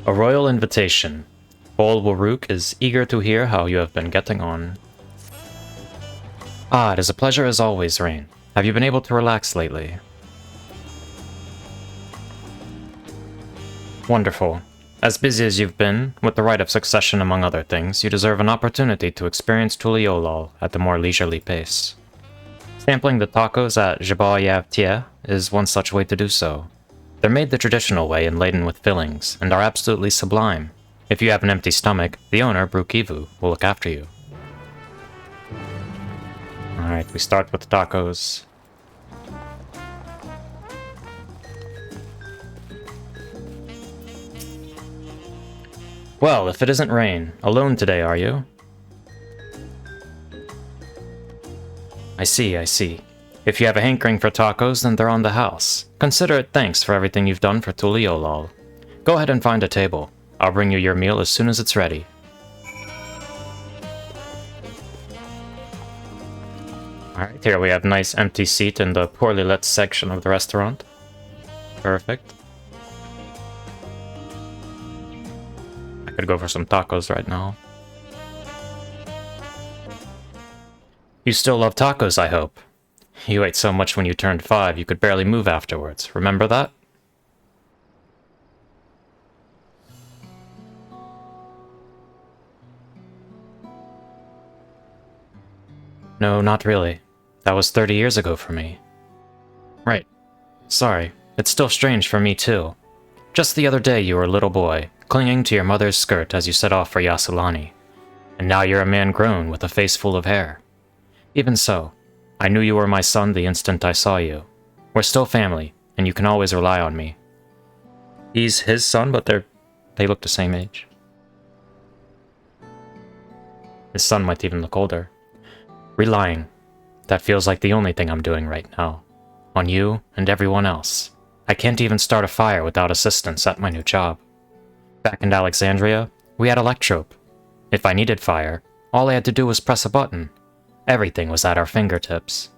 A royal invitation. Bol Waruk is eager to hear how you have been getting on. Ah, it is a pleasure as always, Rain. Have you been able to relax lately? Wonderful. As busy as you've been, with the right of succession among other things, you deserve an opportunity to experience Tuliolal at a more leisurely pace. Sampling the tacos at Yuweyawata is one such way to do so. They're made the traditional way and laden with fillings, and are absolutely sublime. If you have an empty stomach, the owner, Brukivu, will look after you. Alright, we start with the tacos. Well, if it isn't Rain, alone today, are you? I see, I see. If you have a hankering for tacos, then they're on the house. Consider it thanks for everything you've done for Tuliolal. Go ahead and find a table. I'll bring you your meal as soon as it's ready. Alright, here we have a nice empty seat in the poorly lit section of the restaurant. Perfect. I could go for some tacos right now. You still love tacos, I hope. You ate so much when you turned 5, you could barely move afterwards. Remember that? No, not really. That was 30 years ago for me. Right. Sorry. It's still strange for me, too. Just the other day you were a little boy, clinging to your mother's skirt as you set off for Yasulani. And now you're a man grown with a face full of hair. Even so, I knew you were my son the instant I saw you. We're still family, and you can always rely on me. He's his son, but they look the same age. His son might even look older. Relying. That feels like the only thing I'm doing right now. On you and everyone else. I can't even start a fire without assistance at my new job. Back in Alexandria, we had electrope. If I needed fire, all I had to do was press a button. Everything was at our fingertips.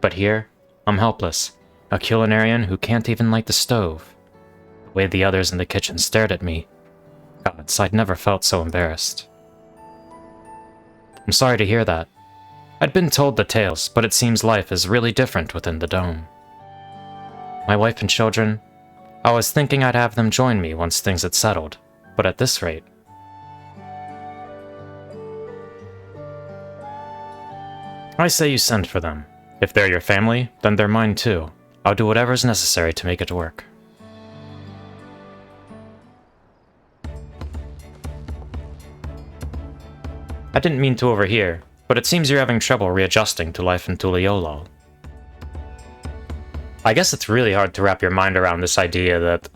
But here, I'm helpless, a culinarian who can't even light the stove. The way the others in the kitchen stared at me. Gods, I'd never felt so embarrassed. I'm sorry to hear that. I'd been told the tales, but it seems life is really different within the dome. My wife and children, I was thinking I'd have them join me once things had settled, but at this rate... I say you send for them. If they're your family, then they're mine too. I'll do whatever's necessary to make it work. I didn't mean to overhear, but it seems you're having trouble readjusting to life in Tuliolal. I guess it's really hard to wrap your mind around this idea that...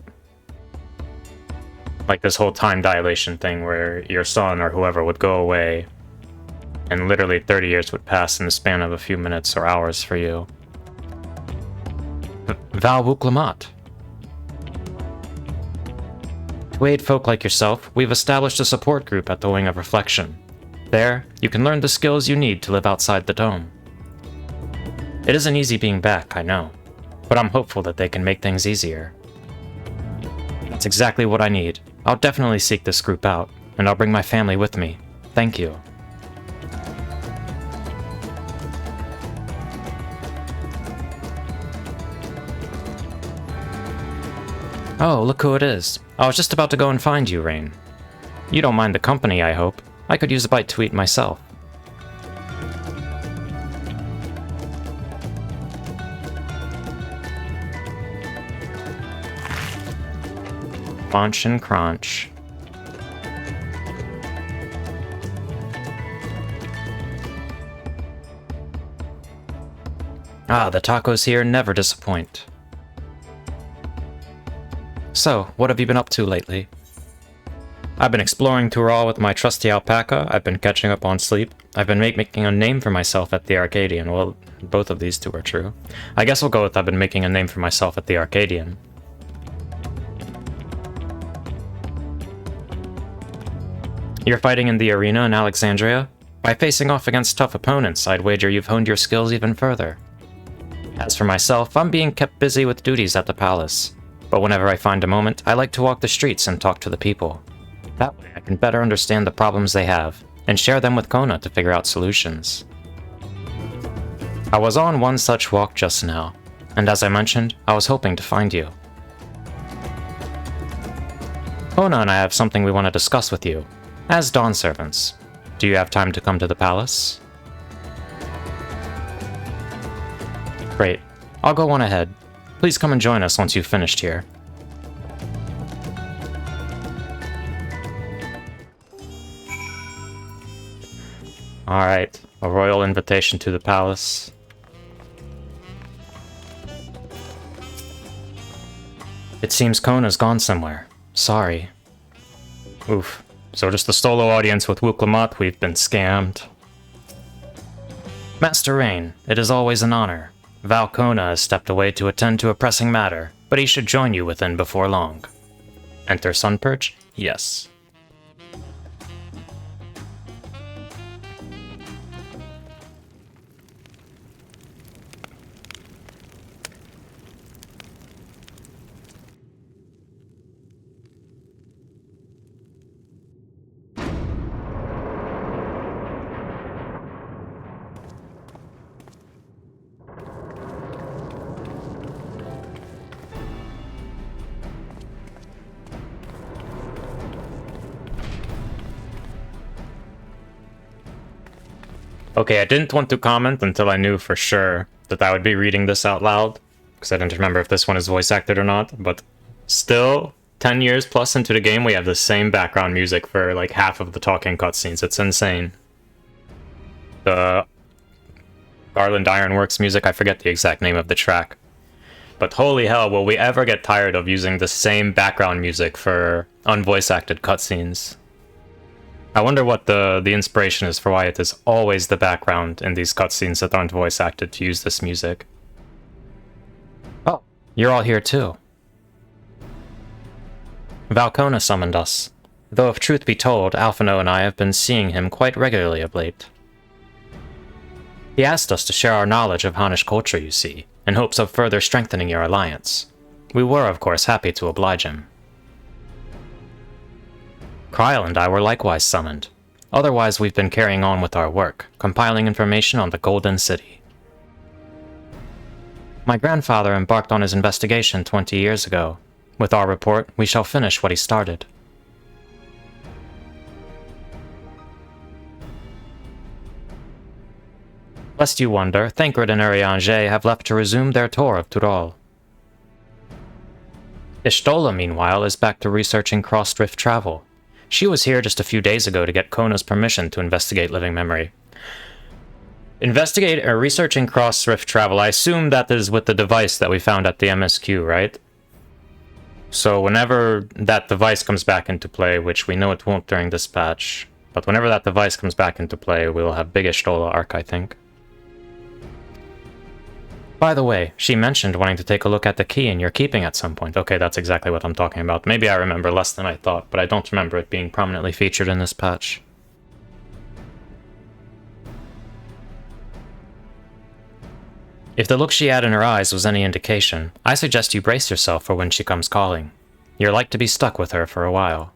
like this whole time dilation thing where your son or whoever would go away, and literally 30 years would pass in the span of a few minutes or hours for you. Val Wuklamat. To aid folk like yourself, we've established a support group at the Wing of Reflection. There, you can learn the skills you need to live outside the dome. It isn't easy being back, I know, but I'm hopeful that they can make things easier. That's exactly what I need. I'll definitely seek this group out, and I'll bring my family with me. Thank you. Oh, look who it is. I was just about to go and find you, Rain. You don't mind the company, I hope. I could use a bite to eat myself. Crunch and crunch. Ah, the tacos here never disappoint. So, what have you been up to lately? I've been exploring Tural with my trusty alpaca, I've been catching up on sleep, I've been making a name for myself at the Arcadian. Well, both of these two are true. I guess we'll go with I've been making a name for myself at the Arcadian. You're fighting in the arena in Alexandria? By facing off against tough opponents, I'd wager you've honed your skills even further. As for myself, I'm being kept busy with duties at the palace. But whenever I find a moment, I like to walk the streets and talk to the people. That way I can better understand the problems they have, and share them with Koana to figure out solutions. I was on one such walk just now, and as I mentioned, I was hoping to find you. Koana and I have something we want to discuss with you, as Dawn servants. Do you have time to come to the palace? Great. I'll go on ahead. Please come and join us once you've finished here. Alright, a royal invitation to the palace. It seems Koana's gone somewhere. Sorry. Oof. So just a solo audience with Wuklamot, we've been scammed. Master Rain, it is always an honor. Val Koana has stepped away to attend to a pressing matter, but he should join you within before long. Enter Sunperch? Yes. Okay, I didn't want to comment until I knew for sure that I would be reading this out loud, because I didn't remember if this one is voice acted or not, but still, 10 years plus into the game, we have the same background music for like half of the talking cutscenes. It's insane. The Garland Ironworks music, I forget the exact name of the track. But holy hell, will we ever get tired of using the same background music for unvoice acted cutscenes? I wonder what the inspiration is for why it is always the background in these cutscenes that aren't voice acted to use this music. Oh, you're all here too. Val Koana summoned us, though if truth be told, Alphino and I have been seeing him quite regularly of late. He asked us to share our knowledge of Hannish culture, you see, in hopes of further strengthening your alliance. We were, of course, happy to oblige him. Kryle and I were likewise summoned. Otherwise, we've been carrying on with our work, compiling information on the Golden City. My grandfather embarked on his investigation 20 years ago. With our report, we shall finish what he started. Lest you wonder, Thancred and Urianger have left to resume their tour of Tural. Y'shtola, meanwhile, is back to researching cross-drift travel. She was here just a few days ago to get Koana's permission to investigate living memory. Researching cross-rift travel, I assume that is with the device that we found at the MSQ, right? So whenever that device comes back into play, which we know it won't during this patch, but whenever that device comes back into play, we'll have Big Y'shtola arc, I think. By the way, she mentioned wanting to take a look at the key in your keeping at some point. Okay, that's exactly what I'm talking about. Maybe I remember less than I thought, but I don't remember it being prominently featured in this patch. If the look she had in her eyes was any indication, I suggest you brace yourself for when she comes calling. You're like to be stuck with her for a while.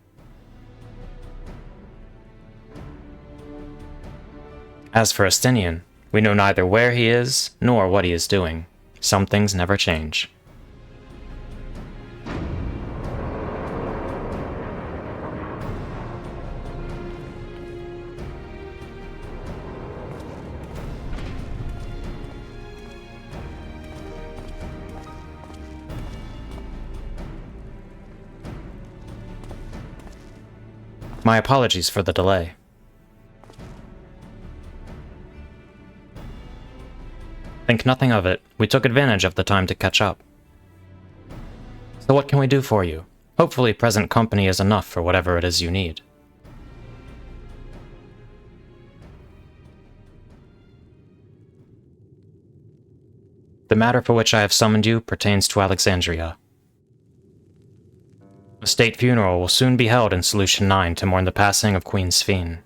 As for Estinian, we know neither where he is, nor what he is doing. Some things never change. My apologies for the delay. Think nothing of it. We took advantage of the time to catch up. So what can we do for you? Hopefully present company is enough for whatever it is you need. The matter for which I have summoned you pertains to Alexandria. A state funeral will soon be held in Solution 9 to mourn the passing of Queen Sphene.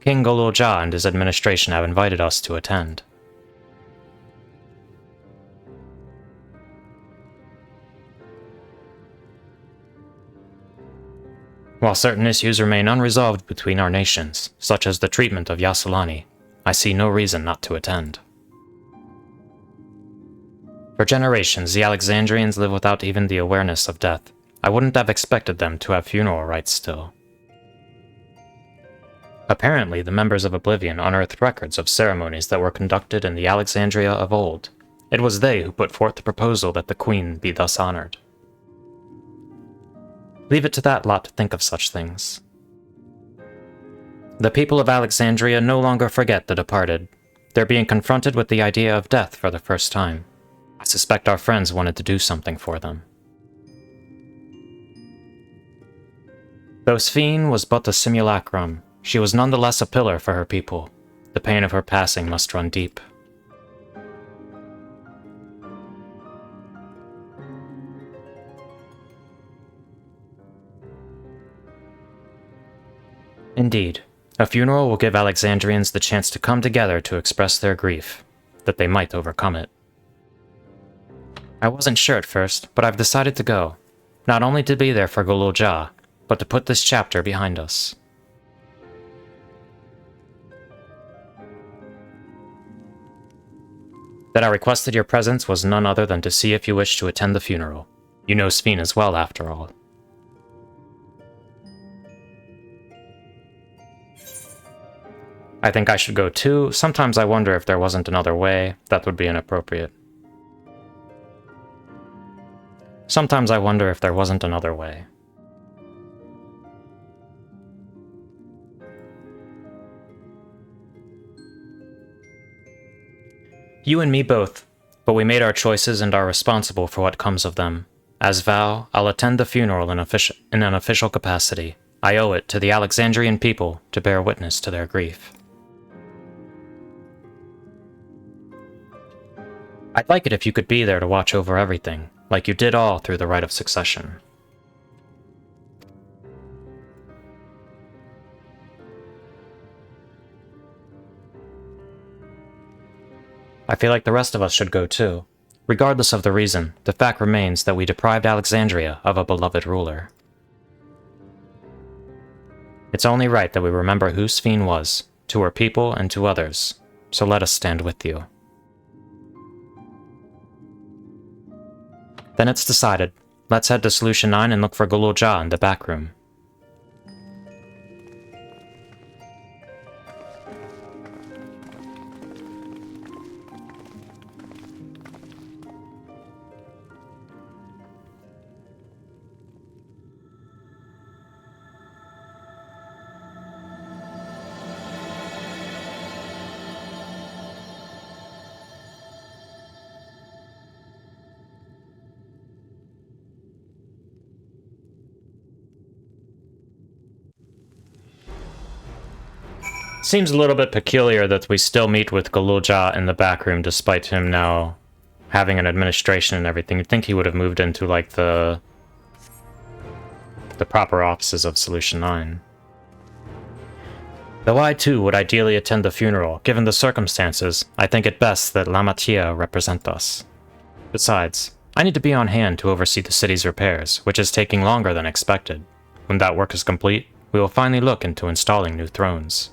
King Gulool Ja and his administration have invited us to attend. While certain issues remain unresolved between our nations, such as the treatment of Yasulani, I see no reason not to attend. For generations, the Alexandrians live without even the awareness of death. I wouldn't have expected them to have funeral rites still. Apparently, the members of Oblivion unearthed records of ceremonies that were conducted in the Alexandria of old. It was they who put forth the proposal that the Queen be thus honored. Leave it to that lot to think of such things. The people of Alexandria no longer forget the departed. They're being confronted with the idea of death for the first time. I suspect our friends wanted to do something for them. Though Sphene was but a simulacrum, she was nonetheless a pillar for her people. The pain of her passing must run deep. Indeed, a funeral will give Alexandrians the chance to come together to express their grief, that they might overcome it. I wasn't sure at first, but I've decided to go, not only to be there for Gulool Ja, but to put this chapter behind us. That I requested your presence was none other than to see if you wish to attend the funeral. You know Sphene as well, after all. I think I should go too. Sometimes I wonder if there wasn't another way. That would be inappropriate. Sometimes I wonder if there wasn't another way. You and me both, but we made our choices and are responsible for what comes of them. As vow, I'll attend the funeral in an official capacity. I owe it to the Alexandrian people to bear witness to their grief. I'd like it if you could be there to watch over everything, like you did all through the rite of succession. I feel like the rest of us should go too. Regardless of the reason, the fact remains that we deprived Alexandria of a beloved ruler. It's only right that we remember who Sphene was, to her people and to others, so let us stand with you. Then it's decided. Let's head to Solution 9 and look for Gulool Ja in the back room. Seems a little bit peculiar that we still meet with Gulool Ja in the back room despite him now having an administration and everything. You'd think he would have moved into, like, the proper offices of Solution 9. Though I, too, would ideally attend the funeral, given the circumstances, I think it best that La Matia represent us. Besides, I need to be on hand to oversee the city's repairs, which is taking longer than expected. When that work is complete, we will finally look into installing new thrones.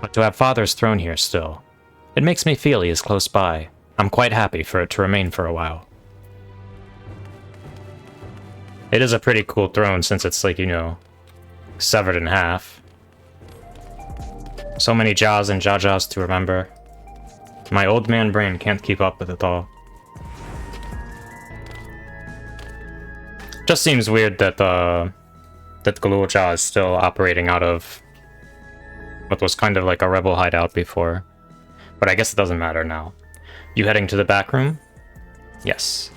But to have Father's throne here still, it makes me feel he is close by. I'm quite happy for it to remain for a while. It is a pretty cool throne since it's, like, you know, severed in half. So many Jas and Jajas to remember. My old man brain can't keep up with it all. Just seems weird that Gulool Ja is still operating out of what was kind of like a rebel hideout before. But I guess it doesn't matter now. You heading to the back room? Yes.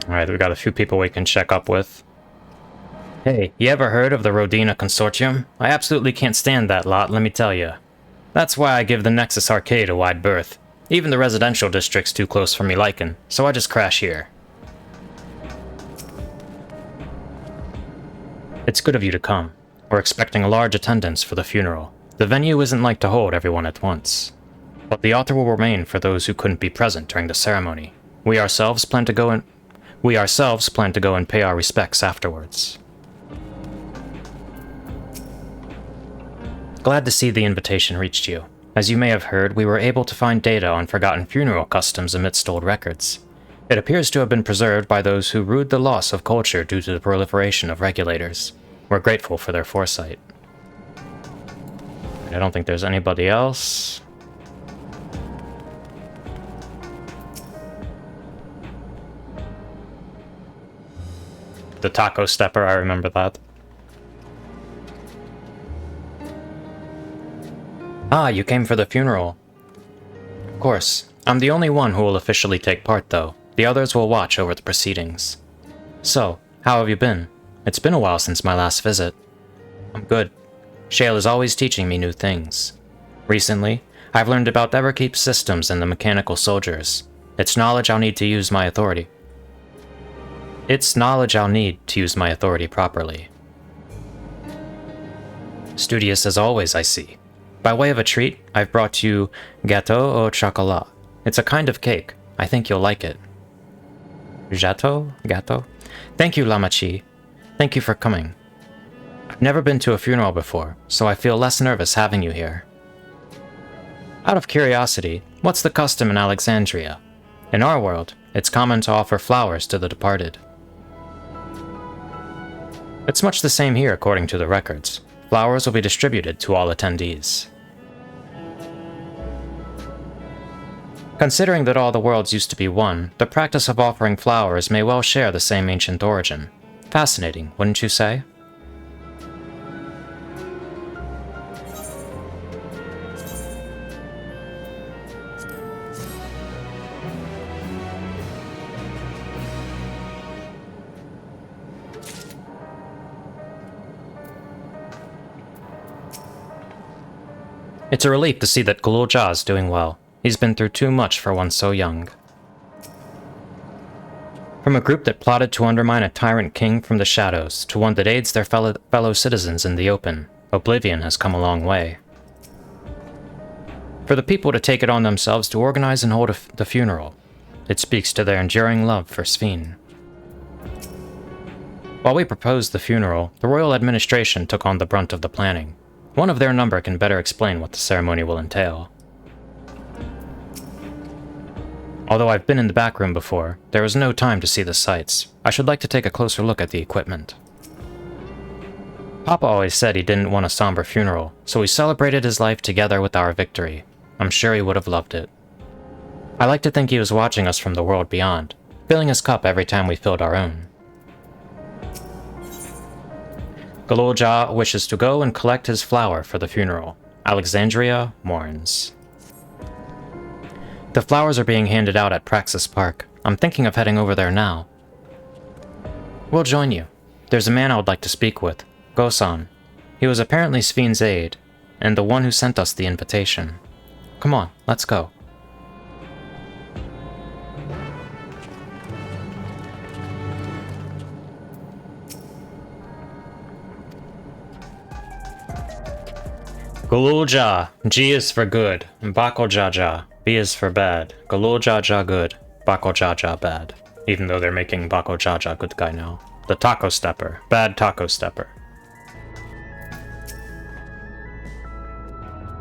Alright, we got a few people we can check up with. Hey, you ever heard of the Rodina Consortium? I absolutely can't stand that lot, let me tell you. That's why I give the Nexus Arcade a wide berth. Even the residential district's too close for me liking, so I just crash here. It's good of you to come. We're expecting a large attendance for the funeral. The venue isn't like to hold everyone at once. But the altar will remain for those who couldn't be present during the ceremony. We ourselves plan to go We ourselves plan to go and pay our respects afterwards. Glad to see the invitation reached you. As you may have heard, we were able to find data on forgotten funeral customs amidst old records. It appears to have been preserved by those who rued the loss of culture due to the proliferation of regulators. We're grateful for their foresight. I don't think there's anybody else. The taco stepper, I remember that. Ah, you came for the funeral. Of course. I'm the only one who will officially take part, though. The others will watch over the proceedings. So, how have you been? It's been a while since my last visit. I'm good. Shale is always teaching me new things. Recently, I've learned about Everkeep's systems and the mechanical soldiers. It's knowledge I'll need to use my authority. Properly. Studious as always, I see. By way of a treat, I've brought you gâteau au chocolat. It's a kind of cake. I think you'll like it. Gâteau? Thank you, Lamachi. Thank you for coming. I've never been to a funeral before, so I feel less nervous having you here. Out of curiosity, what's the custom in Alexandria? In our world, it's common to offer flowers to the departed. It's much the same here according to the records. Flowers will be distributed to all attendees. Considering that all the worlds used to be one, the practice of offering flowers may well share the same ancient origin. Fascinating, wouldn't you say? It's a relief to see that Gulool Ja is doing well. He's been through too much for one so young. From a group that plotted to undermine a tyrant king from the shadows to one that aids their fellow citizens in the open, Oblivion has come a long way. For the people to take it on themselves to organize and hold the funeral, it speaks to their enduring love for Sphene. While we proposed the funeral, the royal administration took on the brunt of the planning. One of their number can better explain what the ceremony will entail. Although I've been in the back room before, there was no time to see the sights. I should like to take a closer look at the equipment. Papa always said he didn't want a somber funeral, so we celebrated his life together with our victory. I'm sure he would have loved it. I like to think he was watching us from the world beyond, filling his cup every time we filled our own. Gulool Ja wishes to go and collect his flower for the funeral. Alexandria Mourns. The flowers are being handed out at Praxis Park. I'm thinking of heading over there now. We'll join you. There's a man I would like to speak with, Gosan. He was apparently Sphene's aide, and the one who sent us the invitation. Come on, let's go. Gulool Ja. G is for good. Bako Ja Ja. B is for bad. Gulool Ja good. Bako Ja bad. Even though they're making Bako Ja good guy now. The taco stepper. Bad taco stepper.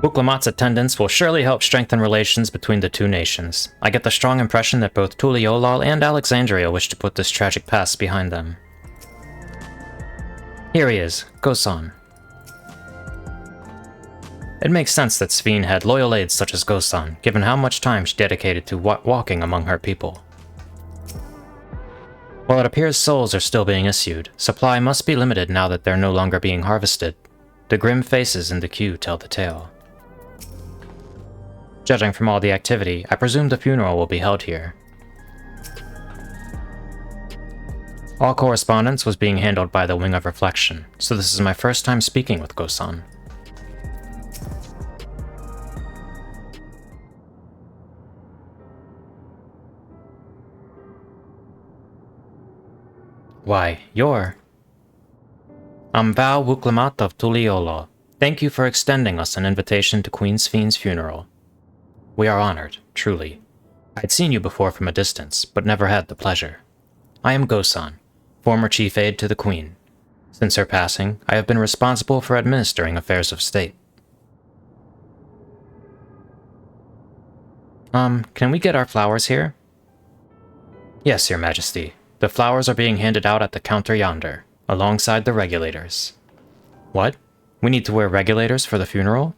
Wuklamat's attendance will surely help strengthen relations between the two nations. I get the strong impression that both Tuliolal and Alexandria wish to put this tragic past behind them. Here he is. Gosan. It makes sense that Sphene had loyal aides such as Gosan, given how much time she dedicated to walking among her people. While it appears souls are still being issued, supply must be limited now that they're no longer being harvested. The grim faces in the queue tell the tale. Judging from all the activity, I presume the funeral will be held here. All correspondence was being handled by the Wing of Reflection, so this is my first time speaking with Gosan. Why, you're... I'm Val Wuklamat of Tuliolal. Thank you for extending us an invitation to Queen Sphene's funeral. We are honored, truly. I'd seen you before from a distance, but never had the pleasure. I am Gosan, former chief aide to the Queen. Since her passing, I have been responsible for administering affairs of state. Can we get our flowers here? Yes, Your Majesty. The flowers are being handed out at the counter yonder, alongside the regulators. What? We need to wear regulators for the funeral?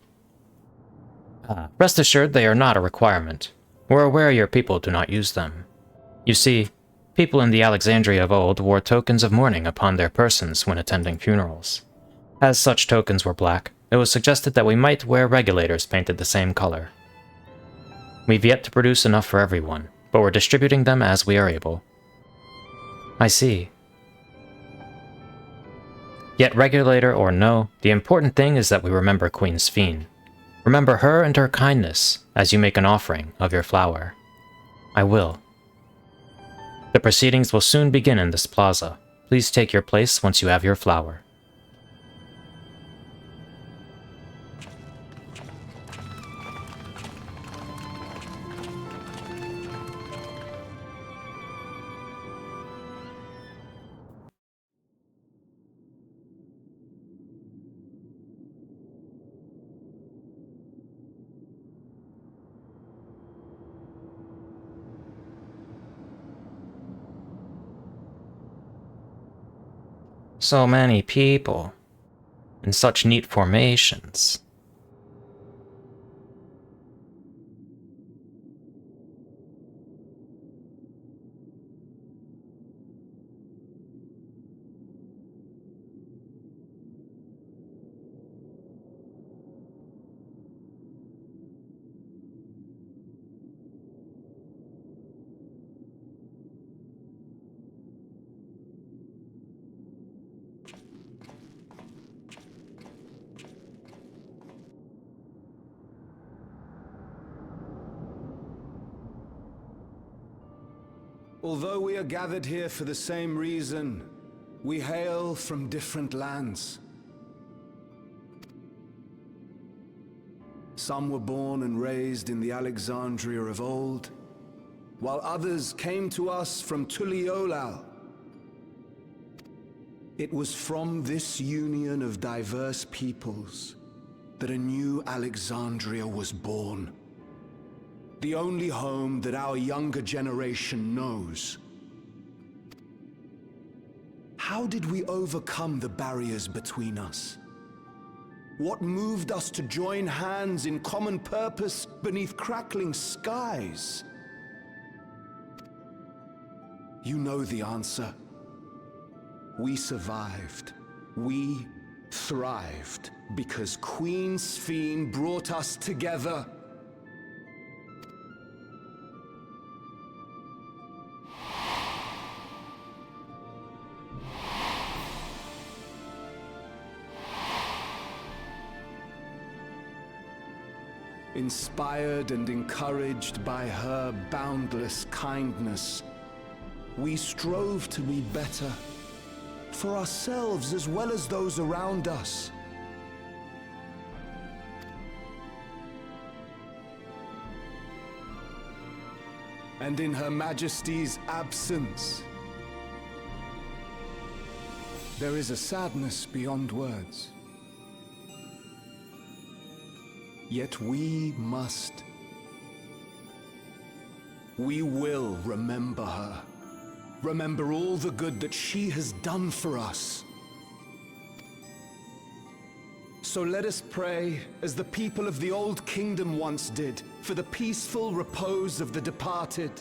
Rest assured they are not a requirement. We're aware your people do not use them. You see, people in the Alexandria of old wore tokens of mourning upon their persons when attending funerals. As such tokens were black, it was suggested that we might wear regulators painted the same color. We've yet to produce enough for everyone, but we're distributing them as we are able. I see. Yet regulator or no, the important thing is that we remember Queen Sphene. Remember her and her kindness as you make an offering of your flower. I will. The proceedings will soon begin in this plaza. Please take your place once you have your flower. So many people, in such neat formations. Although we are gathered here for the same reason, we hail from different lands. Some were born and raised in the Alexandria of old, while others came to us from Tuliolal. It was from this union of diverse peoples that a new Alexandria was born. The only home that our younger generation knows. How did we overcome the barriers between us? What moved us to join hands in common purpose beneath crackling skies? You know the answer. We survived. We thrived because Queen Sphene brought us together. Inspired and encouraged by her boundless kindness, we strove to be better, for ourselves as well as those around us. And in Her Majesty's absence, there is a sadness beyond words. Yet we must. We will remember her. Remember all the good that she has done for us. So let us pray, as the people of the Old Kingdom once did, for the peaceful repose of the departed.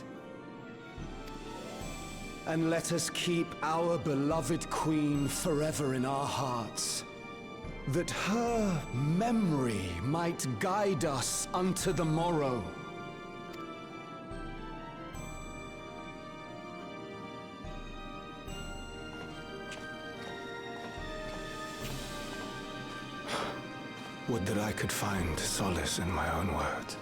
And let us keep our beloved Queen forever in our hearts, that her memory might guide us unto the morrow. Would that I could find solace in my own words.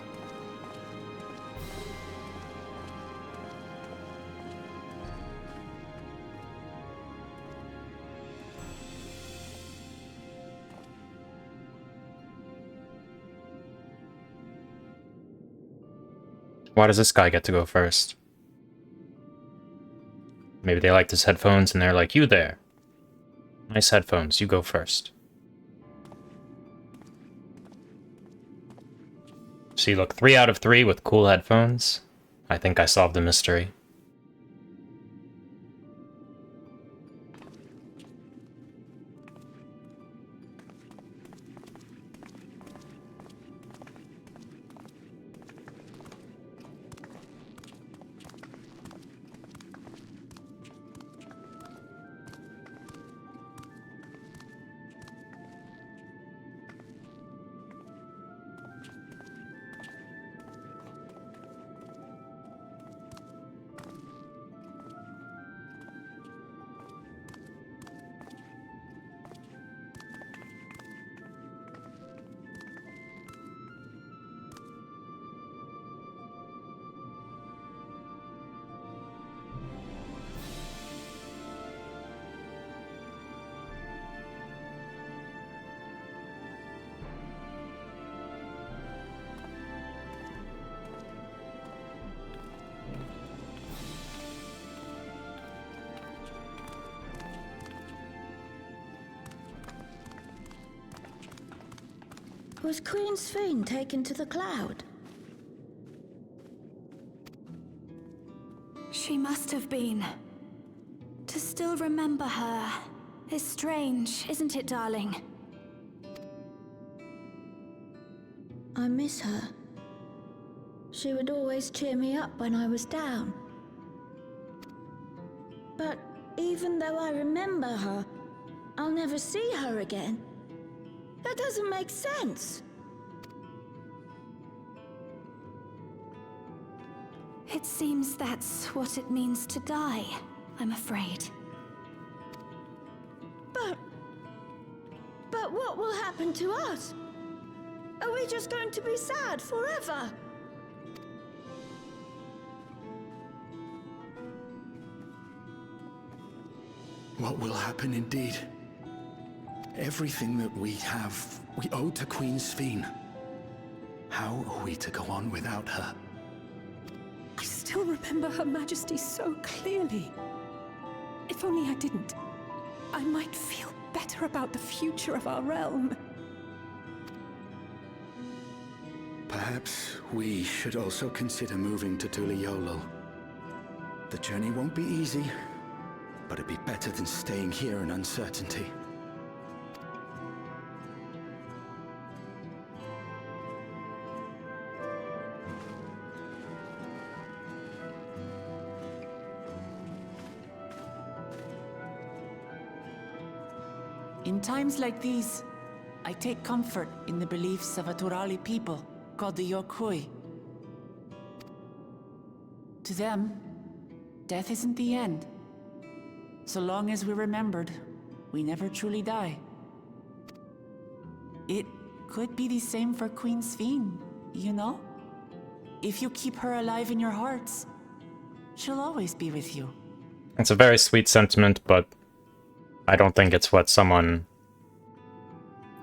Why does this guy get to go first? Maybe they liked his headphones and they're like, you there. Nice headphones, you go first. See, look, 3 out of 3 with cool headphones. I think I solved the mystery. Was Queen Sphene taken to the cloud? She must have been. To still remember her is strange, isn't it, darling? I miss her. She would always cheer me up when I was down. But even though I remember her, I'll never see her again. That doesn't make sense. It seems that's what it means to die, I'm afraid. But what will happen to us? Are we just going to be sad forever? What will happen indeed? Everything that we have, we owe to Queen Sphene. How are we to go on without her? I still remember Her Majesty so clearly. If only I didn't, I might feel better about the future of our realm. Perhaps we should also consider moving to Yuweyawata. The journey won't be easy, but it'd be better than staying here in uncertainty. In times like these, I take comfort in the beliefs of a Turali people called the Yokui. To them, death isn't the end. So long as we're remembered, we never truly die. It could be the same for Queen Sphene, you know? If you keep her alive in your hearts, she'll always be with you. It's a very sweet sentiment, but I don't think it's what someone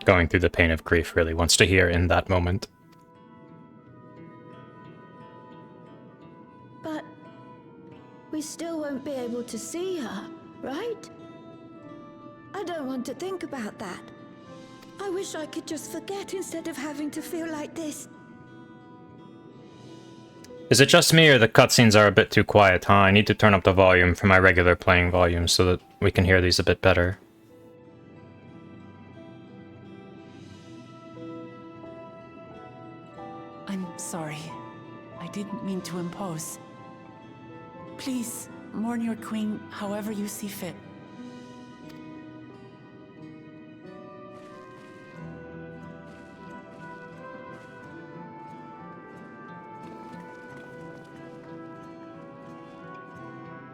going through the pain of grief really wants to hear in that moment. But we still won't be able to see her, right? I don't want to think about that. I wish I could just forget instead of having to feel like this. Is it just me, or the cutscenes are a bit too quiet, huh? I need to turn up the volume from my regular playing volume so that we can hear these a bit better. I'm sorry. I didn't mean to impose. Please, mourn your queen however you see fit.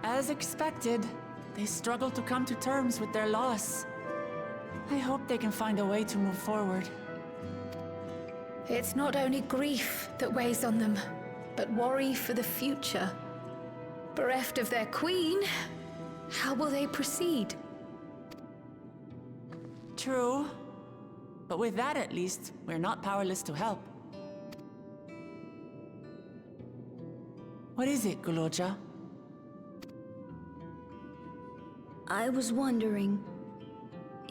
As expected, they struggle to come to terms with their loss. I hope they can find a way to move forward. It's not only grief that weighs on them, but worry for the future. Bereft of their queen, how will they proceed? True. But with that at least, we're not powerless to help. What is it, Gulool Ja? I was wondering,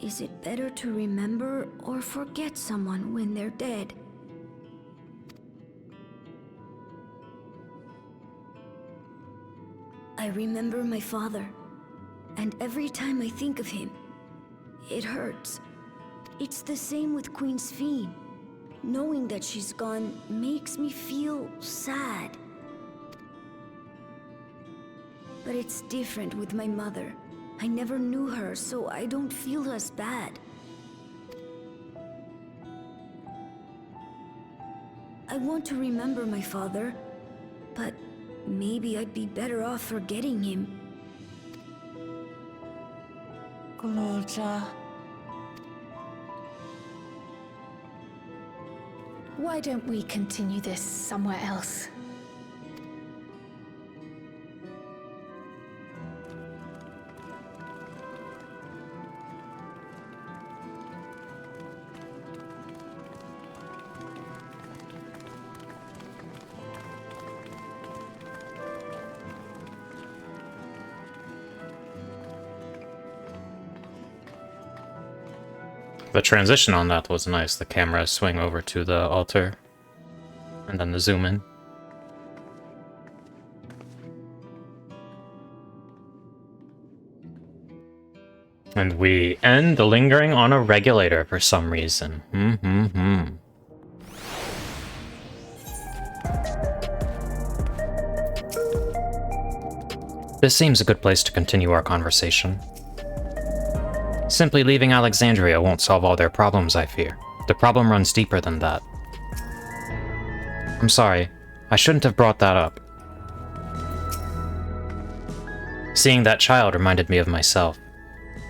is it better to remember or forget someone when they're dead? I remember my father, and every time I think of him, it hurts. It's the same with Queen Sphene. Knowing that she's gone makes me feel sad. But it's different with my mother. I never knew her, so I don't feel as bad. I want to remember my father, but maybe I'd be better off forgetting him. Gulool Ja. Why don't we continue this somewhere else? The transition on that was nice. The camera swing over to the altar, and then the zoom in. And we end the lingering on a regulator for some reason. This seems a good place to continue our conversation. Simply leaving Alexandria won't solve all their problems, I fear. The problem runs deeper than that. I'm sorry, I shouldn't have brought that up. Seeing that child reminded me of myself,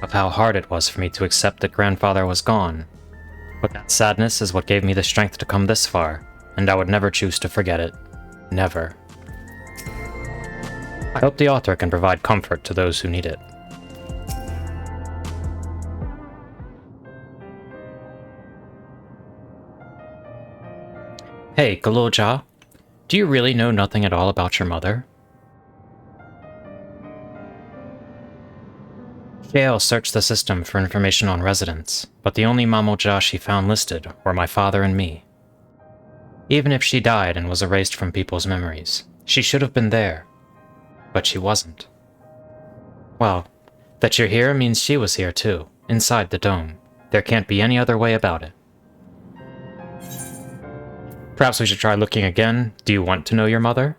of how hard it was for me to accept that grandfather was gone. But that sadness is what gave me the strength to come this far, and I would never choose to forget it. Never. I hope the author can provide comfort to those who need it. Hey, Gulool Ja, do you really know nothing at all about your mother? Hhetso searched the system for information on residents, but the only Mamo Ja she found listed were my father and me. Even if she died and was erased from people's memories, she should have been there. But she wasn't. Well, that you're here means she was here too, inside the dome. There can't be any other way about it. Perhaps we should try looking again. Do you want to know your mother?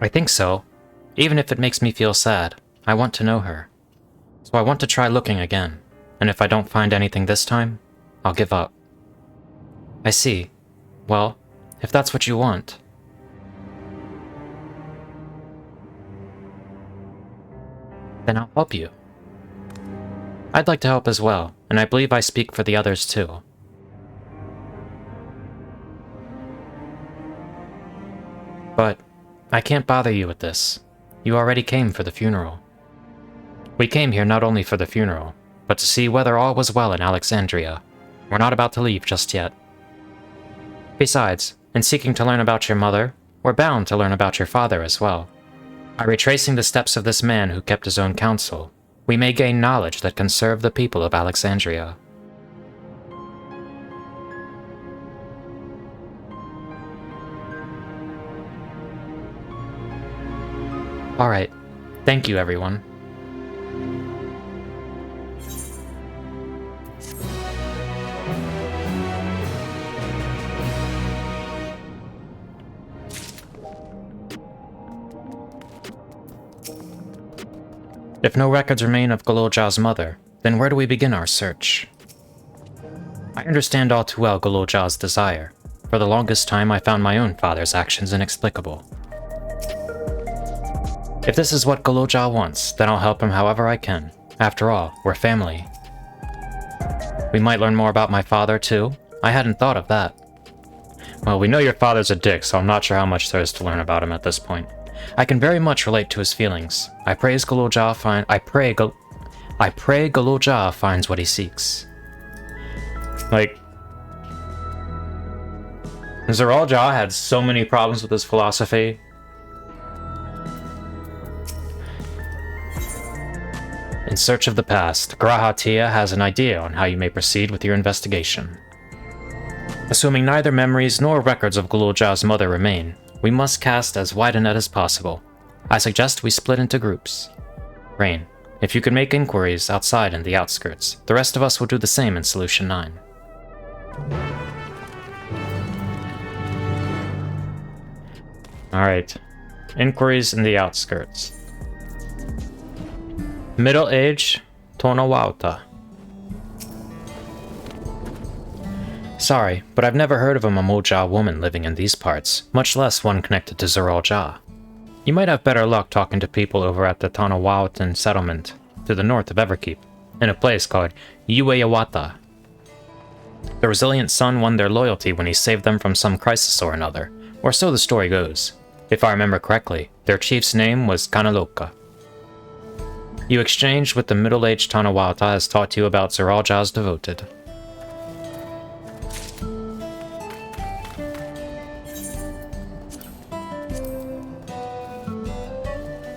I think so. Even if it makes me feel sad, I want to know her. So I want to try looking again, and if I don't find anything this time, I'll give up. I see. Well, if that's what you want. Then I'll help you. I'd like to help as well, and I believe I speak for the others too. But I can't bother you with this. You already came for the funeral. We came here not only for the funeral, but to see whether all was well in Alexandria. We're not about to leave just yet. Besides, in seeking to learn about your mother, we're bound to learn about your father as well. By retracing the steps of this man who kept his own counsel, we may gain knowledge that can serve the people of Alexandria. Alright, thank you everyone. If no records remain of Gulool Ja's mother, then where do we begin our search? I understand all too well Gulool Ja's desire. For the longest time I found my own father's actions inexplicable. If this is what Gulool Ja wants, then I'll help him however I can. After all, we're family. We might learn more about my father too. I hadn't thought of that. Well, we know your father's a dick, so I'm not sure how much there is to learn about him at this point. I can very much relate to his feelings. I pray Gulool Ja finds what he seeks. Like, Zuraal Ja had so many problems with his philosophy. In search of the past, Grahatia has an idea on how you may proceed with your investigation. Assuming neither memories nor records of Gulool Ja's mother remain, we must cast as wide a net as possible. I suggest we split into groups. Rain, if you can make inquiries outside and the outskirts, the rest of us will do the same in Solution 9. Alright. Inquiries in the outskirts. Middle age, Yuweyawata. Sorry, but I've never heard of a Gulool Ja woman living in these parts, much less one connected to Zuraal Ja. You might have better luck talking to people over at the Yuweyawatan settlement, to the north of Everkeep, in a place called Yuweyawata. The resilient son won their loyalty when he saved them from some crisis or another, or so the story goes. If I remember correctly, their chief's name was Kanaloka. You exchanged with the middle-aged Yuweyawata has taught you about Zuraal Ja's devoted.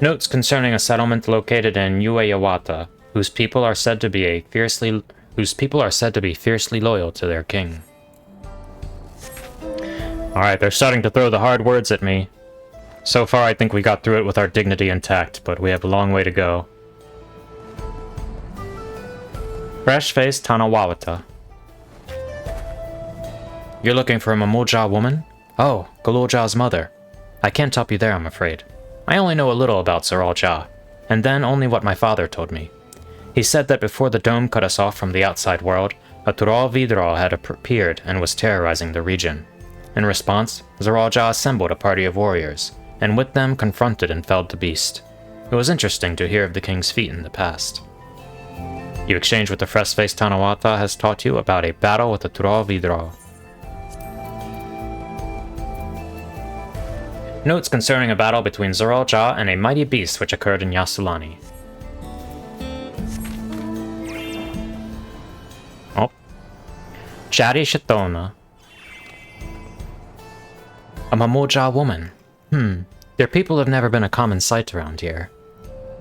Notes concerning a settlement located in Yuweyawata, whose people are said to be fiercely loyal to their king. Alright, they're starting to throw the hard words at me. So far I think we got through it with our dignity intact, but we have a long way to go. Fresh-faced Yuweyawata. You're looking for a Gulool Ja woman? Oh, Gulool Ja's mother. I can't help you there, I'm afraid. I only know a little about Zuraal Ja, and then only what my father told me. He said that before the dome cut us off from the outside world, a vidraal had appeared and was terrorizing the region. In response, Zuraal Ja assembled a party of warriors, and with them confronted and felled the beast. It was interesting to hear of the king's feat in the past. You exchange with the fresh-faced Yuweyawata has taught you about a battle with the vidraal. Notes concerning a battle between Zuraal Ja and a mighty beast which occurred in Yasulani. Oh. Chari Shatona. A Gulool Ja woman. Their people have never been a common sight around here.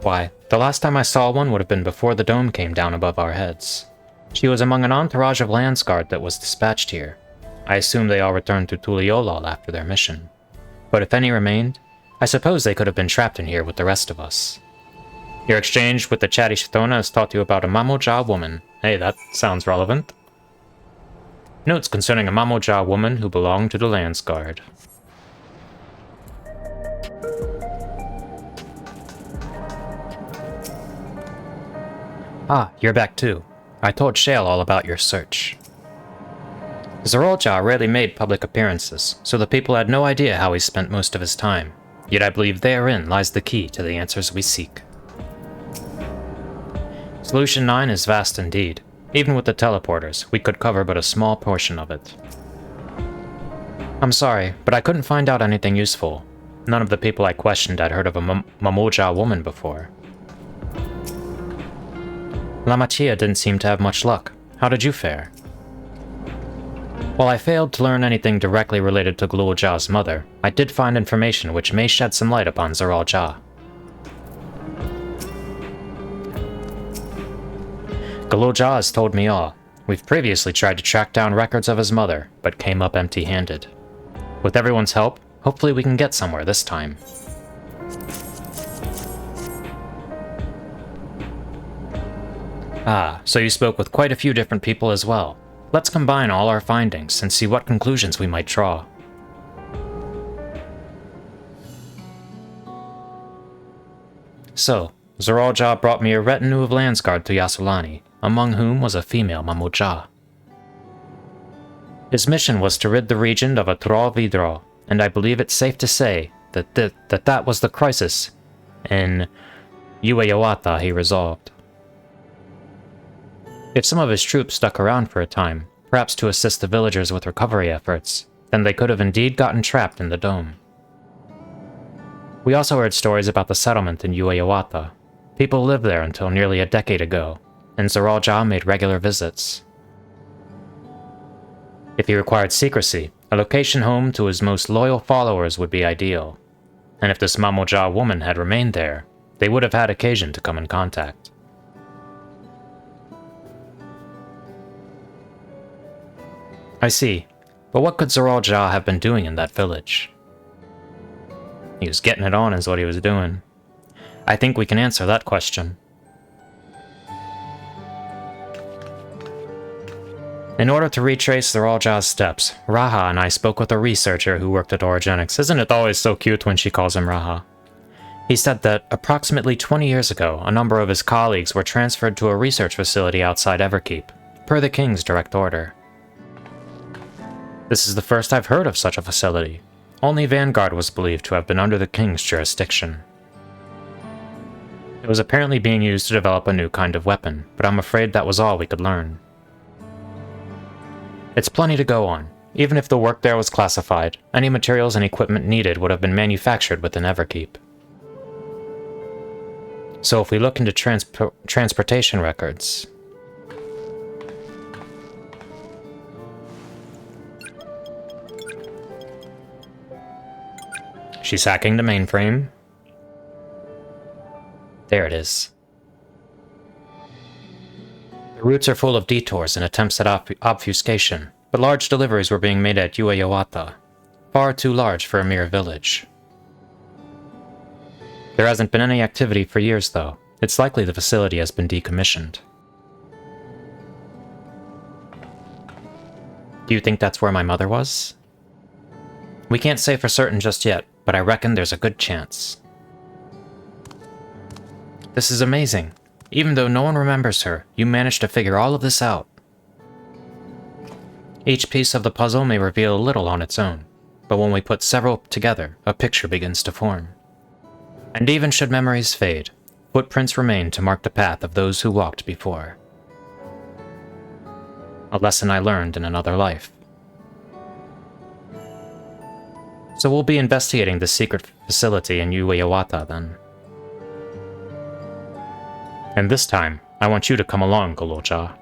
Why, the last time I saw one would have been before the dome came down above our heads. She was among an entourage of Landsguard that was dispatched here. I assume they all returned to Tuliolal after their mission. But if any remained, I suppose they could have been trapped in here with the rest of us. Your exchange with the Chari Shatona has taught you about a Gulool Ja woman. Hey, that sounds relevant. Notes concerning a Gulool Ja woman who belonged to the Landsguard. Ah, you're back too. I told Shale all about your search. Zuraal Ja rarely made public appearances, so the people had no idea how he spent most of his time. Yet I believe therein lies the key to the answers we seek. Solution 9 is vast indeed. Even with the teleporters, we could cover but a small portion of it. I'm sorry, but I couldn't find out anything useful. None of the people I questioned had heard of a Gulool Ja woman before. Lamachia didn't seem to have much luck. How did you fare? While I failed to learn anything directly related to Gulool Ja's mother, I did find information which may shed some light upon Zuraal Ja. Gulool Ja has told me all. We've previously tried to track down records of his mother, but came up empty-handed. With everyone's help, hopefully we can get somewhere this time. Ah, so you spoke with quite a few different people as well. Let's combine all our findings and see what conclusions we might draw. So, Zuraal Ja brought me a retinue of Landsguard to Yasulani, among whom was a female Gulool Ja. His mission was to rid the region of a vidraal, and I believe it's safe to say that was the crisis in Yuweyawata he resolved. If some of his troops stuck around for a time, perhaps to assist the villagers with recovery efforts, then they could have indeed gotten trapped in the dome. We also heard stories about the settlement in Yuweyawata. People lived there until nearly a decade ago, and Zuraal Ja made regular visits. If he required secrecy, A location home to his most loyal followers would be ideal. And if this Zuraal Ja woman had remained there, they would have had occasion to come in contact. I see. But what could Zuraal Ja have been doing in that village? He was getting it on is what he was doing. I think we can answer that question. In order to retrace Zuraal Ja's steps, Raha and I spoke with a researcher who worked at Orogenics. Isn't it always so cute when she calls him Raha? He said that approximately 20 years ago, a number of his colleagues were transferred to a research facility outside Everkeep, per the King's direct order. This is the first I've heard of such a facility. Only Vanguard was believed to have been under the King's jurisdiction. It was apparently being used to develop a new kind of weapon, but I'm afraid that was all we could learn. It's plenty to go on. Even if the work there was classified, any materials and equipment needed would have been manufactured within Everkeep. So if we look into transportation records... She's hacking the mainframe. There it is. The routes are full of detours and attempts at obfuscation, but large deliveries were being made at Yuweyawata, far too large for a mere village. There hasn't been any activity for years, though. It's likely the facility has been decommissioned. Do you think that's where my mother was? We can't say for certain just yet, but I reckon there's a good chance. This is amazing. Even though no one remembers her, you managed to figure all of this out. Each piece of the puzzle may reveal a little on its own, but when we put several together, a picture begins to form. And even should memories fade, footprints remain to mark the path of those who walked before. A lesson I learned in another life. So we'll be investigating the secret facility in Yuweyawata then. And this time, I want you to come along, Gulool Ja.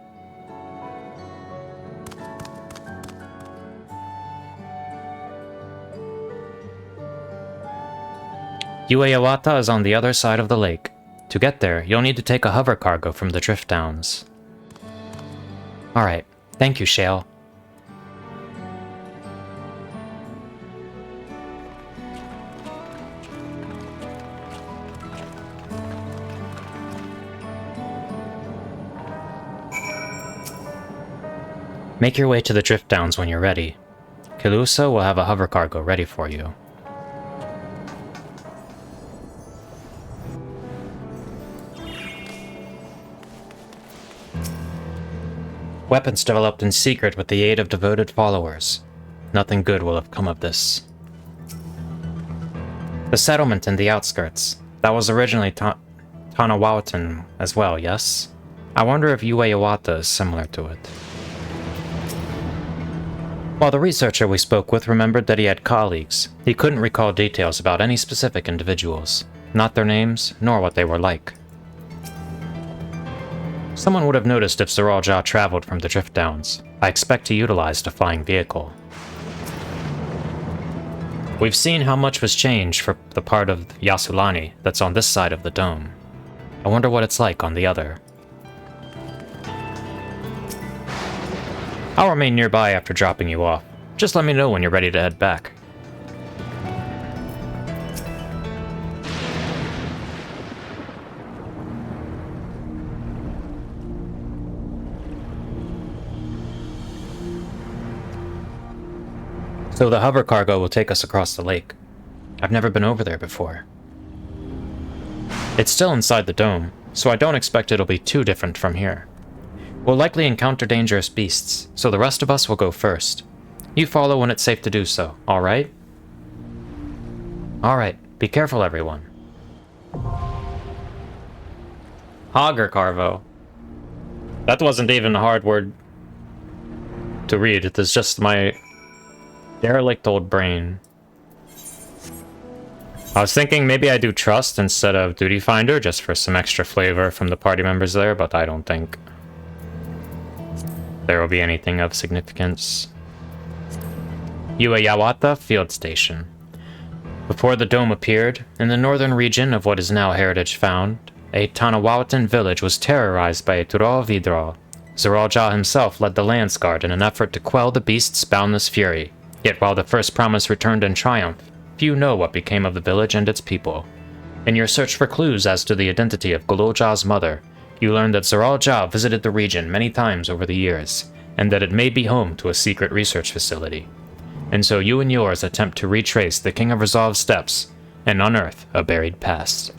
Yuweyawata is on the other side of the lake. To get there, you'll need to take a hover cargo from the Drift Downs. Alright, thank you, Shale. Make your way to the Drift Downs when you're ready. Kilusa will have a hover cargo ready for you. Weapons developed in secret with the aid of devoted followers. Nothing good will have come of this. The settlement in the outskirts. That was originally Tanawautan as well, yes? I wonder if Yuweyawata is similar to it. While the researcher we spoke with remembered that he had colleagues, he couldn't recall details about any specific individuals, not their names, nor what they were like. Someone would have noticed if Zuraal Ja traveled from the Drift Downs. I expect he utilized a flying vehicle. We've seen how much was changed for the part of Yasulani that's on this side of the dome. I wonder what it's like on the other. I'll remain nearby after dropping you off. Just let me know when you're ready to head back. So the hover cargo will take us across the lake. I've never been over there before. It's still inside the dome, so I don't expect it'll be too different from here. We'll likely encounter dangerous beasts, so the rest of us will go first. You follow when it's safe to do so, alright? Alright, be careful everyone. Hogger Carvo. That wasn't even a hard word to read, it is just my derelict old brain. I was thinking maybe I do Trust instead of Duty Finder, just for some extra flavor from the party members there, but I don't think there will be anything of significance. Yuweyawata Field Station. Before the dome appeared, in the northern region of what is now Heritage Found, a Tanawautan village was terrorized by a Tural vidraal. Zuraal Ja himself led the Lance Guard in an effort to quell the beast's boundless fury. Yet while the first promise returned in triumph, few know what became of the village and its people. In your search for clues as to the identity of Gulool Ja's mother, you learn that Zuraal Ja visited the region many times over the years, and that it may be home to a secret research facility. And so you and yours attempt to retrace the King of Resolve's steps and unearth a buried past.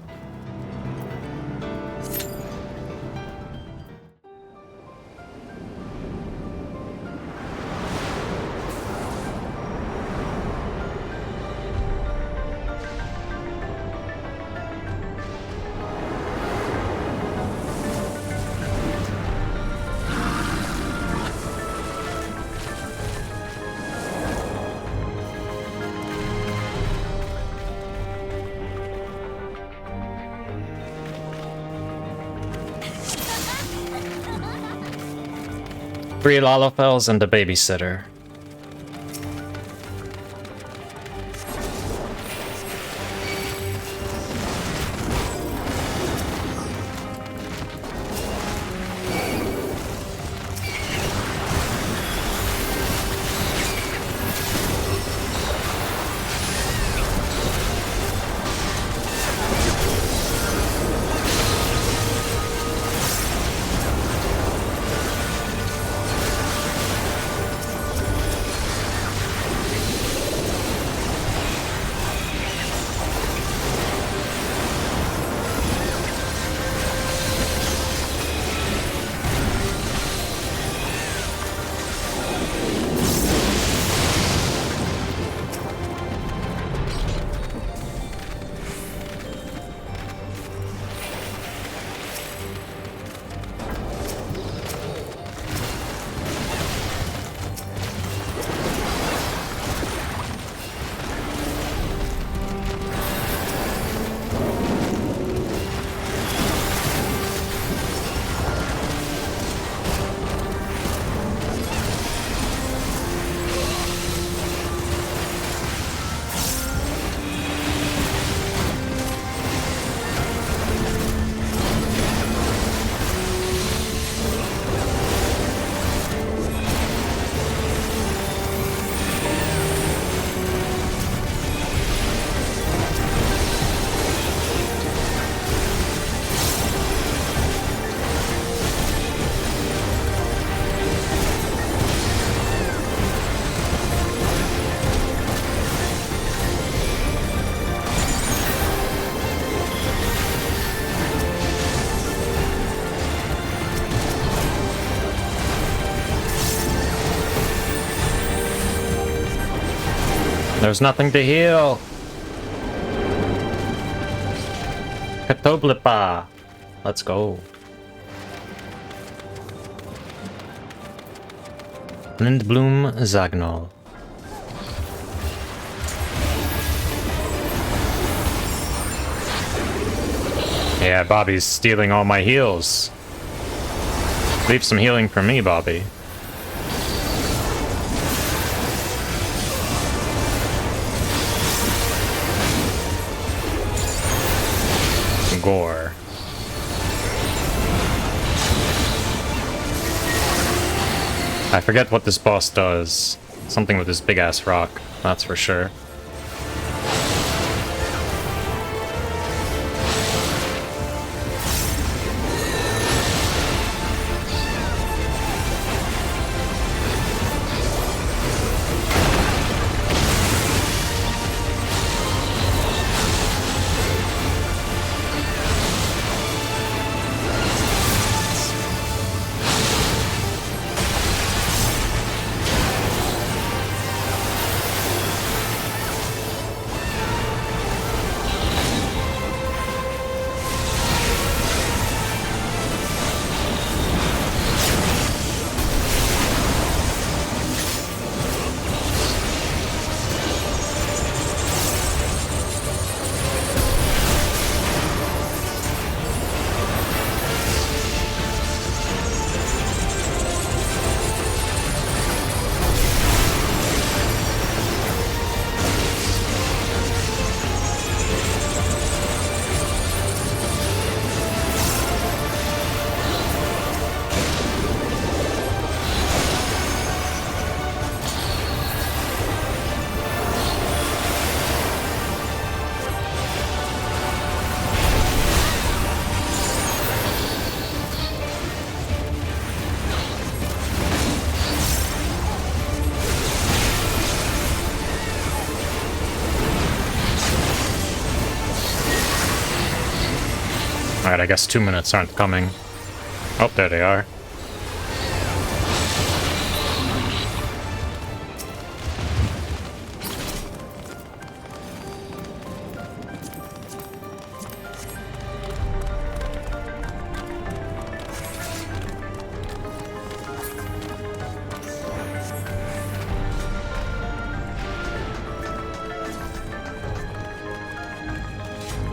Three Lalafels and a babysitter. There's nothing to heal. Katoblipa. Let's go. Lindblum Zagnol. Yeah, Bobby's stealing all my heals. Leave some healing for me, Bobby. Gore. I forget what this boss does. Something with this big ass rock, that's for sure. Alright, I guess 2 minutes aren't coming. Oh, there they are.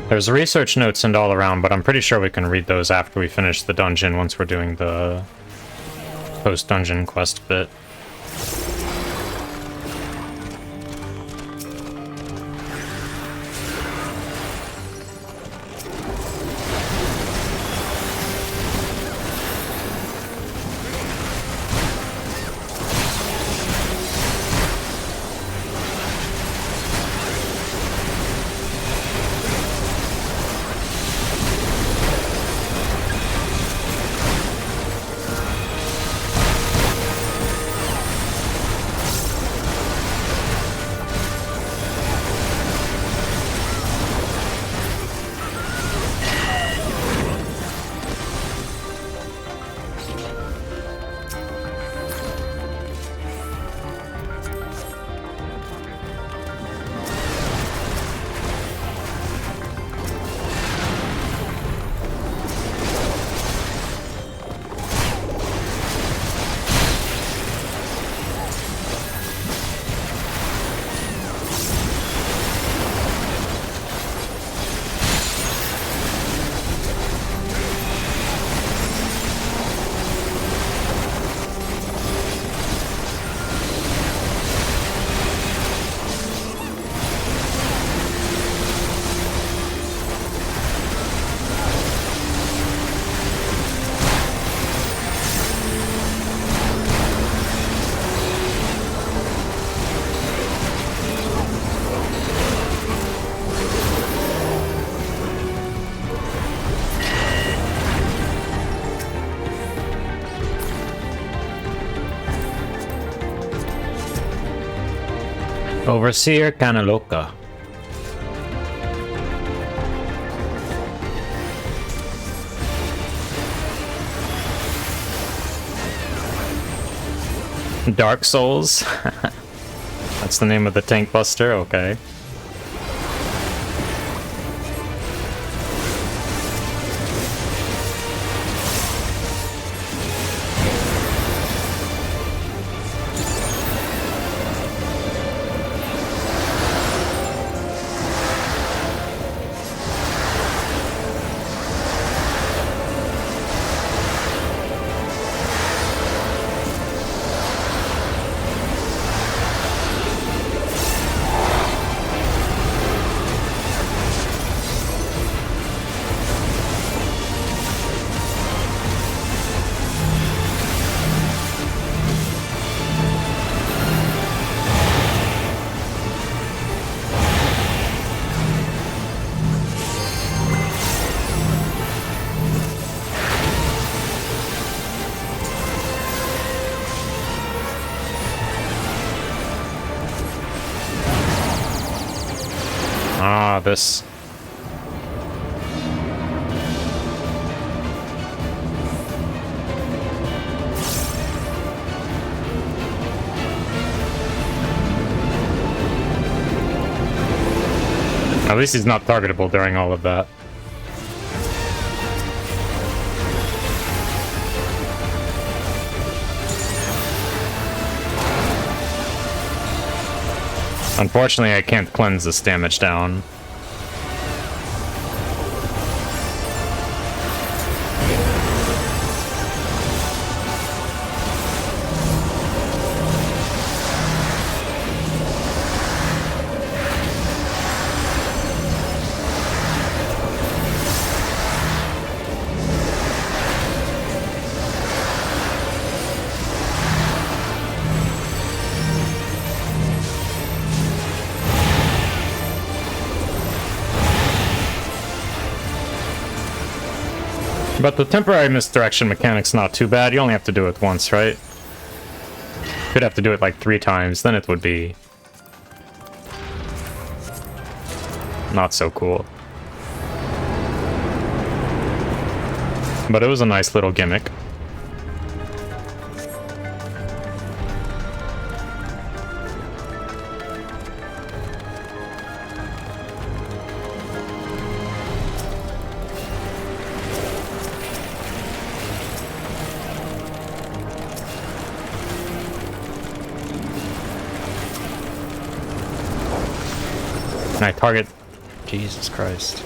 There's research notes and all around, but I'm pretty sure we can read those after we finish the dungeon once we're doing the post-dungeon quest bit. Overseer Kanaloka. Dark Souls? That's the name of the tank buster? Okay. This. At least he's not targetable during all of that. Unfortunately, I can't cleanse this damage down. But the temporary misdirection mechanic's not too bad. You only have to do it once, right? You'd have to do it like 3 times, then it would be not so cool. But it was a nice little gimmick. Can I target? Jesus Christ.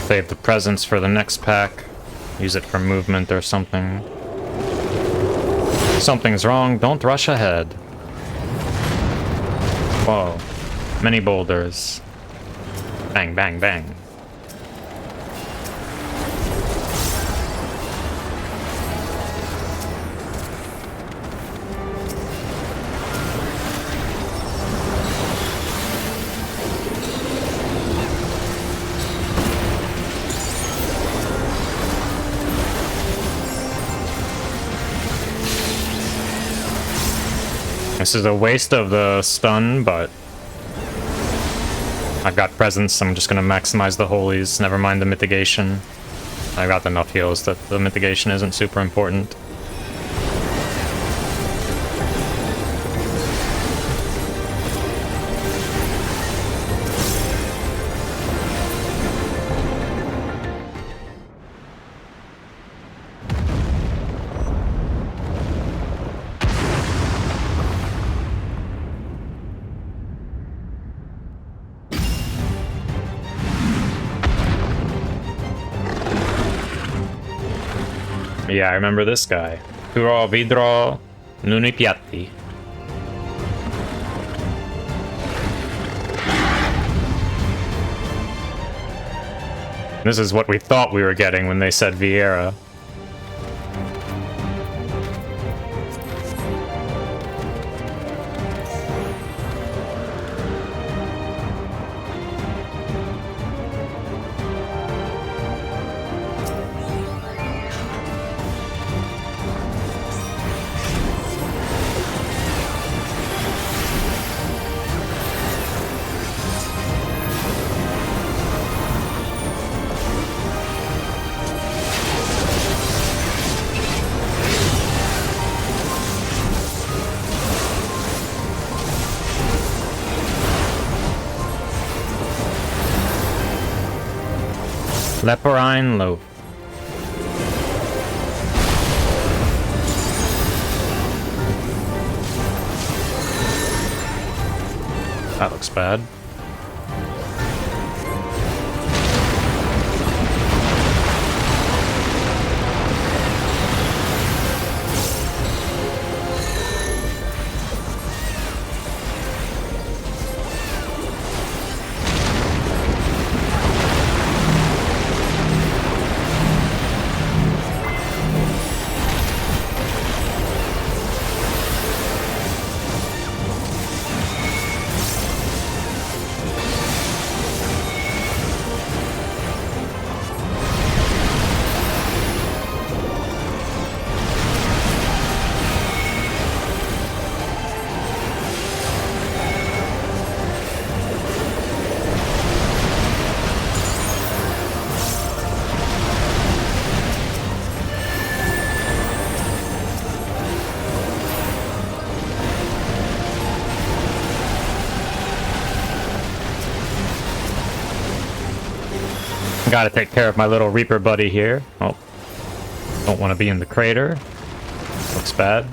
Save the presents for the next pack. Use it for movement or something. Something's wrong, don't rush ahead. Whoa. Many boulders. Bang, bang, bang. This is a waste of the stun, but I've got presence. I'm just gonna maximize the holies, never mind the mitigation. I got enough heals that the mitigation isn't super important. Yeah, I remember this guy. Vidraal Nunipiatti. This is what we thought we were getting when they said Vieira. Leporine Loaf. That looks bad. Gotta take care of my little Reaper buddy here. Oh. Don't want to be in the crater. Looks bad.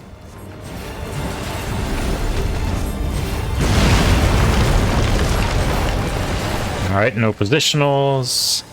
Alright, no positionals.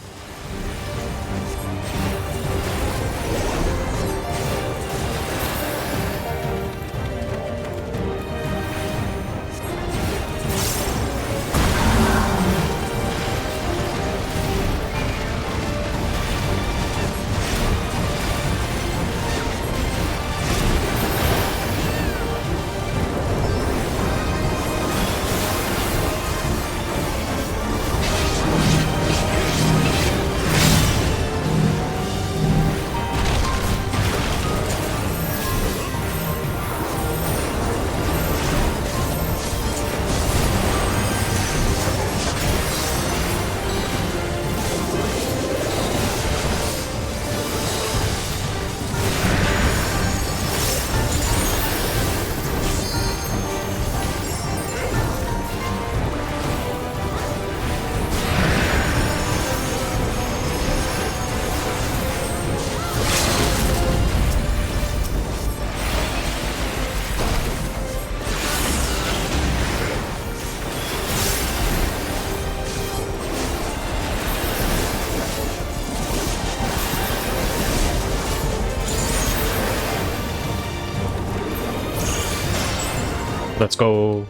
Let's go.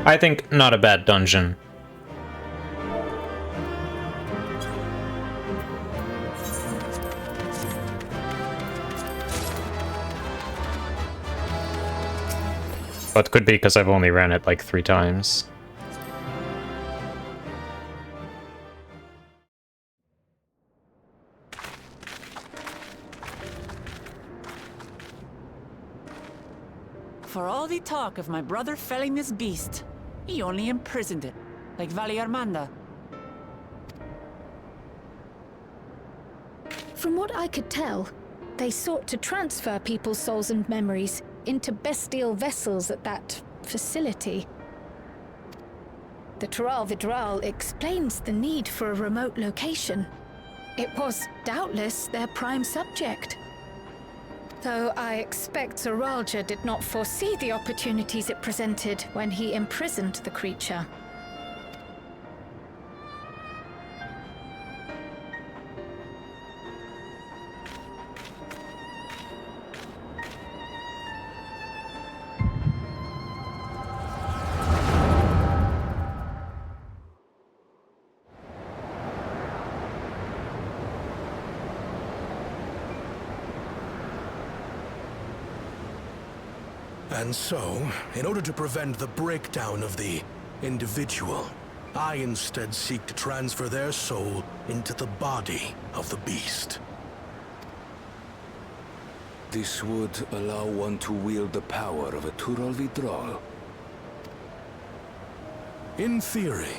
I think not a bad dungeon. But could be because I've only ran it like 3 times. For all the talk of my brother felling this beast, he only imprisoned it, like Valiarmanda. From what I could tell, they sought to transfer people's souls and memories into bestial vessels at that facility. The Tural vidraal explains the need for a remote location. It was doubtless their prime subject. Though I expect Zuraal Ja did not foresee the opportunities it presented when he imprisoned the creature. And so, in order to prevent the breakdown of the individual, I instead seek to transfer their soul into the body of the beast. This would allow one to wield the power of a Tural vidraal. In theory,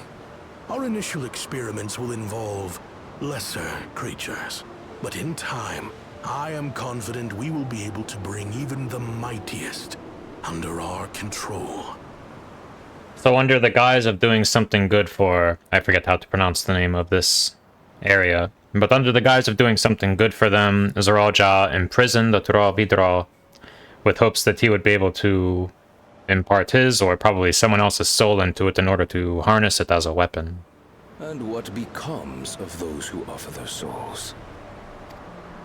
our initial experiments will involve lesser creatures. But in time, I am confident we will be able to bring even the mightiest under our control. So under the guise of doing something good for... I forget how to pronounce the name of this area. But under the guise of doing something good for them, Zuraal Ja imprisoned the Tural vidraal with hopes that he would be able to impart his, or probably someone else's soul into it in order to harness it as a weapon. And what becomes of those who offer their souls?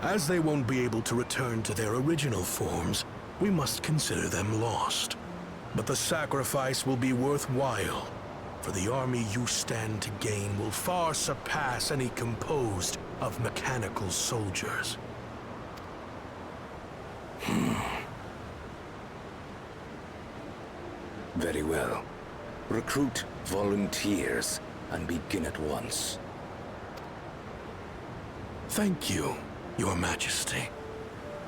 As they won't be able to return to their original forms, we must consider them lost. But the sacrifice will be worthwhile, for the army you stand to gain will far surpass any composed of mechanical soldiers. Very well. Recruit volunteers and begin at once. Thank you, Your Majesty.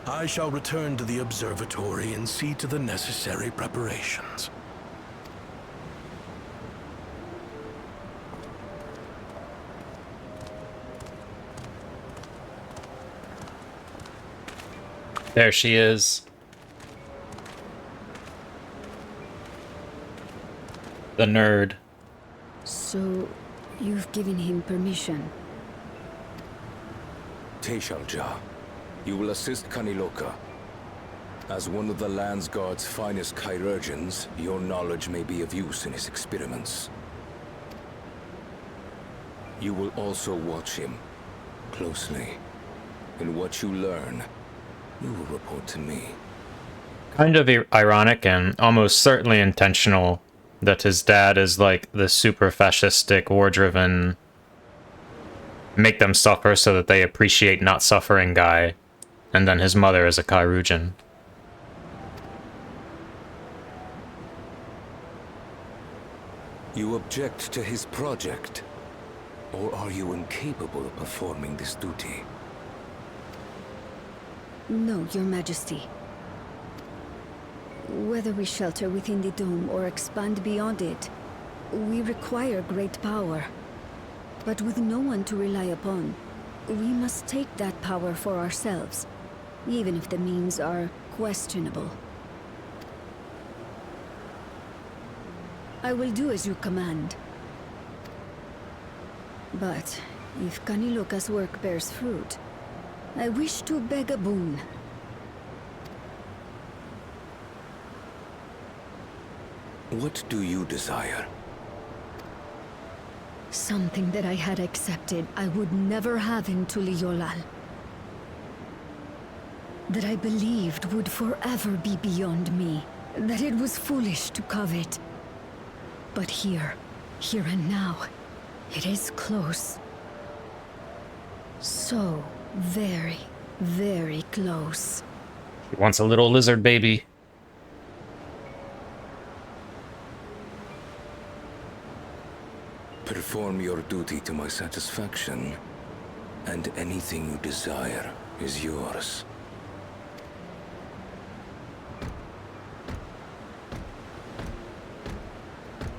I shall return to the observatory and see to the necessary preparations. There she is. The nerd. So, you've given him permission? Zuraal Ja, you will assist Kaniloka. As one of the Land's Guard's finest chirurgeons, your knowledge may be of use in his experiments. You will also watch him closely. In what you learn, you will report to me. Kind of ironic and almost certainly intentional that his dad is like the super fascistic, war-driven, make them suffer so that they appreciate not suffering guy, and then his mother is a chirurgeon. You object to his project? Or are you incapable of performing this duty? No, Your Majesty. Whether we shelter within the dome or expand beyond it, we require great power. But with no one to rely upon, we must take that power for ourselves, even if the means are questionable. I will do as you command. But if Kaniloka's work bears fruit, I wish to beg a boon. What do you desire? Something that I had accepted I would never have in Tuliyollal. That I believed would forever be beyond me. That it was foolish to covet. But here and now, it is close. So very, very close. He wants a little lizard baby. Perform your duty to my satisfaction, and anything you desire is yours.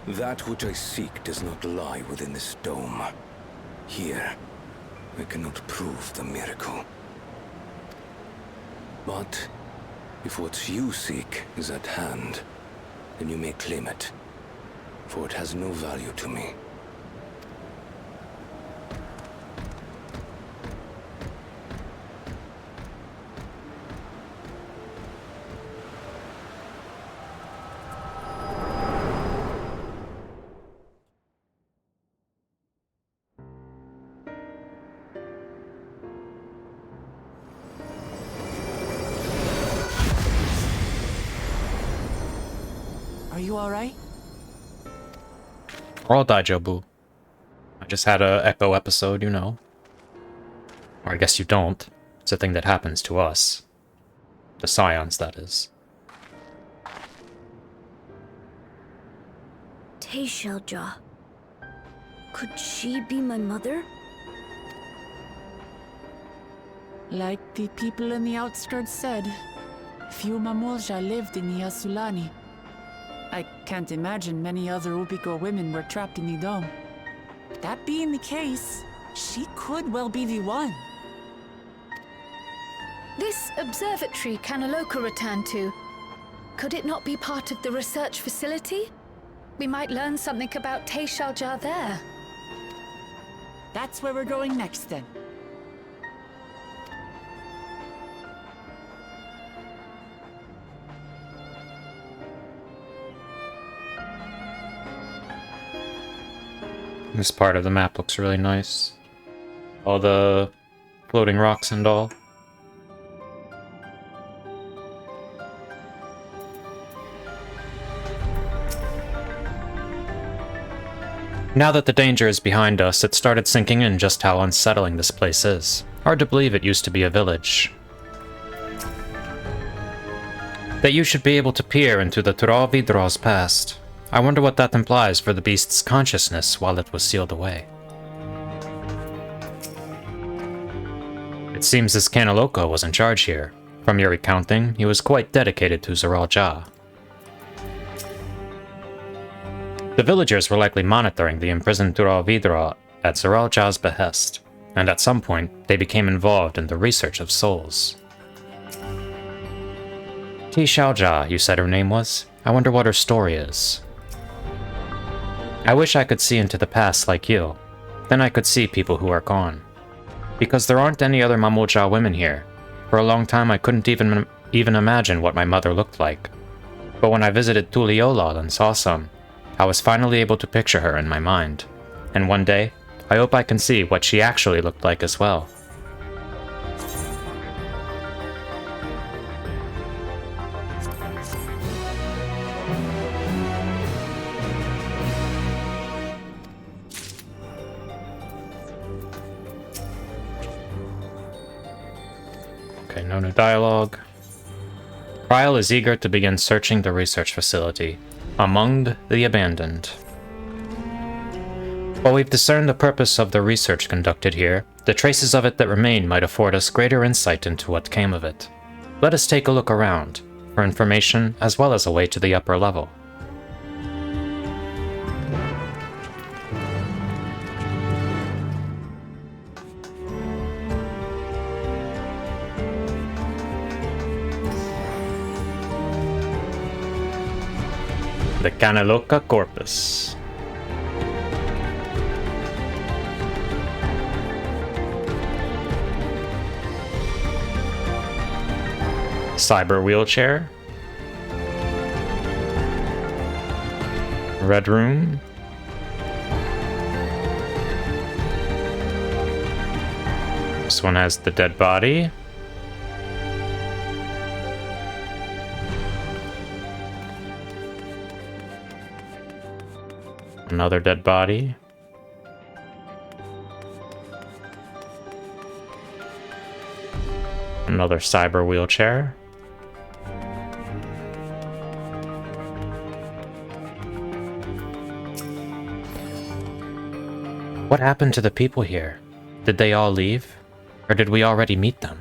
That which I seek does not lie within this dome. Here, I cannot prove the miracle. But if what you seek is at hand, then you may claim it, for it has no value to me. Are you alright? We're all Daijobu. I just had a Echo episode, you know. Or I guess you don't. It's a thing that happens to us. The Scions, that is. Zuraal Ja. Could she be my mother? Like the people in the outskirts said, few Mamulja lived in the Yasulani. I can't imagine many other Ubigo women were trapped in the dome. That being the case, she could well be the one. This observatory Kanaloka returned to, could it not be part of the research facility? We might learn something about Zuraal Ja there. That's where we're going next then. This part of the map looks really nice. All the floating rocks and all. Now that the danger is behind us, it started sinking in just how unsettling this place is. Hard to believe it used to be a village. That you should be able to peer into the Tural Vidral's past. I wonder what that implies for the beast's consciousness while it was sealed away. It seems this Kanaloka was in charge here. From your recounting, he was quite dedicated to Zuraal Ja. The villagers were likely monitoring the imprisoned Tural Vidral at Zuraal Ja's behest, and at some point, they became involved in the research of souls. Zuraal Ja, you said her name was? I wonder what her story is. I wish I could see into the past like you. Then I could see people who are gone. Because there aren't any other Mamulja women here. For a long time I couldn't even imagine what my mother looked like. But when I visited Tuliyollal and saw some, I was finally able to picture her in my mind. And one day, I hope I can see what she actually looked like as well. No new dialogue. Ryle is eager to begin searching the research facility, among the abandoned. While we've discerned the purpose of the research conducted here, the traces of it that remain might afford us greater insight into what came of it. Let us take a look around, for information as well as a way to the upper level. The Kanaloka Corpus. Cyber wheelchair. Red room. This one has the dead body. Another dead body. Another cyber wheelchair. What happened to the people here? Did they all leave? Or did we already meet them?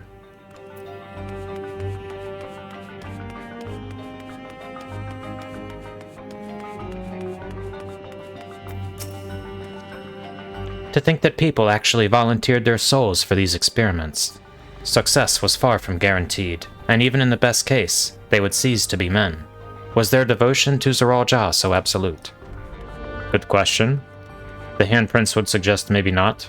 To think that people actually volunteered their souls for these experiments. Success was far from guaranteed, and even in the best case, they would cease to be men. Was their devotion to Zuraal Ja so absolute? Good question. The handprints would suggest maybe not.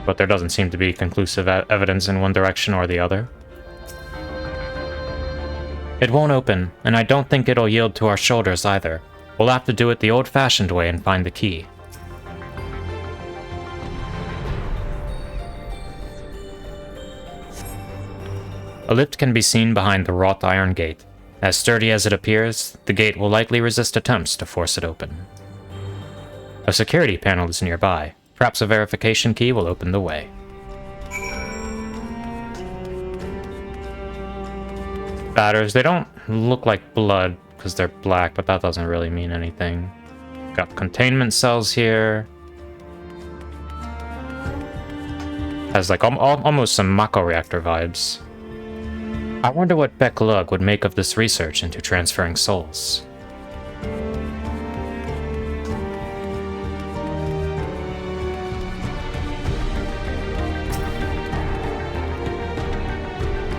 But there doesn't seem to be conclusive evidence in one direction or the other. It won't open, and I don't think it'll yield to our shoulders either. We'll have to do it the old-fashioned way and find the key. A lift can be seen behind the wrought iron gate. As sturdy as it appears, the gate will likely resist attempts to force it open. A security panel is nearby. Perhaps a verification key will open the way. Batters, they don't look like blood because they're black, but that doesn't really mean anything. Got containment cells here. Has like almost some Mako reactor vibes. I wonder what Beck Lug would make of this research into transferring souls.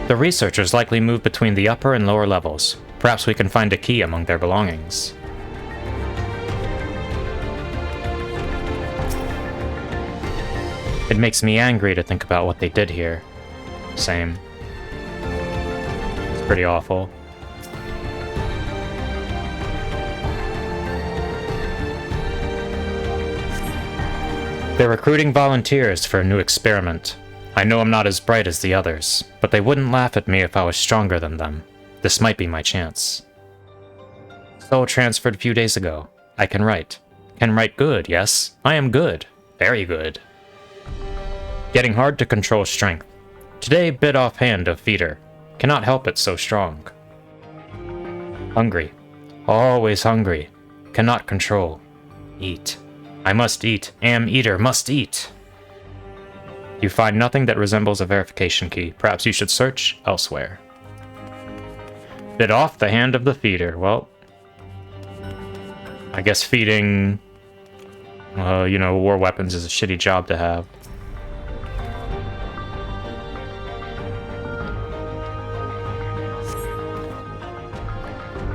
The researchers likely move between the upper and lower levels. Perhaps we can find a key among their belongings. It makes me angry to think about what they did here. Same. It's pretty awful. They're recruiting volunteers for a new experiment. I know I'm not as bright as the others, but they wouldn't laugh at me if I was stronger than them. This might be my chance. Soul transferred a few days ago. I can write. Can write good, yes. I am good. Very good. Getting hard to control strength. Today bit offhand of feeder. Cannot help it so strong. Hungry. Always hungry. Cannot control. Eat. I must eat. Am eater. Must eat. You find nothing that resembles a verification key. Perhaps you should search elsewhere. Bit off the hand of the feeder. Well, I guess feeding, war weapons is a shitty job to have.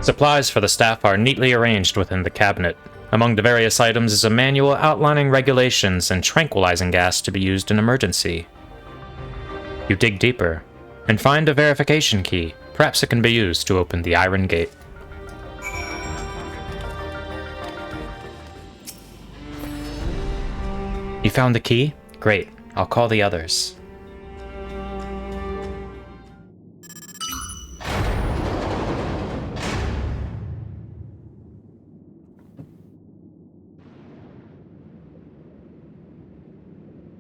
Supplies for the staff are neatly arranged within the cabinet. Among the various items is a manual outlining regulations and tranquilizing gas to be used in emergency. You dig deeper and find a verification key. Perhaps it can be used to open the iron gate. You found the key? Great. I'll call the others.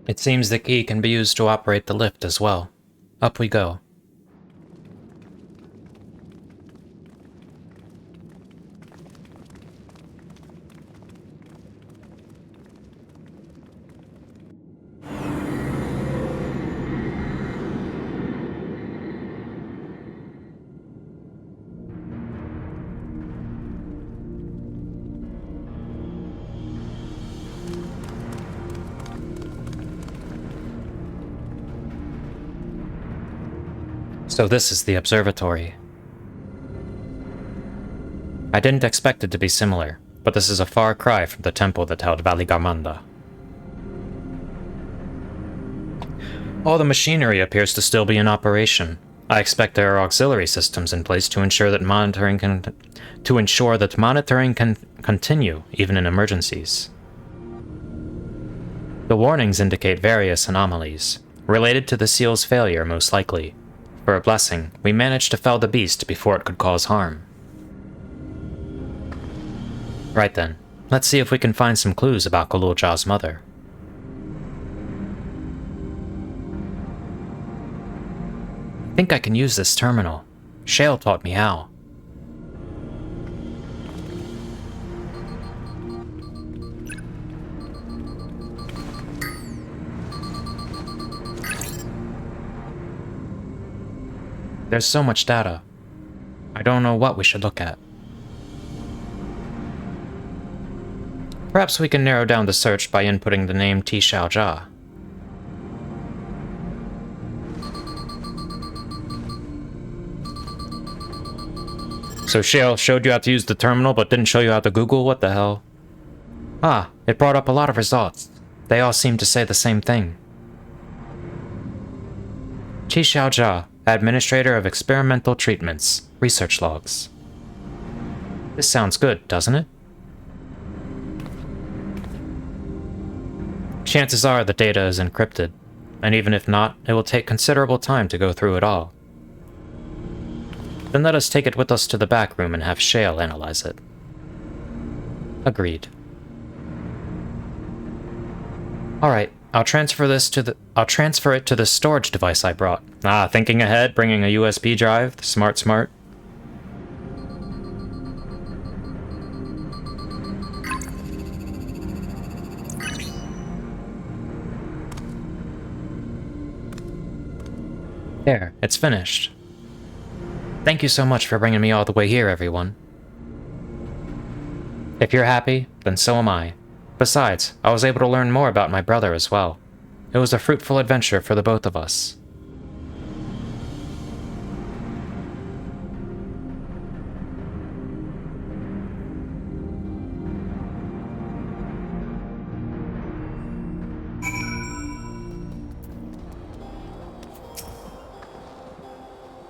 It seems the key can be used to operate the lift as well. Up we go. So this is the observatory. I didn't expect it to be similar, but this is a far cry from the temple that held Valigarmanda. All the machinery appears to still be in operation. I expect there are auxiliary systems in place to ensure that monitoring can continue even in emergencies. The warnings indicate various anomalies, related to the seal's failure most likely. For a blessing, we managed to fell the beast before it could cause harm. Right then, let's see if we can find some clues about Gulool Ja's mother. I think I can use this terminal. Shale taught me how. There's so much data. I don't know what we should look at. Perhaps we can narrow down the search by inputting the name Zuraal Ja. So Shale showed you how to use the terminal but didn't show you how to Google? What the hell? Ah, it brought up a lot of results. They all seem to say the same thing. Zuraal Ja, Administrator of Experimental Treatments, Research Logs. This sounds good, doesn't it? Chances are the data is encrypted, and even if not, it will take considerable time to go through it all. Then let us take it with us to the back room and have Shale analyze it. Agreed. Alright, I'll transfer it to the storage device I brought. Ah, thinking ahead, bringing a USB drive. Smart. There, it's finished. Thank you so much for bringing me all the way here, everyone. If you're happy, then so am I. Besides, I was able to learn more about my brother as well. It was a fruitful adventure for the both of us.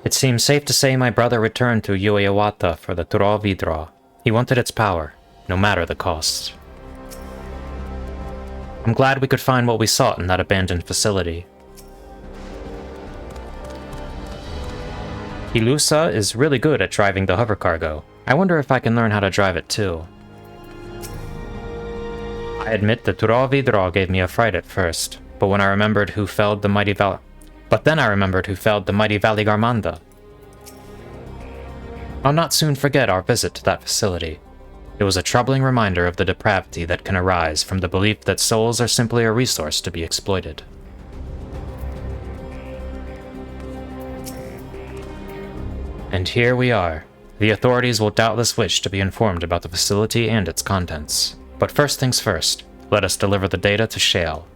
It seems safe to say my brother returned to Yuweyawata for the vidraal. He wanted its power, no matter the cost. I'm glad we could find what we sought in that abandoned facility. Ilusa is really good at driving the hover cargo. I wonder if I can learn how to drive it too. I admit the vidraal gave me a fright at first, but then I remembered who felled the mighty Valigarmanda. I'll not soon forget our visit to that facility. It was a troubling reminder of the depravity that can arise from the belief that souls are simply a resource to be exploited. And here we are. The authorities will doubtless wish to be informed about the facility and its contents. But first things first, let us deliver the data to Shale.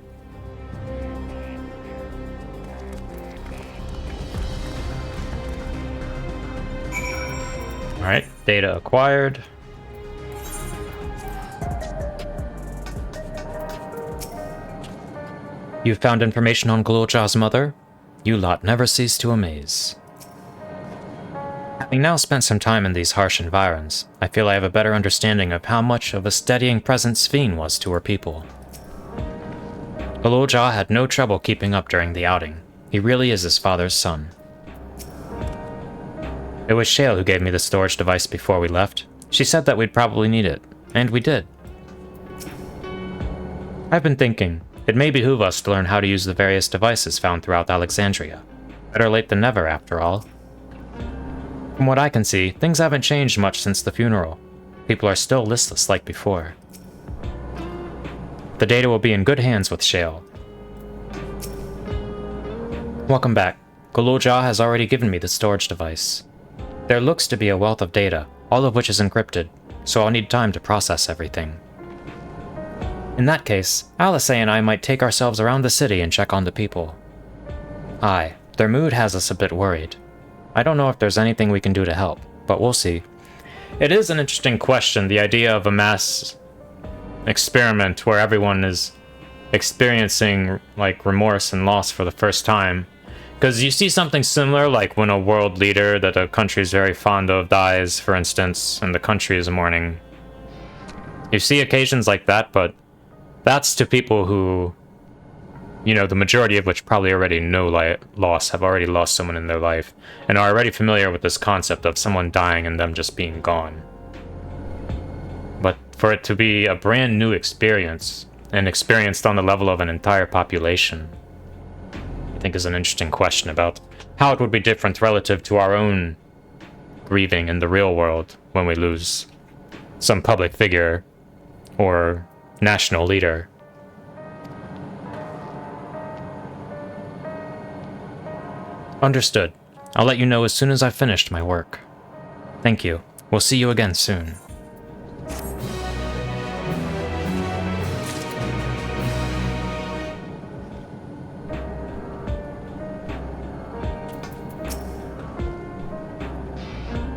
Alright, data acquired. You've found information on Gulool Ja's mother? You lot never cease to amaze. Having now spent some time in these harsh environs, I feel I have a better understanding of how much of a steadying presence Sphene was to her people. Gulool Ja had no trouble keeping up during the outing. He really is his father's son. It was Shale who gave me the storage device before we left. She said that we'd probably need it, and we did. I've been thinking, it may behoove us to learn how to use the various devices found throughout Alexandria. Better late than never, after all. From what I can see, things haven't changed much since the funeral. People are still listless like before. The data will be in good hands with Shale. Welcome back. Gulool Ja has already given me the storage device. There looks to be a wealth of data, all of which is encrypted, so I'll need time to process everything. In that case, Alice and I might take ourselves around the city and check on the people. Aye, their mood has us a bit worried. I don't know if there's anything we can do to help, but we'll see. It is an interesting question, the idea of a mass experiment where everyone is experiencing, like, remorse and loss for the first time. Because you see something similar, like when a world leader that a country is very fond of dies, for instance, and the country is mourning. You see occasions like that, but that's to people who, you know, the majority of which probably already know loss, have already lost someone in their life, and are already familiar with this concept of someone dying and them just being gone. But for it to be a brand new experience, and experienced on the level of an entire population, I think is an interesting question about how it would be different relative to our own grieving in the real world when we lose some public figure or national leader. Understood. I'll let you know as soon as I've finished my work. Thank you. We'll see you again soon.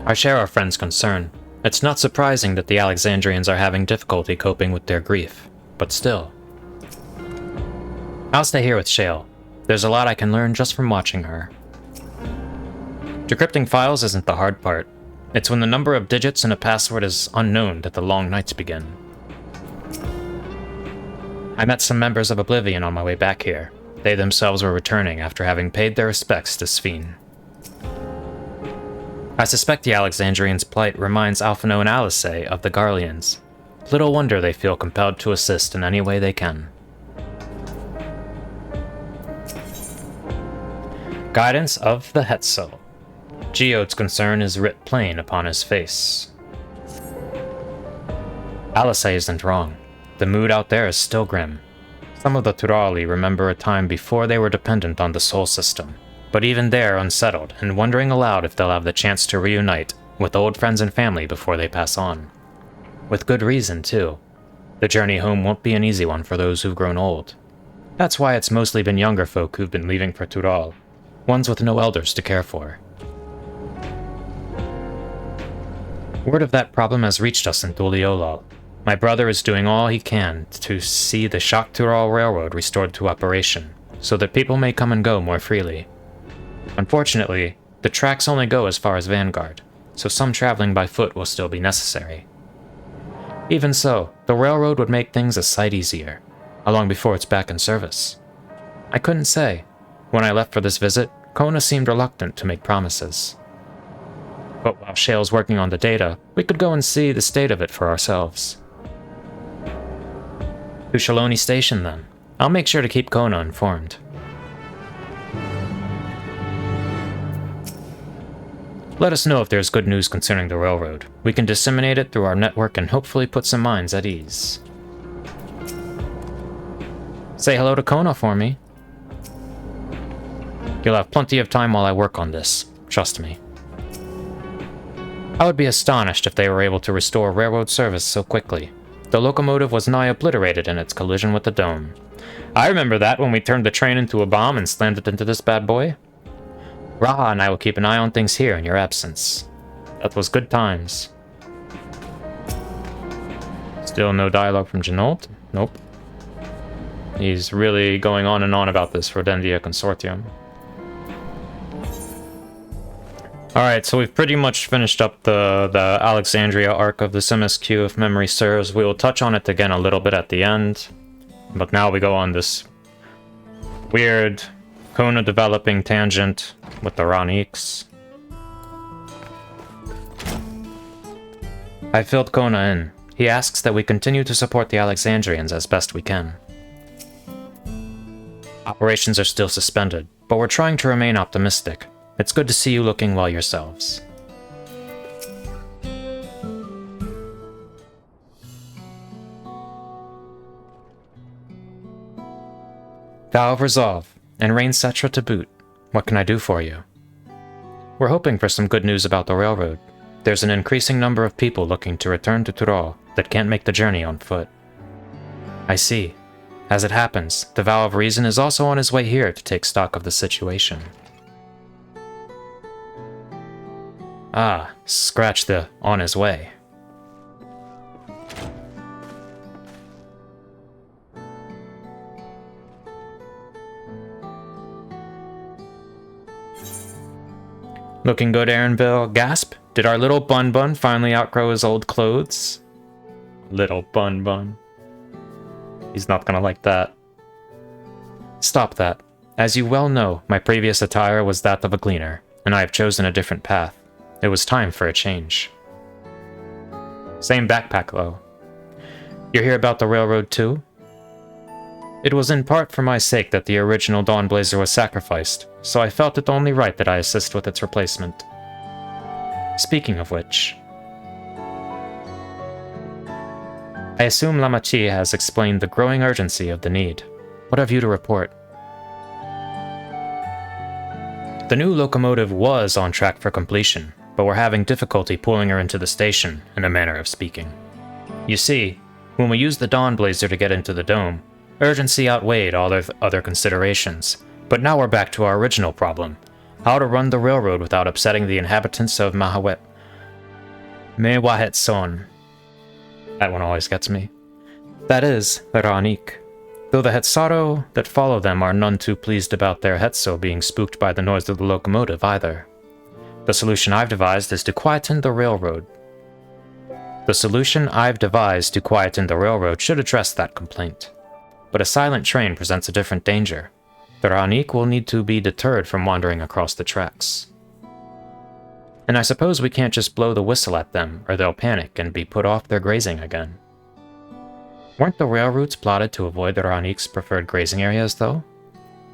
I share our friend's concern. It's not surprising that the Alexandrians are having difficulty coping with their grief, but still. I'll stay here with Shale. There's a lot I can learn just from watching her. Decrypting files isn't the hard part. It's when the number of digits in a password is unknown that the long nights begin. I met some members of Oblivion on my way back here. They themselves were returning after having paid their respects to Sphene. I suspect the Alexandrians' plight reminds Alphino and Alice of the Garleans. Little wonder they feel compelled to assist in any way they can. Guidance of the Hhetso. Geode's concern is writ plain upon his face. Alice isn't wrong. The mood out there is still grim. Some of the Turali remember a time before they were dependent on the Sol system, but even they're unsettled and wondering aloud if they'll have the chance to reunite with old friends and family before they pass on. With good reason, too. The journey home won't be an easy one for those who've grown old. That's why it's mostly been younger folk who've been leaving for Tural, ones with no elders to care for. Word of that problem has reached us in Gulool. My brother is doing all he can to see the Xak Tural Railroad restored to operation, so that people may come and go more freely. Unfortunately, the tracks only go as far as Vanguard, so some traveling by foot will still be necessary. Even so, the railroad would make things a sight easier, long before it's back in service. I couldn't say. When I left for this visit, Koana seemed reluctant to make promises. But while Shale's working on the data, we could go and see the state of it for ourselves. To Shaloni Station, then. I'll make sure to keep Koana informed. Let us know if there's good news concerning the railroad. We can disseminate it through our network and hopefully put some minds at ease. Say hello to Koana for me. You'll have plenty of time while I work on this. Trust me. I would be astonished if they were able to restore railroad service so quickly. The locomotive was nigh obliterated in its collision with the dome. I remember that when we turned the train into a bomb and slammed it into this bad boy. Raha and I will keep an eye on things here in your absence. That was good times. Still no dialogue from Genold? Nope. He's really going on and on about this Rodendia Consortium. Alright, so we've pretty much finished up the Alexandria arc of this MSQ, if memory serves. We will touch on it again a little bit at the end. But now we go on this weird Koana developing tangent with the rroneeks. I filled Koana in. He asks that we continue to support the Alexandrians as best we can. Operations are still suspended, but we're trying to remain optimistic. It's good to see you looking well yourselves. Vow of Resolve, and Rainesama to boot. What can I do for you? We're hoping for some good news about the railroad. There's an increasing number of people looking to return to Tural that can't make the journey on foot. I see. As it happens, the Vow of Reason is also on his way here to take stock of the situation. Ah, scratch the on his way. Looking good, Aaronville? Gasp! Did our little Bun Bun finally outgrow his old clothes? Little Bun Bun. He's not gonna like that. Stop that. As you well know, my previous attire was that of a gleaner, and I have chosen a different path. It was time for a change. Same backpack, though. You're here about the railroad, too? It was in part for my sake that the original Dawnblazer was sacrificed, so I felt it only right that I assist with its replacement. Speaking of which, I assume Lamachi has explained the growing urgency of the need. What have you to report? The new locomotive was on track for completion, but we're having difficulty pulling her into the station, in a manner of speaking. You see, when we used the Dawnblazer to get into the dome, urgency outweighed all other considerations, but now we're back to our original problem: how to run the railroad without upsetting the inhabitants of Mewahetson. That one always gets me. That is, the rroneek. Though the Hhetso that follow them are none too pleased about their Hhetso being spooked by the noise of the locomotive either. The solution I've devised is to quieten the railroad. Should address that complaint. But a silent train presents a different danger. The rroneek will need to be deterred from wandering across the tracks. And I suppose we can't just blow the whistle at them, or they'll panic and be put off their grazing again. Weren't the rail routes plotted to avoid the rroneek's preferred grazing areas, though?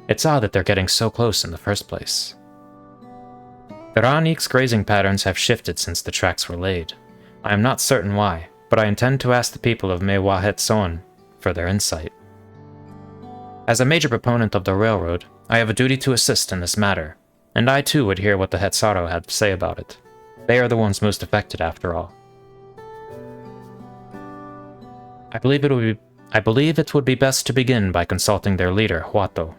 It's odd that they're getting so close in the first place. The rroneek's grazing patterns have shifted since the tracks were laid. I am not certain why, but I intend to ask the people of Mewahetson for their insight. As a major proponent of the railroad, I have a duty to assist in this matter, and I too would hear what the Hhetso had to say about it. They are the ones most affected, after all. I believe it would be best to begin by consulting their leader, Hhetso.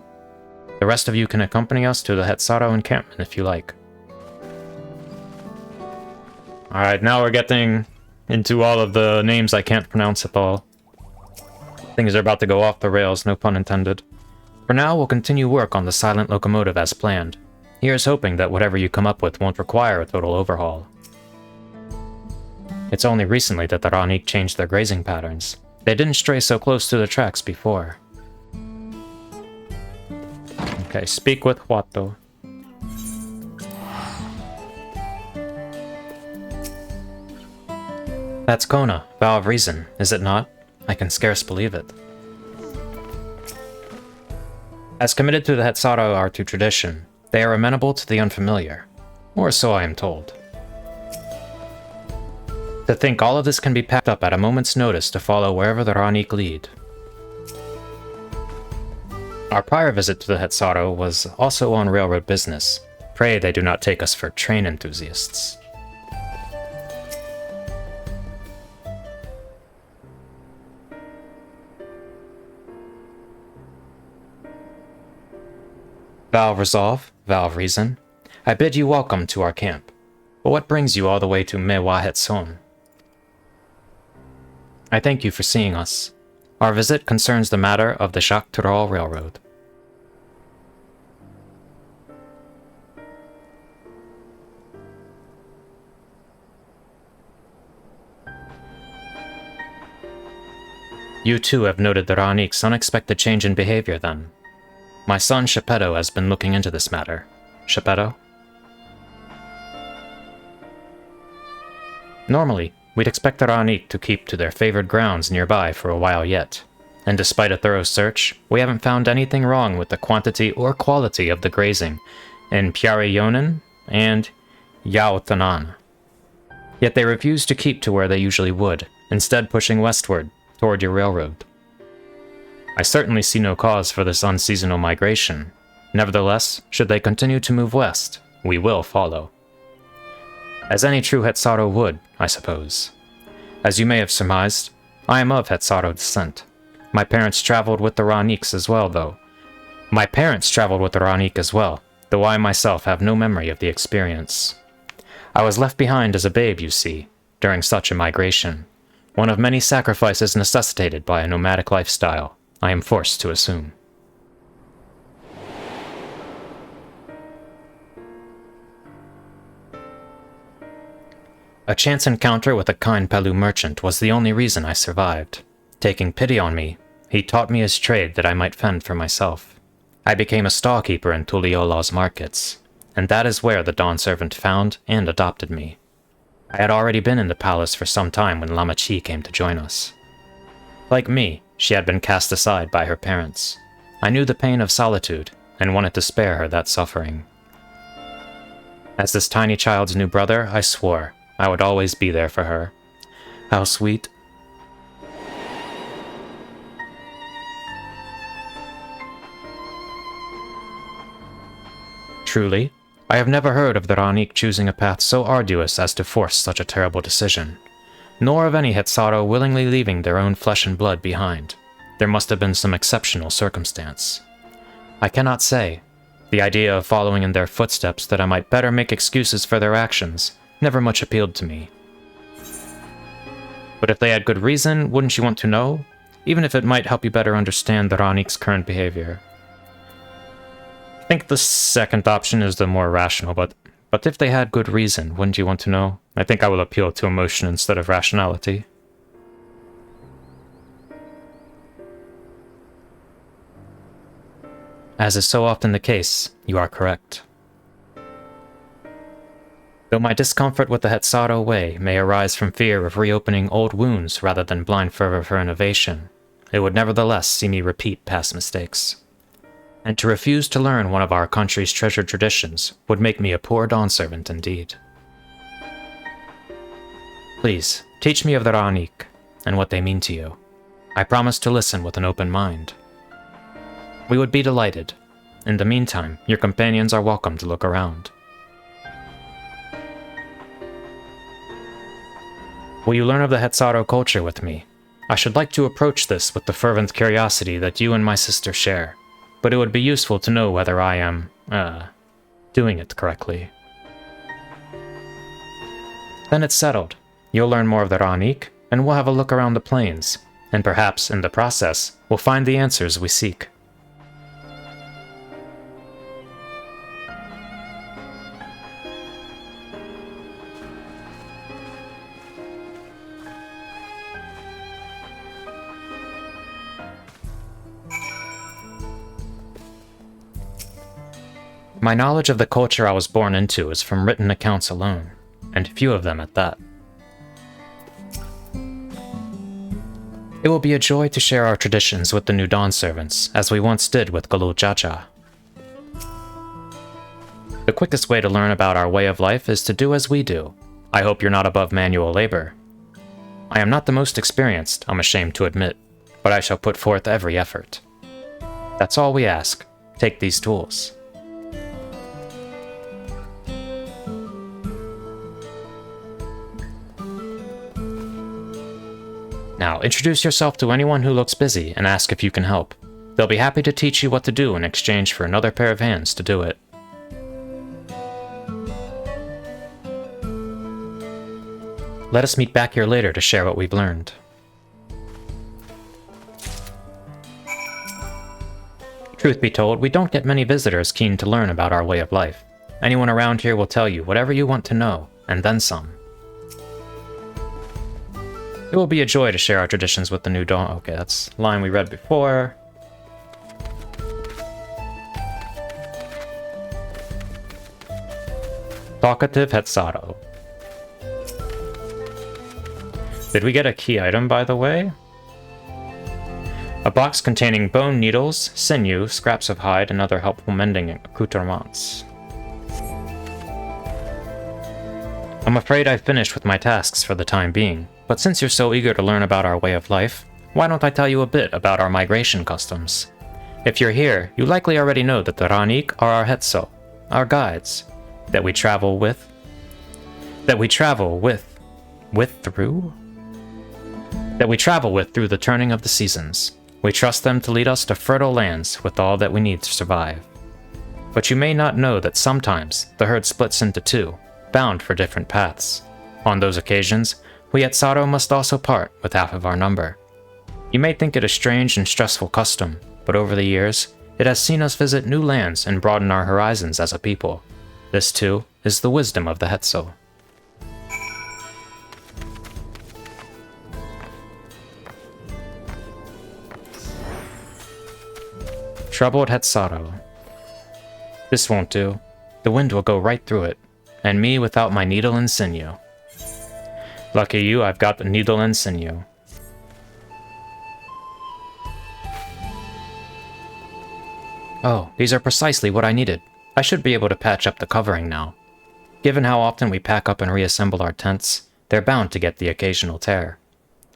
The rest of you can accompany us to the Hhetso encampment if you like. Alright, now we're getting into all of the names I can't pronounce at all. Things are about to go off the rails, no pun intended. For now, we'll continue work on the silent locomotive as planned. Here's hoping that whatever you come up with won't require a total overhaul. It's only recently that the rroneek changed their grazing patterns. They didn't stray so close to the tracks before. Okay, speak with Hhetso. That's Koana, Vow of Reason, is it not? I can scarce believe it. As committed to the Hhetso are to tradition, they are amenable to the unfamiliar. Or so I am told. To think all of this can be packed up at a moment's notice to follow wherever the rroneek lead. Our prior visit to the Hhetso was also on railroad business. Pray they do not take us for train enthusiasts. Vow of Resolve, Vow of Reason, I bid you welcome to our camp. But what brings you all the way to Mewahetson? I thank you for seeing us. Our visit concerns the matter of the Xak Tural Railroad. You too have noted the rroneek's unexpected change in behavior then. My son Hhetso has been looking into this matter. Hhetso? Normally, we'd expect the rroneek to keep to their favored grounds nearby for a while yet, and despite a thorough search, we haven't found anything wrong with the quantity or quality of the grazing in Pyaryonen and Yaotanan. Yet they refuse to keep to where they usually would, instead pushing westward, toward your railroad. I certainly see no cause for this unseasonal migration. Nevertheless, should they continue to move west, we will follow. As any true Hhetso would, I suppose. As you may have surmised, I am of Hhetso descent. My parents traveled with the rroneek as well, though I myself have no memory of the experience. I was left behind as a babe, you see, during such a migration. One of many sacrifices necessitated by a nomadic lifestyle, I am forced to assume. A chance encounter with a kind Palu merchant was the only reason I survived. Taking pity on me, he taught me his trade that I might fend for myself. I became a storekeeper in Tuliola's markets, and that is where the Dawn Servant found and adopted me. I had already been in the palace for some time when Lama Chi came to join us. Like me, she had been cast aside by her parents. I knew the pain of solitude, and wanted to spare her that suffering. As this tiny child's new brother, I swore I would always be there for her. How sweet. Truly, I have never heard of the rroneek choosing a path so arduous as to force such a terrible decision, nor of any Hhetso willingly leaving their own flesh and blood behind. There must have been some exceptional circumstance. I cannot say. The idea of following in their footsteps that I might better make excuses for their actions never much appealed to me. But if they had good reason, wouldn't you want to know? Even if it might help you better understand the rroneek's current behavior. I think the second option is the more rational, but if they had good reason, wouldn't you want to know? I think I will appeal to emotion instead of rationality. As is so often the case, you are correct. Though my discomfort with the Hhetso way may arise from fear of reopening old wounds rather than blind fervor for innovation, it would nevertheless see me repeat past mistakes. And to refuse to learn one of our country's treasured traditions would make me a poor Dawn servant indeed. Please, teach me of the rroneek and what they mean to you. I promise to listen with an open mind. We would be delighted. In the meantime, your companions are welcome to look around. Will you learn of the Hhetso culture with me? I should like to approach this with the fervent curiosity that you and my sister share, but it would be useful to know whether I am, doing it correctly. Then it's settled. You'll learn more of the rroneek, and we'll have a look around the plains, and perhaps, in the process, we'll find the answers we seek. My knowledge of the culture I was born into is from written accounts alone, and few of them at that. It will be a joy to share our traditions with the new Dawn servants, as we once did with Gulool Ja. The quickest way to learn about our way of life is to do as we do. I hope you're not above manual labor. I am not the most experienced, I'm ashamed to admit, but I shall put forth every effort. That's all we ask. Take these tools. Now, introduce yourself to anyone who looks busy and ask if you can help. They'll be happy to teach you what to do in exchange for another pair of hands to do it. Let us meet back here later to share what we've learned. Truth be told, we don't get many visitors keen to learn about our way of life. Anyone around here will tell you whatever you want to know, and then some. It will be a joy to share our traditions with the new Dawn. Okay, that's a line we read before. Talkative Hhetso. Did we get a key item, by the way? A box containing bone needles, sinew, scraps of hide, and other helpful mending accoutrements. I'm afraid I've finished with my tasks for the time being, but since you're so eager to learn about our way of life, why don't I tell you a bit about our migration customs? If you're here, you likely already know that the rroneek are our Hhetso, our guides, that we travel with through the turning of the seasons. We trust them to lead us to fertile lands with all that we need to survive. But you may not know that sometimes the herd splits into two, bound for different paths. On those occasions, we Hhetso must also part with half of our number. You may think it a strange and stressful custom, but over the years, it has seen us visit new lands and broaden our horizons as a people. This, too, is the wisdom of the Hhetso. Troubled Hhetso. This won't do. The wind will go right through it, and me without my needle and sinew. Lucky you, I've got the needle and sinew. Oh, these are precisely what I needed. I should be able to patch up the covering now. Given how often we pack up and reassemble our tents, they're bound to get the occasional tear.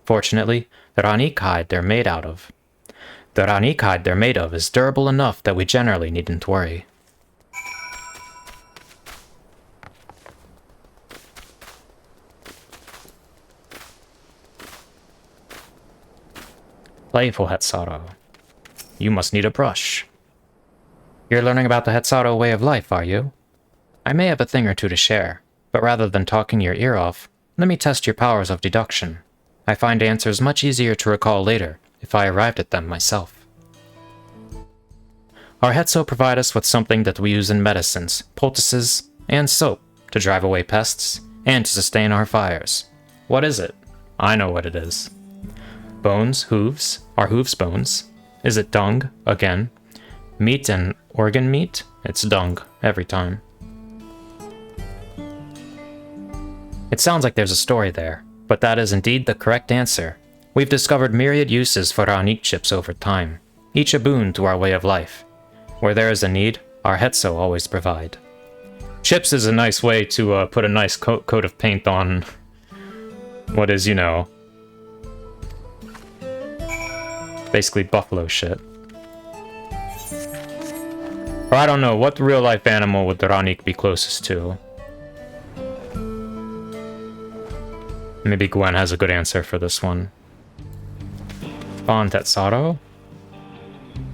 Fortunately, the rroneek hide they're made of is durable enough that we generally needn't worry. Playful Hhetso. You must need a brush. You're learning about the Hhetso way of life, are you? I may have a thing or two to share, but rather than talking your ear off, let me test your powers of deduction. I find answers much easier to recall later, if I arrived at them myself. Our Hhetso provide us with something that we use in medicines, poultices, and soap to drive away pests, and to sustain our fires. What is it? I know what it is. Bones, hooves. Are hooves bones? Is it dung? Again. Meat and organ meat? It's dung, every time. It sounds like there's a story there, but that is indeed the correct answer. We've discovered myriad uses for rroneek chips over time, each a boon to our way of life. Where there is a need, our Hhetso always provide. Chips is a nice way to put a nice coat of paint on what is, you know, basically buffalo shit. Or I don't know, what real-life animal would the rroneek be closest to? Maybe Gwen has a good answer for this one. Bon Hhetso?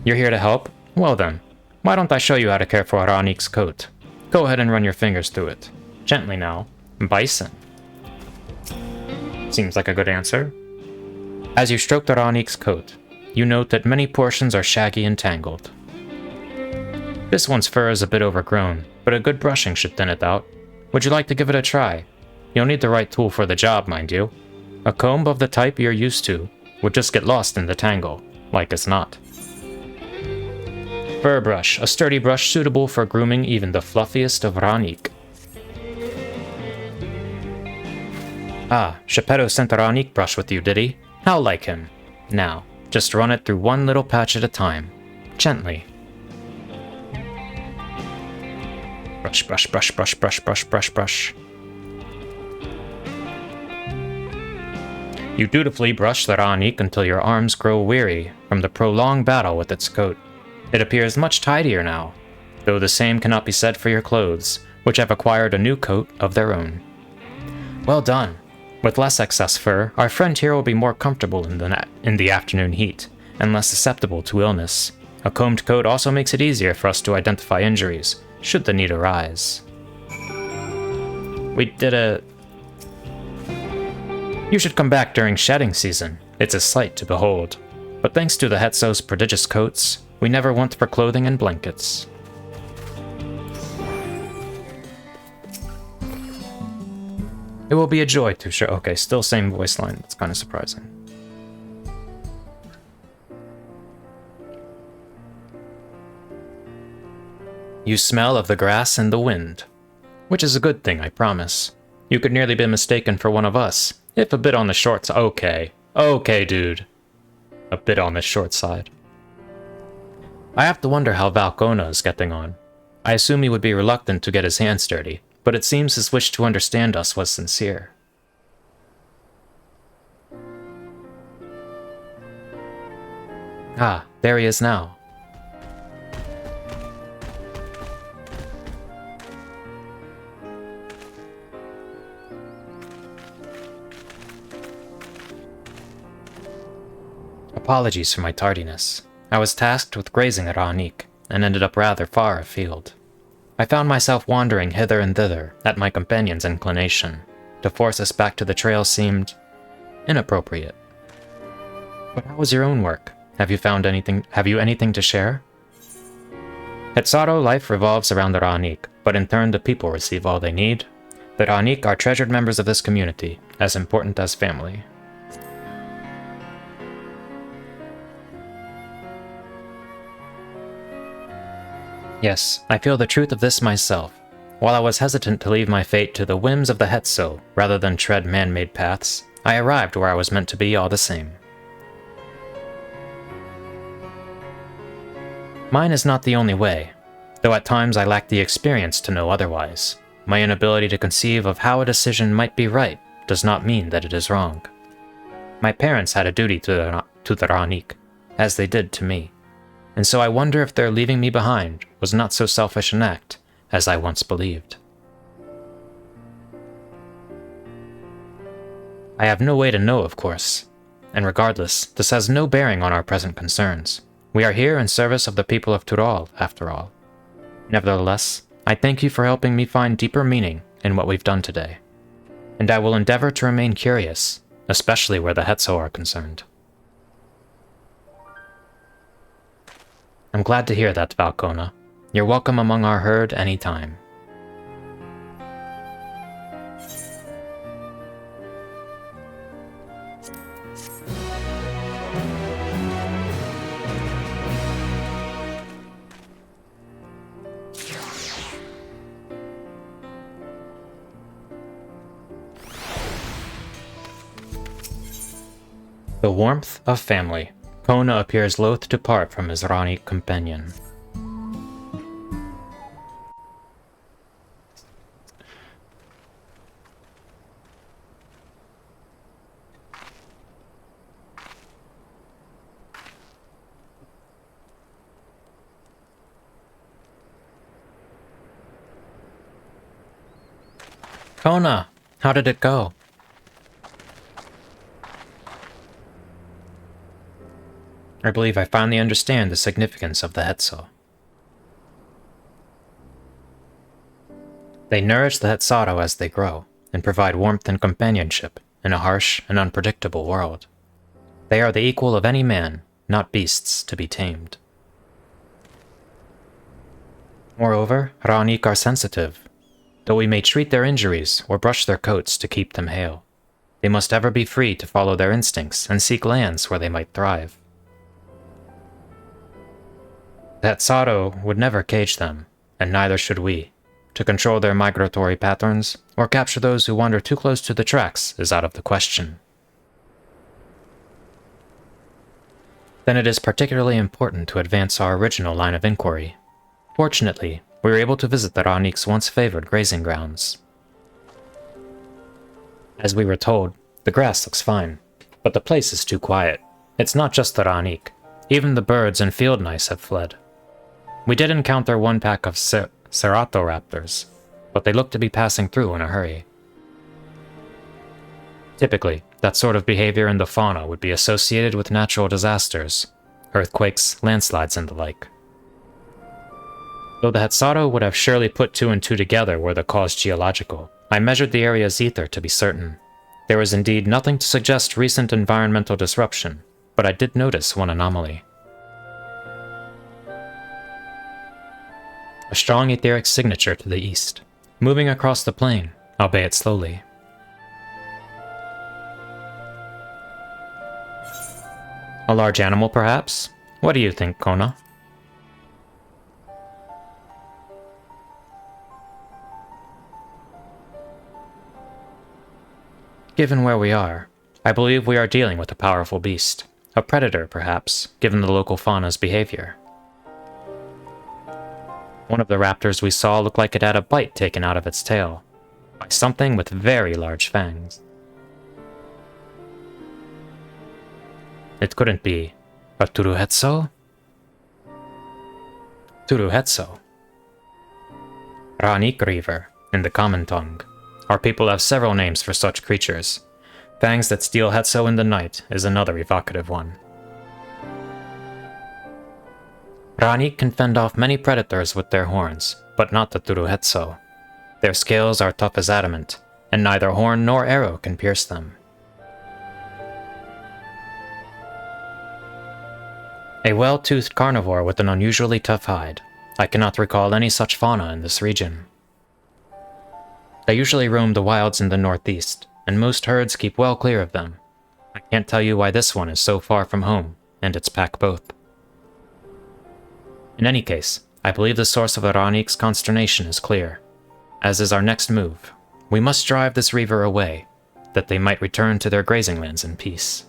You're here to help? Well then, why don't I show you how to care for a rroneek's coat? Go ahead and run your fingers through it. Gently now. Bison. Seems like a good answer. As you stroke the rroneek's coat, you note that many portions are shaggy and tangled. This one's fur is a bit overgrown, but a good brushing should thin it out. Would you like to give it a try? You'll need the right tool for the job, mind you. A comb of the type you're used to would just get lost in the tangle, like as not. Fur brush, a sturdy brush suitable for grooming even the fluffiest of rroneek. Ah, Geppetto sent a rroneek brush with you, did he? How like him. Now, just run it through one little patch at a time. Gently. Brush, brush, brush, brush, brush, brush, brush, brush. You dutifully brush the rroneek until your arms grow weary from the prolonged battle with its coat. It appears much tidier now, though the same cannot be said for your clothes, which have acquired a new coat of their own. Well done. With less excess fur, our friend here will be more comfortable in the afternoon heat, and less susceptible to illness. A combed coat also makes it easier for us to identify injuries, should the need arise. We did a... You should come back during shedding season. It's a sight to behold. But thanks to the Hhetso's prodigious coats, we never want for clothing and blankets. It will be a joy to share. Okay, still same voice line. That's kind of surprising. You smell of the grass and the wind, which is a good thing, I promise. You could nearly be mistaken for one of us, if a bit on the short side. Okay, dude. A bit on the short side. I have to wonder how Koana is getting on. I assume he would be reluctant to get his hands dirty, but it seems his wish to understand us was sincere. Ah, there he is now. Apologies for my tardiness. I was tasked with grazing a rroneek, and ended up rather far afield. I found myself wandering hither and thither at my companion's inclination. To force us back to the trail seemed inappropriate. But how was your own work? Have you anything to share? Hhetso life revolves around the rroneek, but in turn the people receive all they need. The rroneek are treasured members of this community, as important as family. Yes, I feel the truth of this myself. While I was hesitant to leave my fate to the whims of the Hhetso rather than tread man-made paths, I arrived where I was meant to be all the same. Mine is not the only way, though at times I lack the experience to know otherwise. My inability to conceive of how a decision might be right does not mean that it is wrong. My parents had a duty to the rroneek, as they did to me, and so I wonder if their leaving me behind was not so selfish an act as I once believed. I have no way to know, of course, and regardless, this has no bearing on our present concerns. We are here in service of the people of Tural, after all. Nevertheless, I thank you for helping me find deeper meaning in what we've done today, and I will endeavor to remain curious, especially where the Hhetso are concerned. I'm glad to hear that, Koana. You're welcome among our herd any time. The warmth of family. Koana appears loath to part from his rroneek companion. Koana, how did it go? I believe I finally understand the significance of the Hhetso. They nourish the Hetsaro as they grow, and provide warmth and companionship in a harsh and unpredictable world. They are the equal of any man, not beasts to be tamed. Moreover, rroneek are sensitive. Though we may treat their injuries or brush their coats to keep them hale, they must ever be free to follow their instincts and seek lands where they might thrive. The Hetsaro would never cage them, and neither should we. To control their migratory patterns, or capture those who wander too close to the tracks, is out of the question. Then it is particularly important to advance our original line of inquiry. Fortunately, we were able to visit the rroneek's once favored grazing grounds. As we were told, the grass looks fine, but the place is too quiet. It's not just the rroneek. Even the birds and field mice have fled. We did encounter one pack of Ceratoraptors, but they looked to be passing through in a hurry. Typically, that sort of behavior in the fauna would be associated with natural disasters, earthquakes, landslides, and the like. Though the Hetsaro would have surely put two and two together were the cause geological, I measured the area's ether to be certain. There was indeed nothing to suggest recent environmental disruption, but I did notice one anomaly. A strong etheric signature to the east, moving across the plain, albeit slowly. A large animal, perhaps? What do you think, Koana? Given where we are, I believe we are dealing with a powerful beast. A predator, perhaps, given the local fauna's behavior. One of the raptors we saw looked like it had a bite taken out of its tail, by something with very large fangs. It couldn't be a Hhetso? Hhetso. Rroneek Reaver, in the common tongue. Our people have several names for such creatures. Fangs that steal Hhetso in the night is another evocative one. Rroneek can fend off many predators with their horns, but not the Hhetso. Their scales are tough as adamant, and neither horn nor arrow can pierce them. A well-toothed carnivore with an unusually tough hide. I cannot recall any such fauna in this region. They usually roam the wilds in the northeast, and most herds keep well clear of them. I can't tell you why this one is so far from home, and its pack both. In any case, I believe the source of the rroneek's consternation is clear, as is our next move. We must drive this reaver away, that they might return to their grazing lands in peace.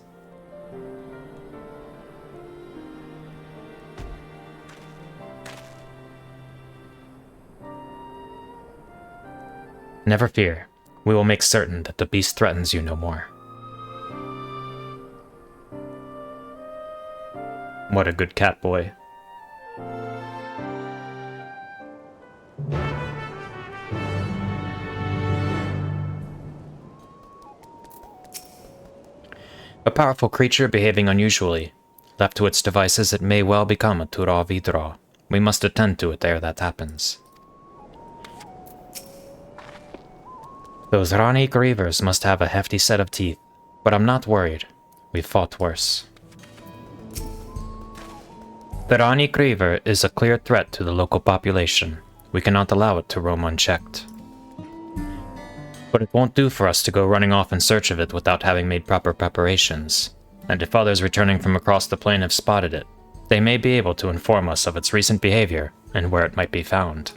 Never fear, we will make certain that the beast threatens you no more. What a good cat boy. A powerful creature behaving unusually. Left to its devices, it may well become a Tural vidraal. We must attend to it ere that happens. Those rroneek reavers must have a hefty set of teeth, but I'm not worried. We've fought worse. The rroneek reaver is a clear threat to the local population. We cannot allow it to roam unchecked. But it won't do for us to go running off in search of it without having made proper preparations. And if others returning from across the plain have spotted it, they may be able to inform us of its recent behavior and where it might be found.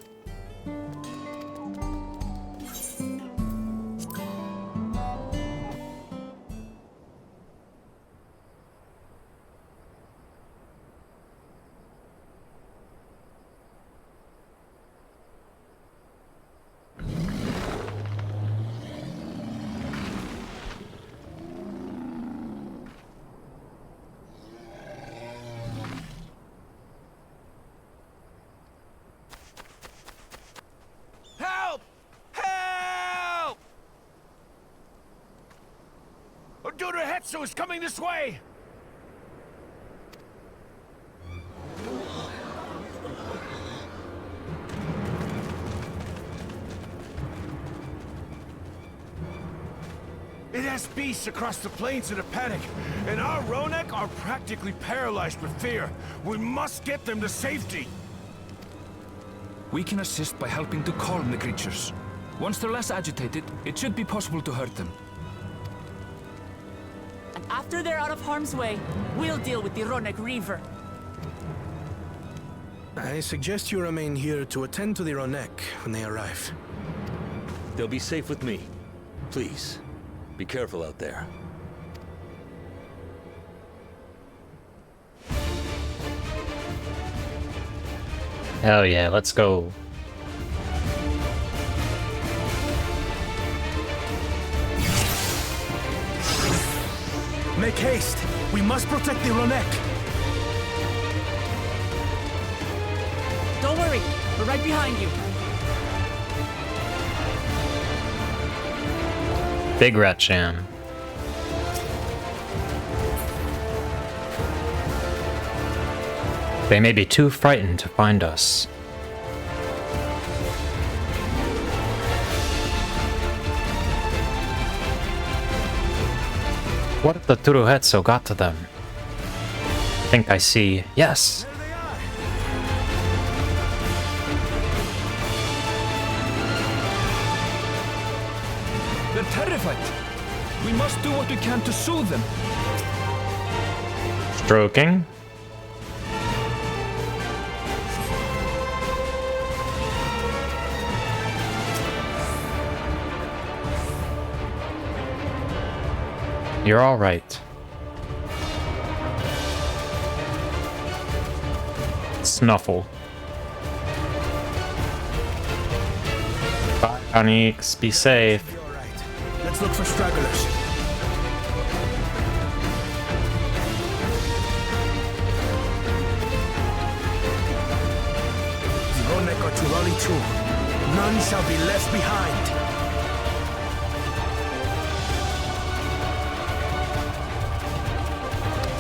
Hhetso is coming this way! It has beasts across the plains in a panic, and our rroneek are practically paralyzed with fear. We must get them to safety! We can assist by helping to calm the creatures. Once they're less agitated, it should be possible to hurt them. After they're out of harm's way, we'll deal with the rroneek reaver. I suggest you remain here to attend to the rroneek when they arrive. They'll be safe with me. Please, be careful out there. Hell yeah, let's go. Make haste! We must protect the rroneek! Don't worry, we're right behind you. Big rat jam. They may be too frightened to find us. What if the Hhetso got to them? I think I see. Yes! They're terrified. We must do what we can to soothe them. Stroking. You're all right. Snuffle. Bye, rroneeks. Be safe. Let's look for stragglers. The rroneek are Turali too. None shall be left behind.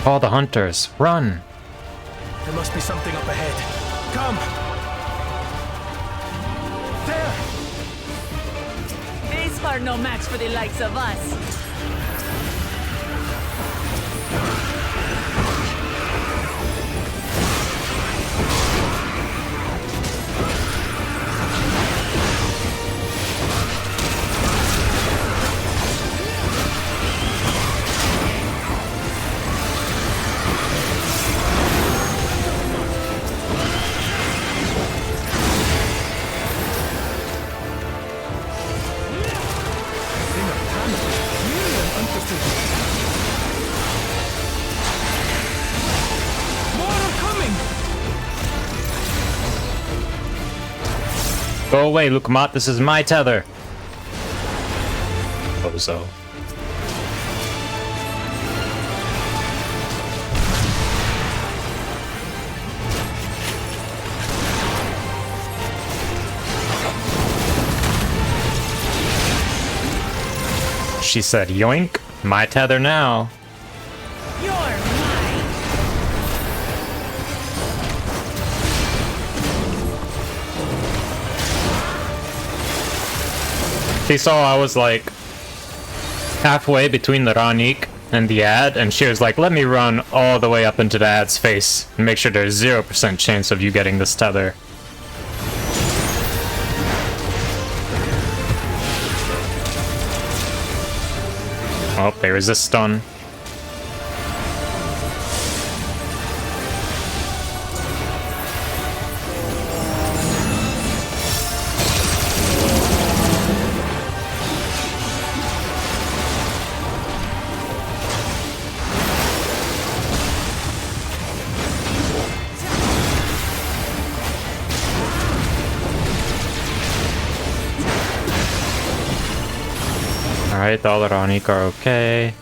All the hunters, run! There must be something up ahead. Come! There! These are no match for the likes of us. Go away, Lukamat. This is my tether. Bozo. She said, yoink, my tether now. You're mine. She saw I was like halfway between the rroneek and the ad, and she was like, let me run all the way up into the ad's face and make sure there's 0% chance of you getting this tether. Oh, they resist stun. Alright, all the rroneek are okay.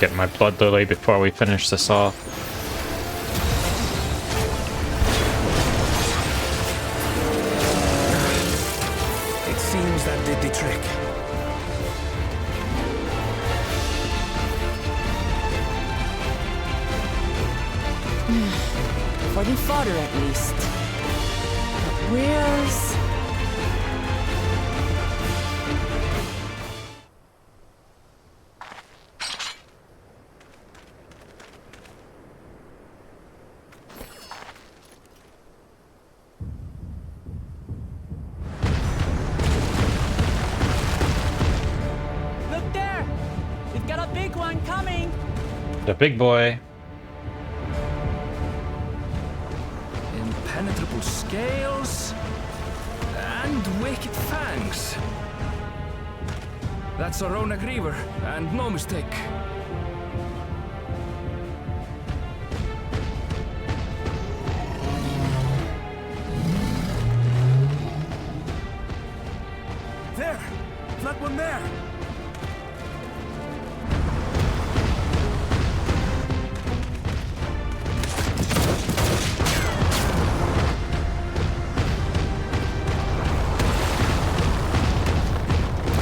Get my blood lily before we finish this off. It seems that did the trick. For the fodder, at least. But where's... Look there! We've got a big one coming! The big boy. Impenetrable scales and wicked fangs. That's a rroneek reaver, and no mistake. There! That one there!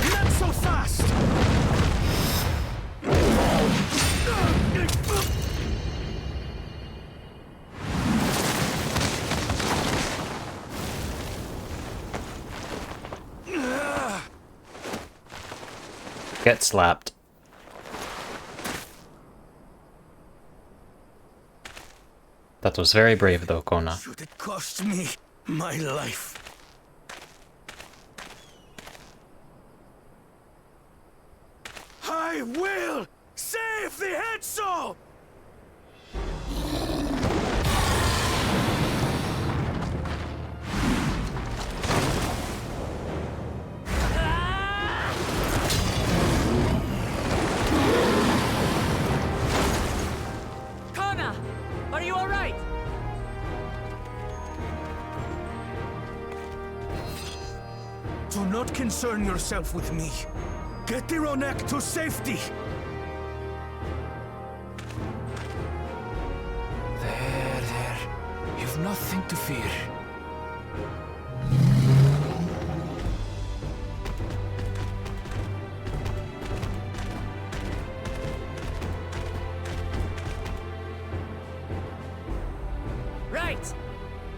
Not so fast! Get slapped. That was very brave though, Koana. Should it cost me my life? I will save the Hhetso! Koana! Are you alright? Do not concern yourself with me. Get the rroneek to safety! There. You've nothing to fear. Right!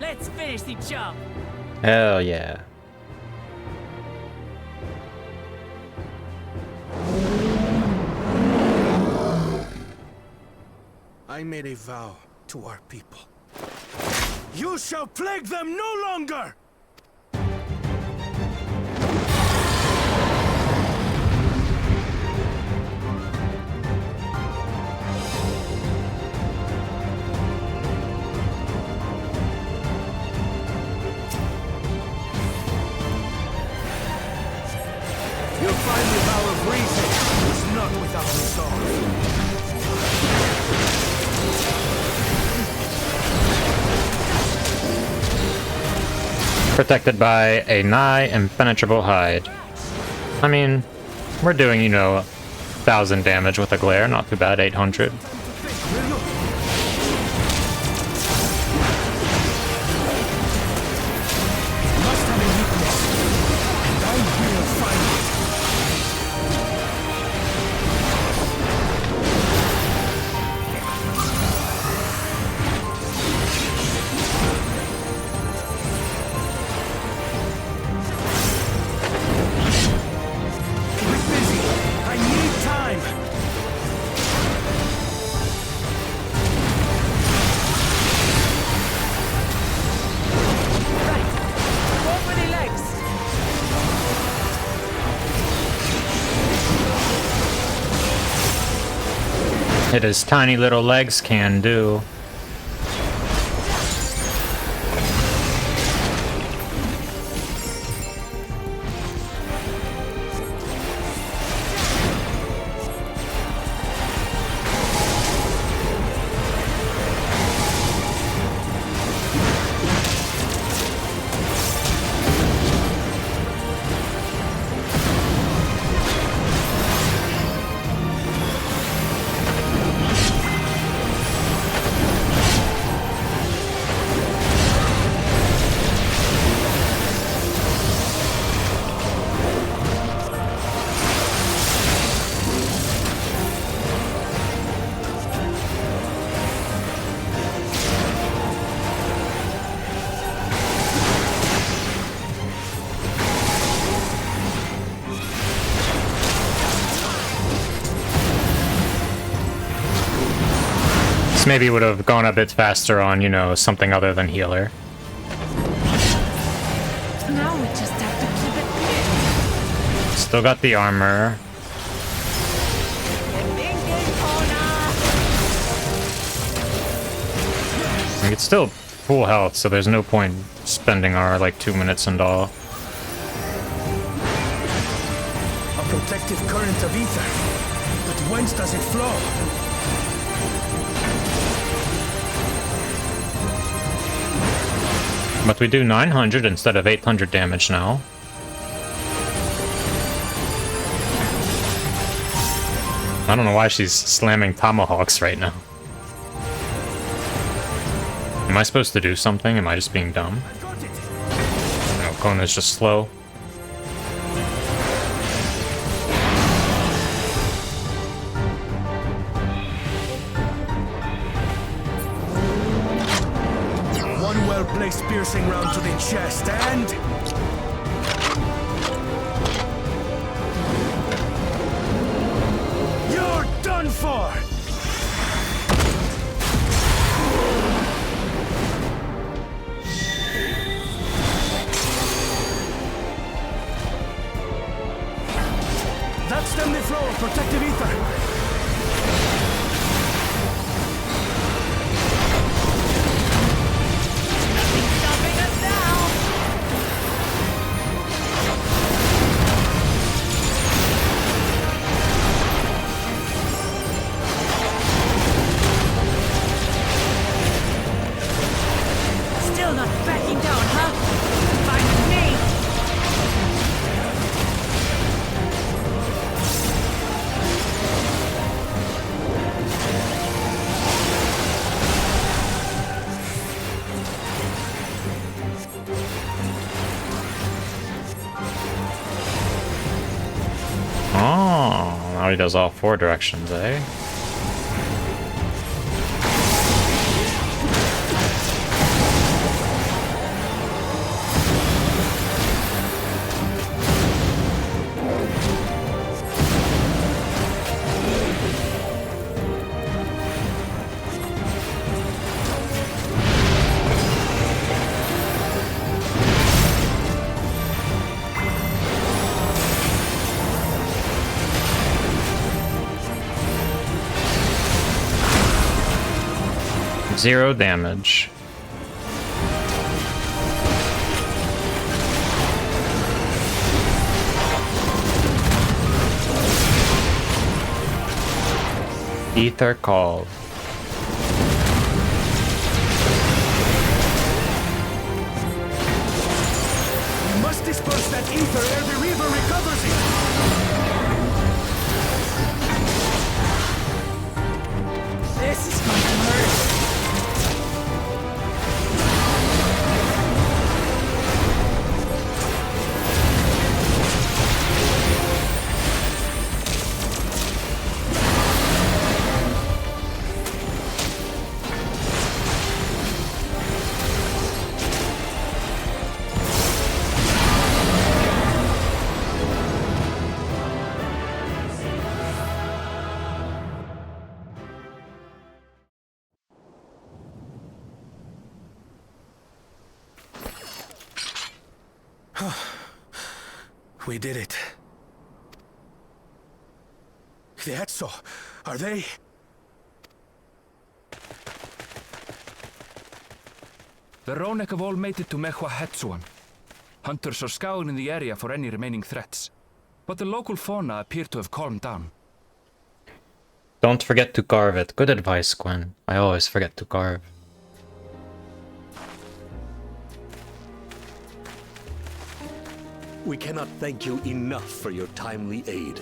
Let's finish the job! Hell yeah. I made a vow to our people. You shall plague them no longer! You'll find the vow of reason is not without resolve. Protected by a nigh impenetrable hide. I mean, we're doing, you know, 1,000 damage with a glare, not too bad, 800. It his tiny little legs can do. Maybe would have gone a bit faster on, you know, something other than healer. Now we just have to keep it clear. Still got the armor. I mean, it's still full health, so there's no point spending our, like, 2 minutes and all. A protective current of ether. But whence does it flow? But we do 900 instead of 800 damage now. I don't know why she's slamming tomahawks right now. Am I supposed to do something? Am I just being dumb? No, Koana's just slow. Place piercing round to the chest and... you're done for! That's stem the flow of protective ether. He does all 4 directions, eh? Zero damage. Ether call. ether ere the river recovers it! This is going to hurt. We did it. The Hhetso, are they? The rroneek have all made it to Mehwa Hhetsoan. Hunters are scouring the area for any remaining threats, but the local fauna appear to have calmed down. Don't forget to carve it. Good advice, Gwen. I always forget to carve. We cannot thank you enough for your timely aid.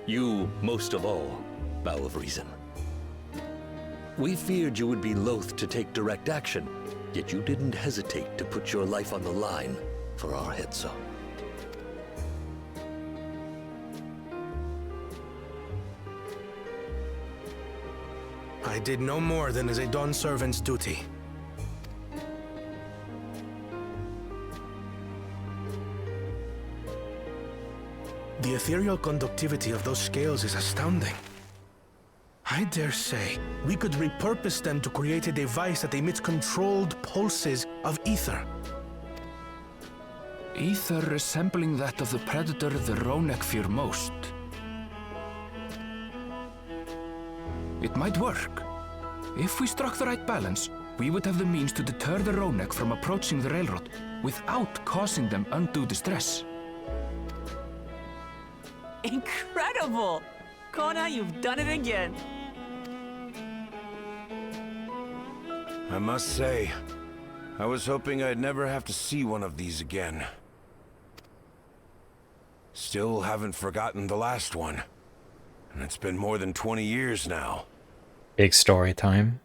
You, most of all, Bow of Reason. We feared you would be loath to take direct action, yet you didn't hesitate to put your life on the line for our Hhetso. I did no more than is a Dawn servant's duty. The ethereal conductivity of those scales is astounding. I dare say we could repurpose them to create a device that emits controlled pulses of ether. Ether resembling that of the predator the rroneek fear most. It might work. If we struck the right balance, we would have the means to deter the rroneek from approaching the railroad without causing them undue distress. Incredible! Koana, you've done it again. I must say, I was hoping I'd never have to see one of these again. Still haven't forgotten the last one. And it's been more than 20 years now. Big story time.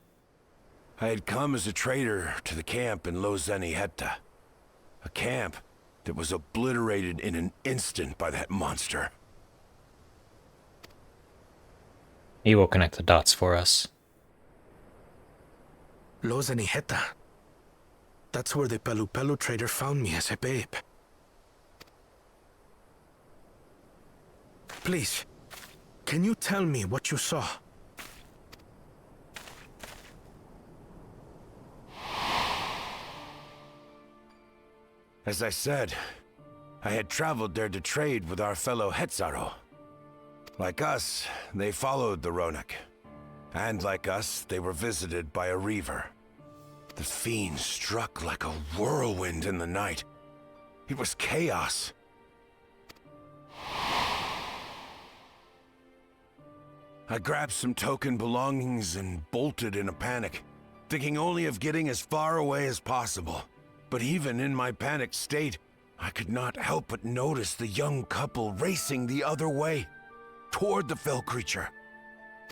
I had come as a trader to the camp in Lozeni Hetta. A camp that was obliterated in an instant by that monster. He will connect the dots for us. Lozeni Hetta. That's where the Pelu trader found me as a babe. Please, can you tell me what you saw? As I said, I had traveled there to trade with our fellow Hhetzaro. Like us, they followed the rroneek. And like us, they were visited by a reaver. The fiend struck like a whirlwind in the night. It was chaos. I grabbed some token belongings and bolted in a panic, thinking only of getting as far away as possible. But even in my panicked state, I could not help but notice the young couple racing the other way, toward the fell creature.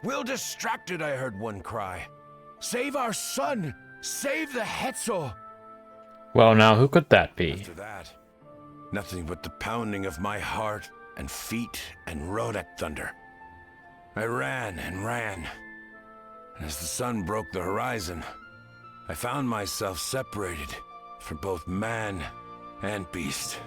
"We're distracted," I heard one cry. "Save our son! Save the Hhetso!" Well, now who could that be? After that, nothing but the pounding of my heart and feet and rroneek thunder. I ran and ran. And as the sun broke the horizon, I found myself separated from both man and beast.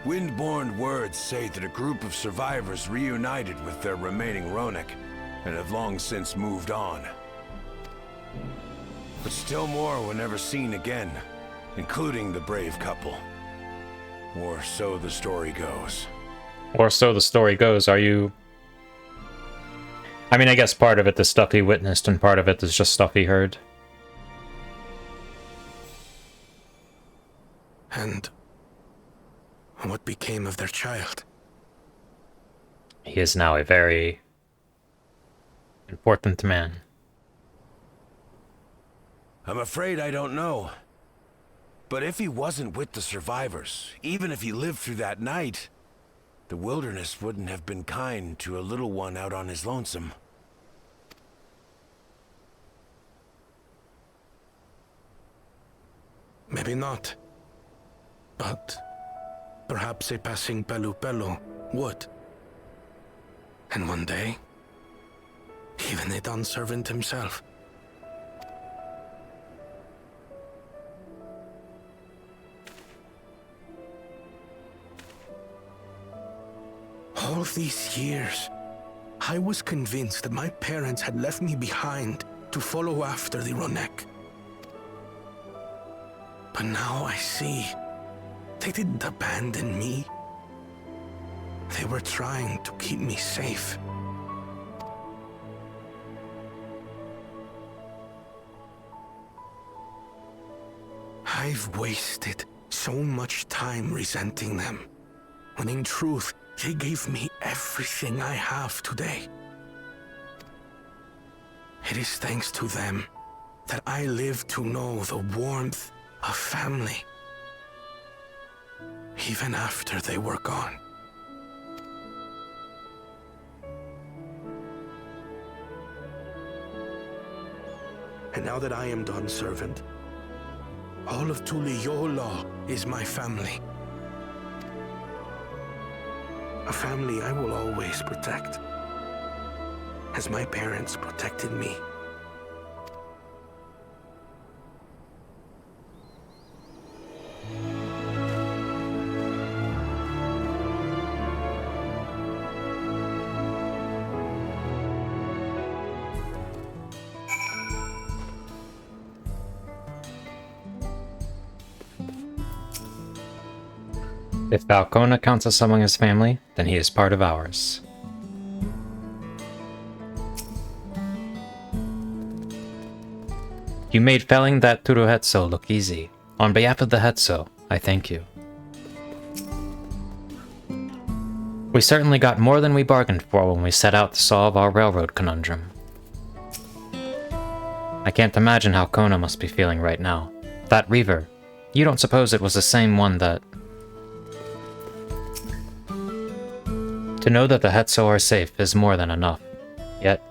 Windborne words say that a group of survivors reunited with their remaining rroneek and have long since moved on. But still more were never seen again, including the brave couple. Or so the story goes. Or so the story goes. Are you... I mean, I guess part of it is stuff he witnessed and part of it is just stuff he heard. And what became of their child? He is now a very important man. I'm afraid I don't know. But if he wasn't with the survivors, even if he lived through that night, the wilderness wouldn't have been kind to a little one out on his lonesome. Maybe not. But perhaps a passing Pelu would. And one day, even a Dawn servant himself. All these years, I was convinced that my parents had left me behind to follow after the rroneek. But now I see, they didn't abandon me. They were trying to keep me safe. I've wasted so much time resenting them, when in truth, they gave me everything I have today. It is thanks to them that I live to know the warmth of family, even after they were gone. And now that I am Dawn's servant, all of Yuweyawata law is my family. A family I will always protect, as my parents protected me. If Koana counts us among his family, then he is part of ours. You made felling that Hhetso look easy. On behalf of the Hhetso, I thank you. We certainly got more than we bargained for when we set out to solve our railroad conundrum. I can't imagine how Koana must be feeling right now. That Reaver, you don't suppose it was the same one that... To know that the Hhetso are safe is more than enough. Yet,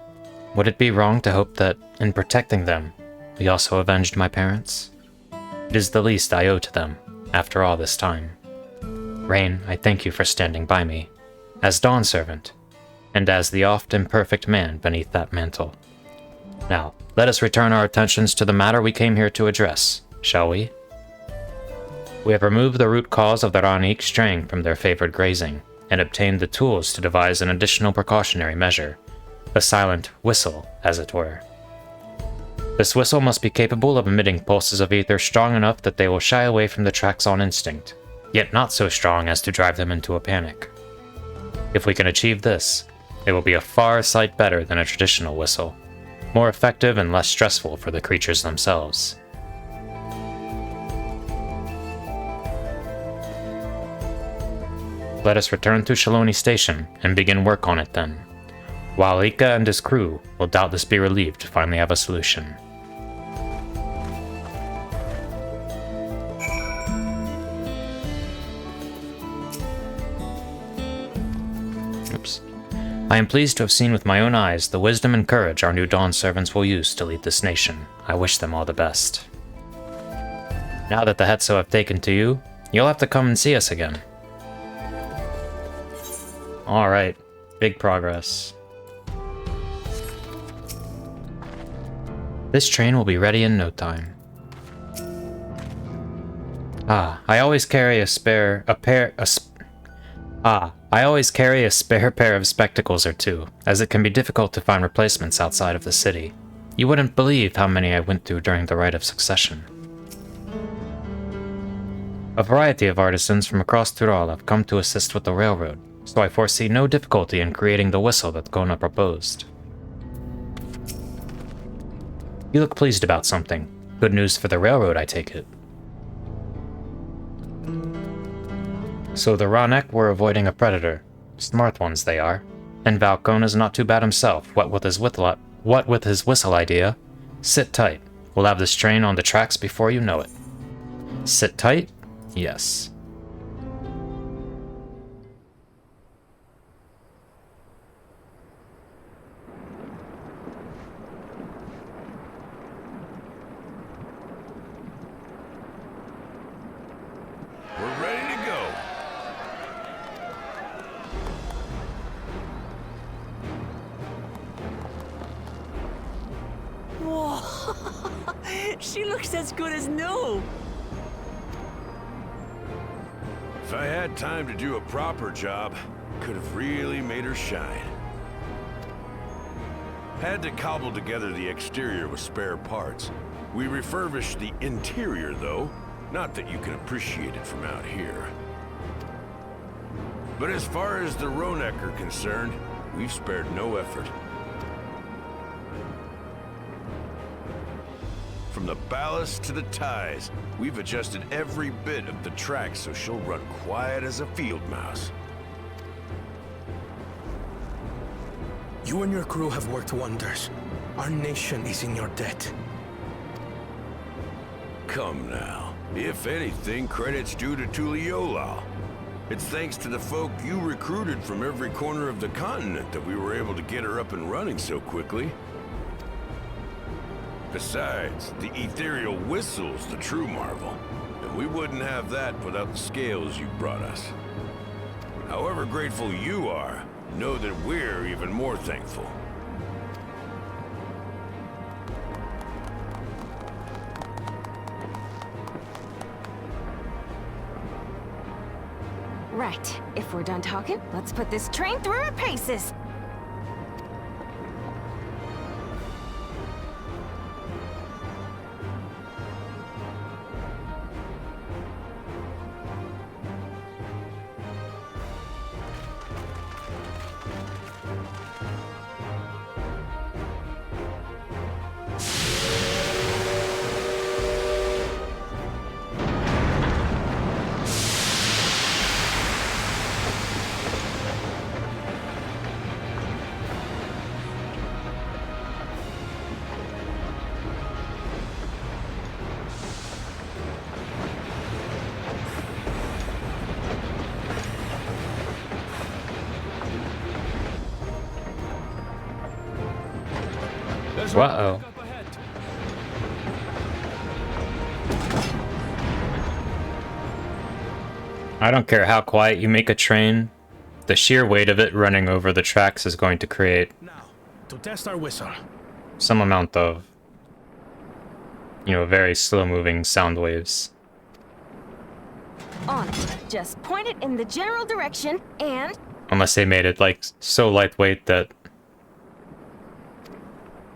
would it be wrong to hope that, in protecting them, we also avenged my parents? It is the least I owe to them, after all this time. Rain, I thank you for standing by me, as Dawn's servant, and as the oft imperfect man beneath that mantle. Now, let us return our attentions to the matter we came here to address, shall we? We have removed the root cause of the rroneek straying from their favored grazing, and obtained the tools to devise an additional precautionary measure, a silent whistle, as it were. This whistle must be capable of emitting pulses of ether strong enough that they will shy away from the tracks on instinct, yet not so strong as to drive them into a panic. If we can achieve this, it will be a far sight better than a traditional whistle, more effective and less stressful for the creatures themselves. Let us return to Shaloni Station and begin work on it then, while Ika and his crew will doubtless be relieved to finally have a solution. Oops. I am pleased to have seen with my own eyes the wisdom and courage our new Dawn servants will use to lead this nation. I wish them all the best. Now that the Hhetso have taken to you, you'll have to come and see us again. Alright, big progress. This train will be ready in no time. I always carry a spare pair of spectacles or two, as it can be difficult to find replacements outside of the city. You wouldn't believe how many I went through during the rite of succession. A variety of artisans from across Tural have come to assist with the railroad, so I foresee no difficulty in creating the whistle that Koana proposed. You look pleased about something. Good news for the railroad, I take it. So the rroneek were avoiding a predator. Smart ones they are. And Koana's not too bad himself, what with his whistle idea. Sit tight. We'll have this train on the tracks before you know it. Sit tight? Yes. We're ready to go. Whoa! She looks as good as new! If I had time to do a proper job, could have really made her shine. Had to cobble together the exterior with spare parts. We refurbished the interior, though. Not that you can appreciate it from out here. But as far as the rroneek are concerned, we've spared no effort. From the ballast to the ties, we've adjusted every bit of the track so she'll run quiet as a field mouse. You and your crew have worked wonders. Our nation is in your debt. Come now. If anything, credit's due to Yuweyawata. It's thanks to the folk you recruited from every corner of the continent that we were able to get her up and running so quickly. Besides, the ethereal whistle's the true marvel, and we wouldn't have that without the scales you brought us. However grateful you are, know that we're even more thankful. Right, if we're done talking, let's put this train through her paces. Uh-oh. I don't care how quiet you make a train, the sheer weight of it running over the tracks is going to create To test our whistle. some amount of, you know, very slow-moving sound waves. On it. Just point it in the general direction, and... Unless they made it, like, so lightweight that...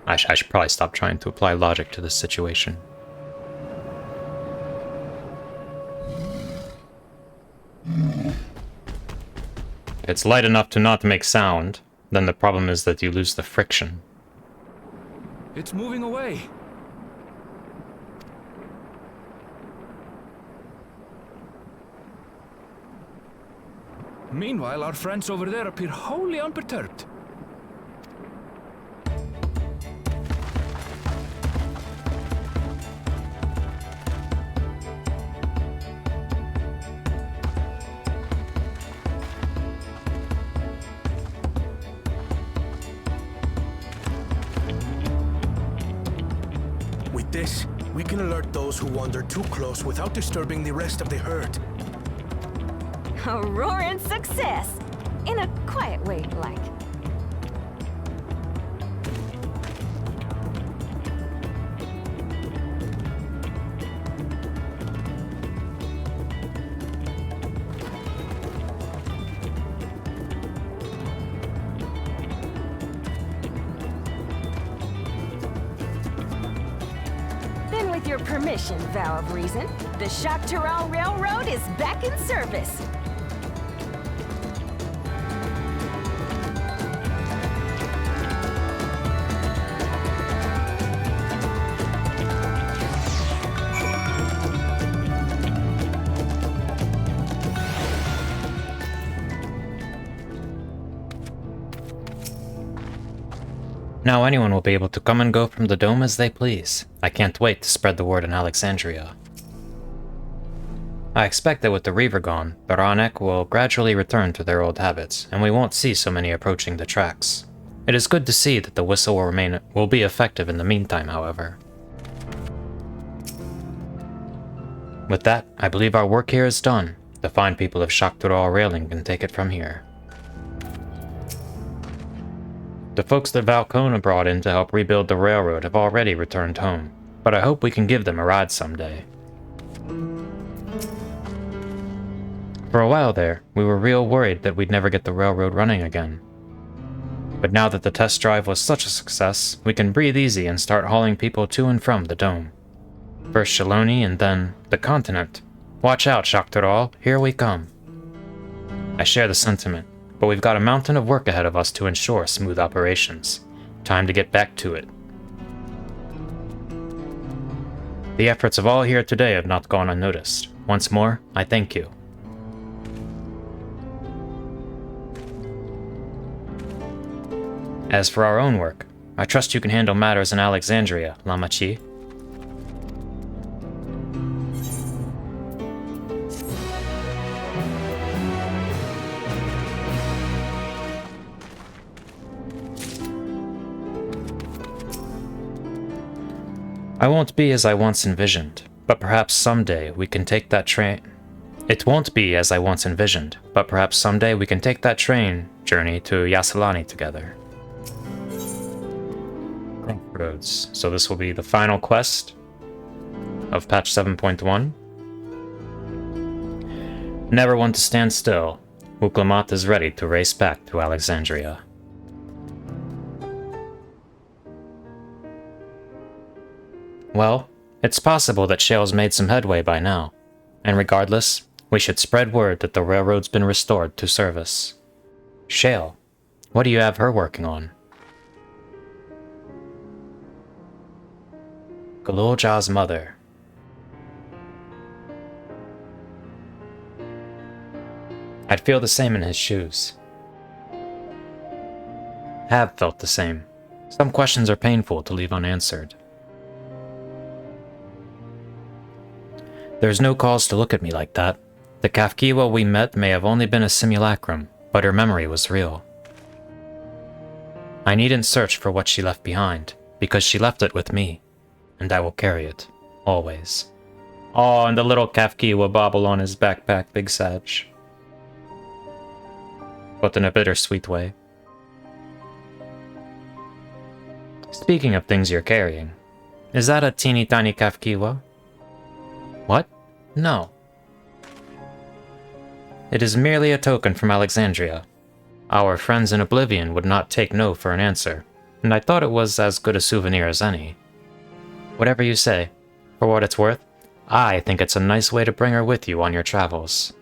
I should probably stop trying to apply logic to this situation. If it's light enough to not make sound, then the problem is that you lose the friction. It's moving away. Meanwhile, our friends over there appear wholly unperturbed. With this, we can alert those who wander too close without disturbing the rest of the herd. A roaring success! In a quiet way, like. Then with your permission, Vow of Reason, the Xak Tural Railroad is back in service. Now anyone will be able to come and go from the dome as they please. I can't wait to spread the word in Alexandria. I expect that with the Reaver gone, the rroneek will gradually return to their old habits, and we won't see so many approaching the tracks. It is good to see that the whistle will be effective in the meantime, however. With that, I believe our work here is done. The fine people of Xak Tural Railing can take it from here. The folks that Koana brought in to help rebuild the railroad have already returned home, but I hope we can give them a ride someday. For a while there, we were real worried that we'd never get the railroad running again. But now that the test drive was such a success, we can breathe easy and start hauling people to and from the dome. First Shaloni and then the continent. Watch out, Xak Tural, here we come. I share the sentiment, but we've got a mountain of work ahead of us to ensure smooth operations. Time to get back to it. The efforts of all here today have not gone unnoticed. Once more, I thank you. As for our own work, I trust you can handle matters in Alexandria, Lamachi. I won't be as I once envisioned, but perhaps someday we can take that train. It won't be as I once envisioned, but perhaps someday we can take that train journey to Yasalani together. Crossroads. So this will be the final quest of patch 7.1. Never one to stand still. Yuweyawata is ready to race back to Alexandria. Well, it's possible that Shale's made some headway by now, and regardless, we should spread word that the railroad's been restored to service. Shale, what do you have her working on? Gulool Ja's mother. I'd feel the same in his shoes. Have felt the same. Some questions are painful to leave unanswered. There's no cause to look at me like that. The Kafkiwa we met may have only been a simulacrum, but her memory was real. I needn't search for what she left behind, because she left it with me, and I will carry it, always. Oh, and the little Kafkiwa bobble on his backpack, Big Sag. But in a bittersweet way. Speaking of things you're carrying, is that a teeny tiny Kafkiwa? What? No. It is merely a token from Alexandria. Our friends in Oblivion would not take no for an answer, and I thought it was as good a souvenir as any. Whatever you say. For what it's worth, I think it's a nice way to bring her with you on your travels.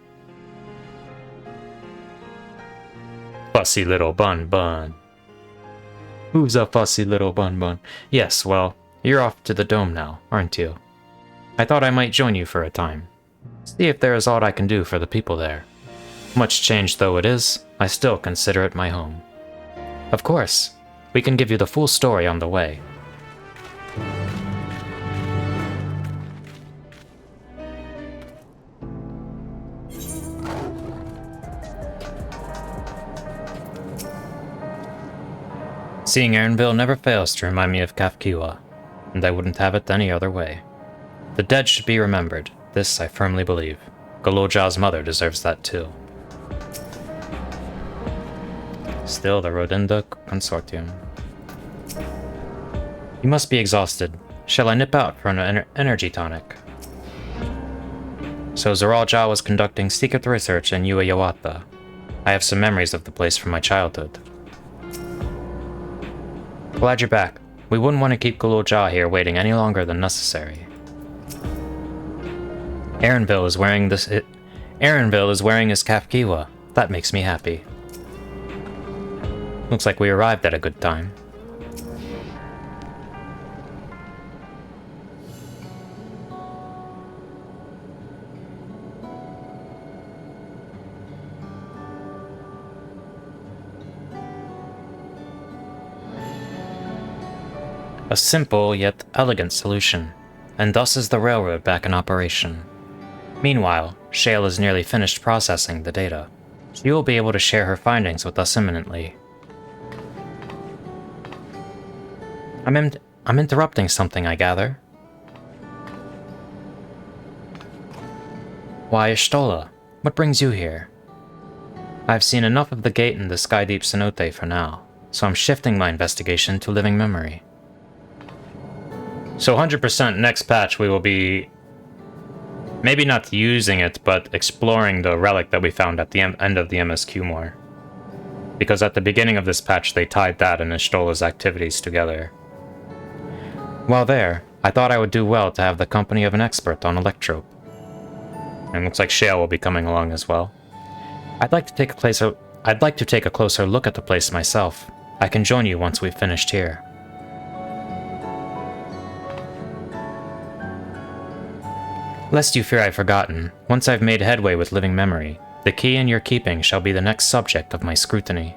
Fussy little bun. Who's a fussy little bun? Yes, well, you're off to the dome now, aren't you? I thought I might join you for a time. See if there is aught I can do for the people there. Much changed though it is, I still consider it my home. Of course, we can give you the full story on the way. Seeing Erinville never fails to remind me of Kafkiwa, and I wouldn't have it any other way. The dead should be remembered, this I firmly believe. Gulool Ja's mother deserves that too. Still the Rodinda Consortium. You must be exhausted. Shall I nip out for an energy tonic? So Zuraal Ja was conducting secret research in Yuweyawata. I have some memories of the place from my childhood. Glad you're back. We wouldn't want to keep Gulool Ja here waiting any longer than necessary. Erinville is wearing his Kafkiwa. That makes me happy. Looks like we arrived at a good time. A simple yet elegant solution, and thus is the railroad back in operation. Meanwhile, Shale is nearly finished processing the data. She will be able to share her findings with us imminently. I'm interrupting something, I gather. Why, Y'shtola, what brings you here? I've seen enough of the gate in the Skydeep cenote for now, so I'm shifting my investigation to living memory. So 100% next patch we will be, maybe not using it, but exploring the relic that we found at the end of the MSQ more. Because at the beginning of this patch they tied that and Y'shtola's activities together. While there, I thought I would do well to have the company of an expert on electrope. And looks like Shale will be coming along as well. I'd like to take a closer look at the place myself. I can join you once we've finished here. Lest you fear I've forgotten, once I've made headway with living memory, the key in your keeping shall be the next subject of my scrutiny.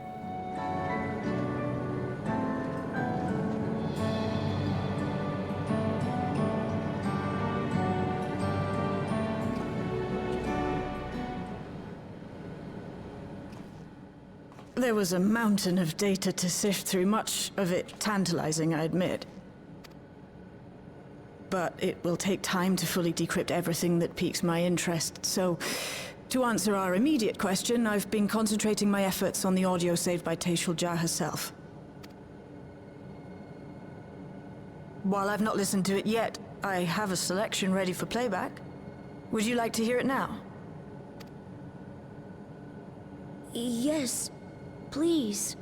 There was a mountain of data to sift through, much of it tantalizing, I admit. But it will take time to fully decrypt everything that piques my interest, so to answer our immediate question, I've been concentrating my efforts on the audio saved by Zuraal Ja herself. While I've not listened to it yet, I have a selection ready for playback. Would you like to hear it now? Yes, please.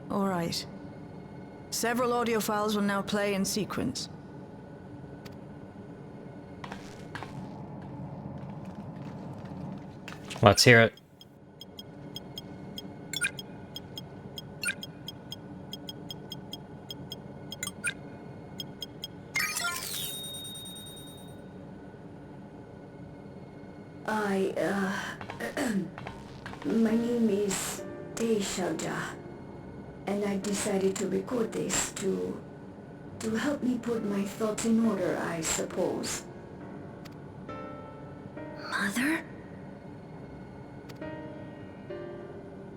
All right. Several audio files will now play in sequence. Let's hear it. My name is Zuraal Ja, and I decided to record this to help me put my thoughts in order, I suppose. Mother?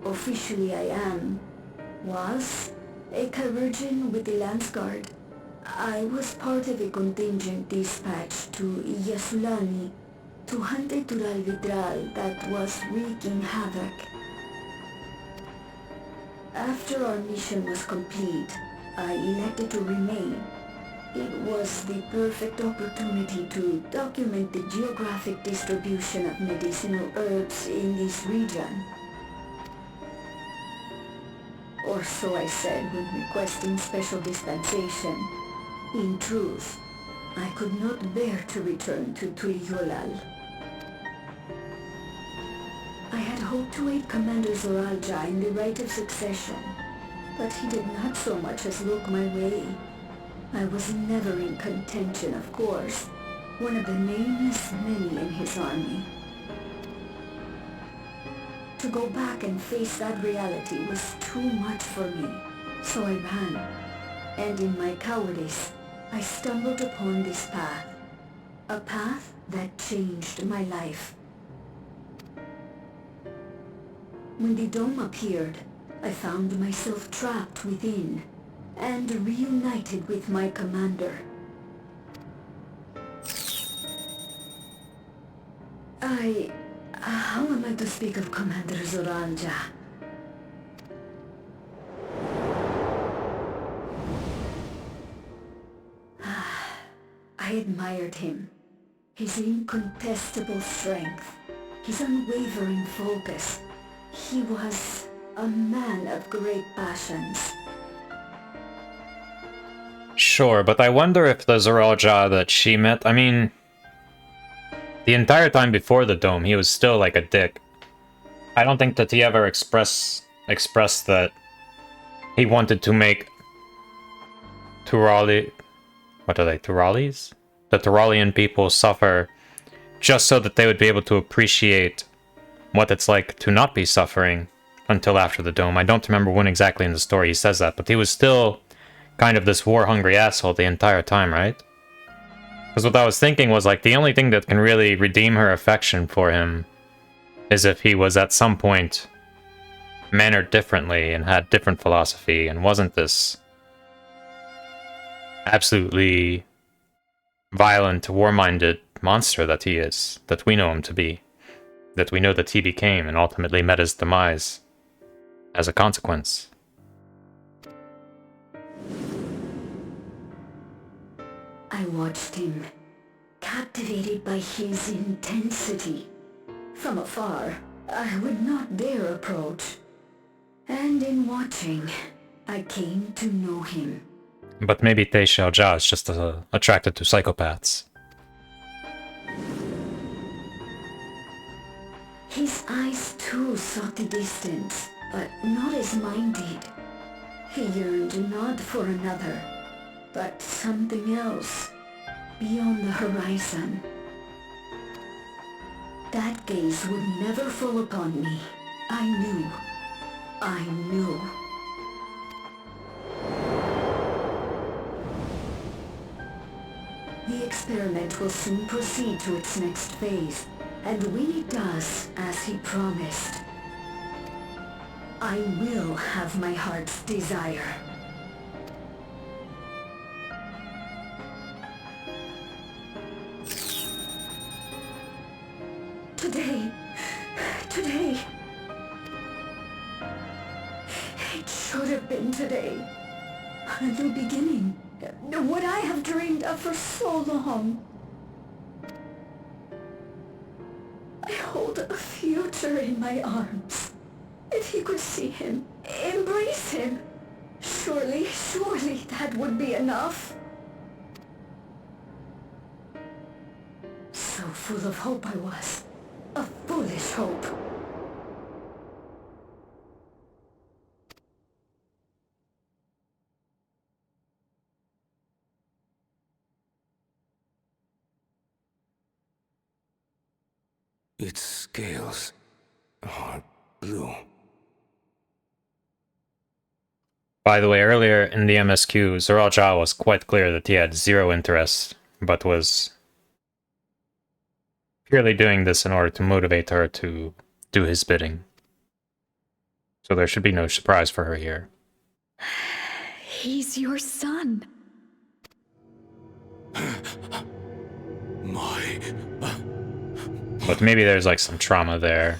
Officially I was a chirurgeon with the Lance Guard. I was part of a contingent dispatched to Yasulani to hunt a Tural vidraal that was wreaking havoc. After our mission was complete, I elected to remain. It was the perfect opportunity to document the geographic distribution of medicinal herbs in this region. Or so I said when requesting special dispensation. In truth, I could not bear to return to Turyolal. I had hoped to aid Commander Zuraal Ja in the right of succession, but he did not so much as look my way. I was never in contention, of course, one of the nameless many in his army. To go back and face that reality was too much for me, so I ran, and in my cowardice, I stumbled upon this path. A path that changed my life. When the dome appeared, I found myself trapped within, and reunited with my commander. How am I to speak of Commander Zuraal Ja? I admired him. His incontestable strength, his unwavering focus. He was a man of great passions. Sure, but I wonder if the Zuraal Ja that she met, I mean, the entire time before the dome, he was still like a dick. I don't think that he ever expressed that he wanted to make Turali... What are they, Turalis? The Turalian people suffer just so that they would be able to appreciate what it's like to not be suffering until after the dome. I don't remember when exactly in the story he says that, but he was still kind of this war-hungry asshole the entire time, right? Because what I was thinking was, like, the only thing that can really redeem her affection for him is if he was at some point mannered differently and had different philosophy and wasn't this absolutely violent, war-minded monster that he is, that we know him to be, that we know that he became and ultimately met his demise as a consequence. I watched him, captivated by his intensity. From afar, I would not dare approach. And in watching, I came to know him. But maybe Zuraal Ja is just attracted to psychopaths. His eyes too sought the distance, but not as mine did. He yearned not for another, but something else, beyond the horizon. That gaze would never fall upon me. I knew. The experiment will soon proceed to its next phase, and when it does, as he promised, I will have my heart's desire. Today. It should have been today. A new beginning. What I have dreamed of for so long. I hold a future in my arms. If he could see him, embrace him, surely that would be enough. So full of hope I was. A foolish hope. Its scales are blue. By the way, earlier in the MSQ, Zuraal Ja was quite clear that he had zero interest, but was purely doing this in order to motivate her to do his bidding. So there should be no surprise for her here. He's your son. But maybe there's like some trauma there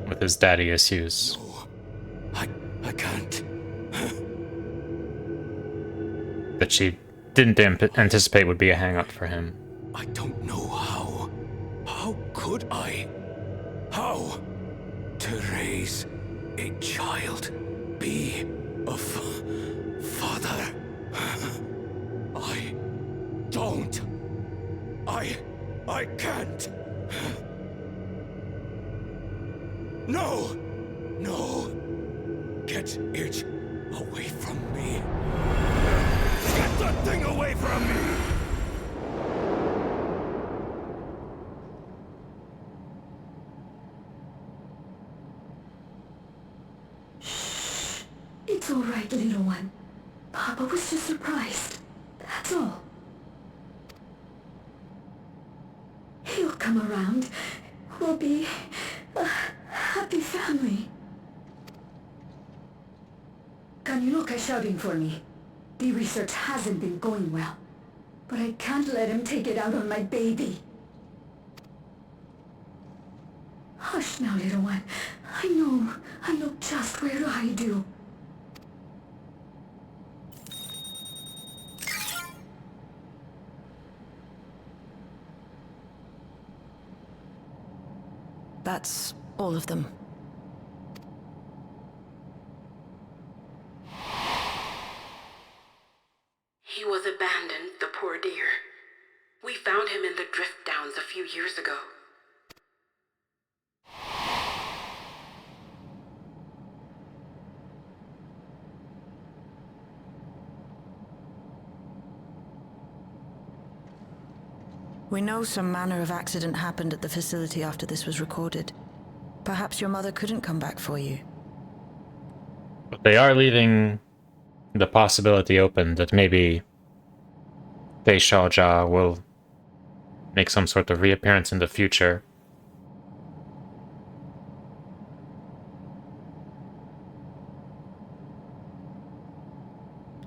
with his daddy issues. I can't. That she didn't anticipate would be a hang-up for him. I don't know how. How could I? How? To raise a child, be a father. I don't. I can't. No! Get it away from me. Get that thing away from me! Shh. It's all right, little one. Papa was just surprised. That's all. He'll come around. We'll be a happy family. Kaniloka shouting for me. The research hasn't been going well, but I can't let him take it out on my baby. Hush now, little one. I know just where to hide you. That's all of them. He was abandoned, the poor dear. We found him in the drift downs a few years ago. We know some manner of accident happened at the facility after this was recorded. Perhaps your mother couldn't come back for you. But they are leaving the possibility open that maybe Zuraal Ja will make some sort of reappearance in the future.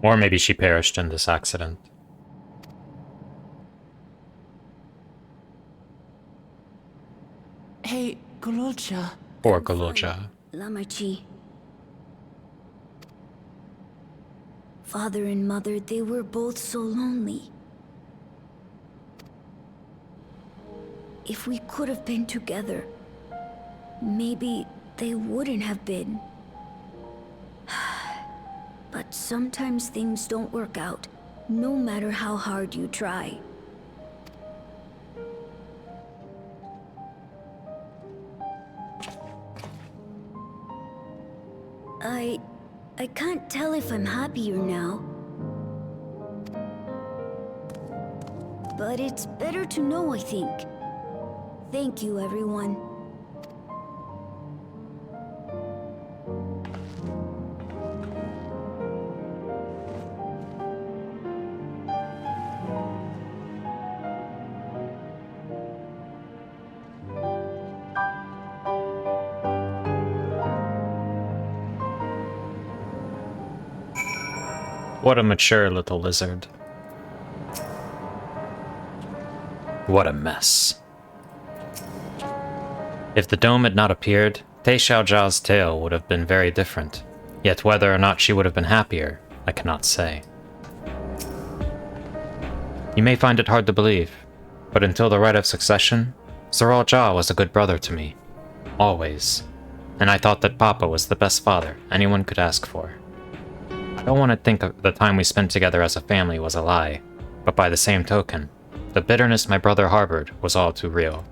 Or maybe she perished in this accident. Hey, Gulool Ja. Or Gulool Ja. Lamachi. Father and mother, they were both so lonely. If we could have been together, maybe they wouldn't have been. But sometimes things don't work out, no matter how hard you try. I can't tell if I'm happier now. But it's better to know, I think. Thank you, everyone. What a mature little lizard. What a mess. If the dome had not appeared, Zuraal Ja's tale would have been very different. Yet whether or not she would have been happier, I cannot say. You may find it hard to believe, but until the rite of succession, Zuraal Ja was a good brother to me. Always. And I thought that Papa was the best father anyone could ask for. I don't want to think of the time we spent together as a family was a lie, but by the same token, the bitterness my brother harbored was all too real.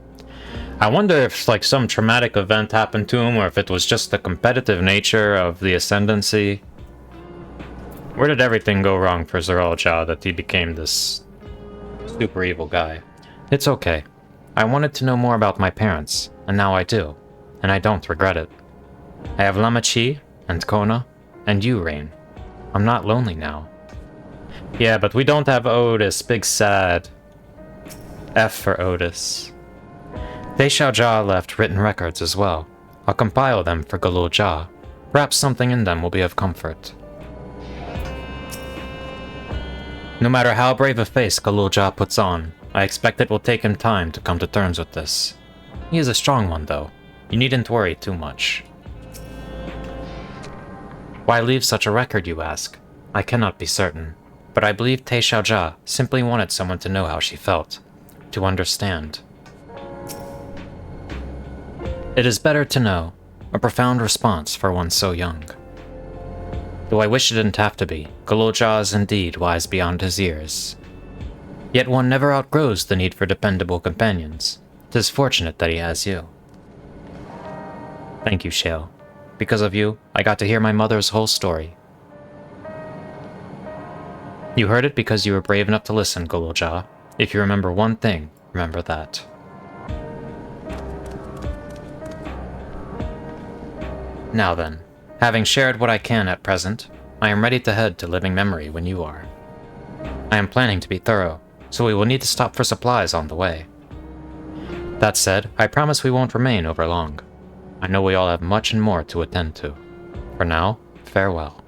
I wonder if like some traumatic event happened to him, or if it was just the competitive nature of the ascendancy. Where did everything go wrong for Zuraal Ja that he became this super evil guy? It's okay. I wanted to know more about my parents, and now I do, and I don't regret it. I have Lamachi, and Koana, and you, Rain. I'm not lonely now. Yeah, but we don't have Otis. Big sad. F for Otis. Zuraal Ja left written records as well. I'll compile them for Gulool Ja. Perhaps something in them will be of comfort. No matter how brave a face Gulool Ja puts on, I expect it will take him time to come to terms with this. He is a strong one, though. You needn't worry too much. Why leave such a record, you ask? I cannot be certain, but I believe Zuraal Ja simply wanted someone to know how she felt, to understand. It is better to know, a profound response for one so young. Though I wish it didn't have to be, Gulool Ja is indeed wise beyond his years. Yet one never outgrows the need for dependable companions. 'Tis fortunate that he has you. Thank you, Shale. Because of you, I got to hear my mother's whole story. You heard it because you were brave enough to listen, Gulool Ja. If you remember one thing, remember that. Now then, having shared what I can at present, I am ready to head to living memory when you are. I am planning to be thorough, so we will need to stop for supplies on the way. That said, I promise we won't remain over long. I know we all have much and more to attend to. For now, farewell.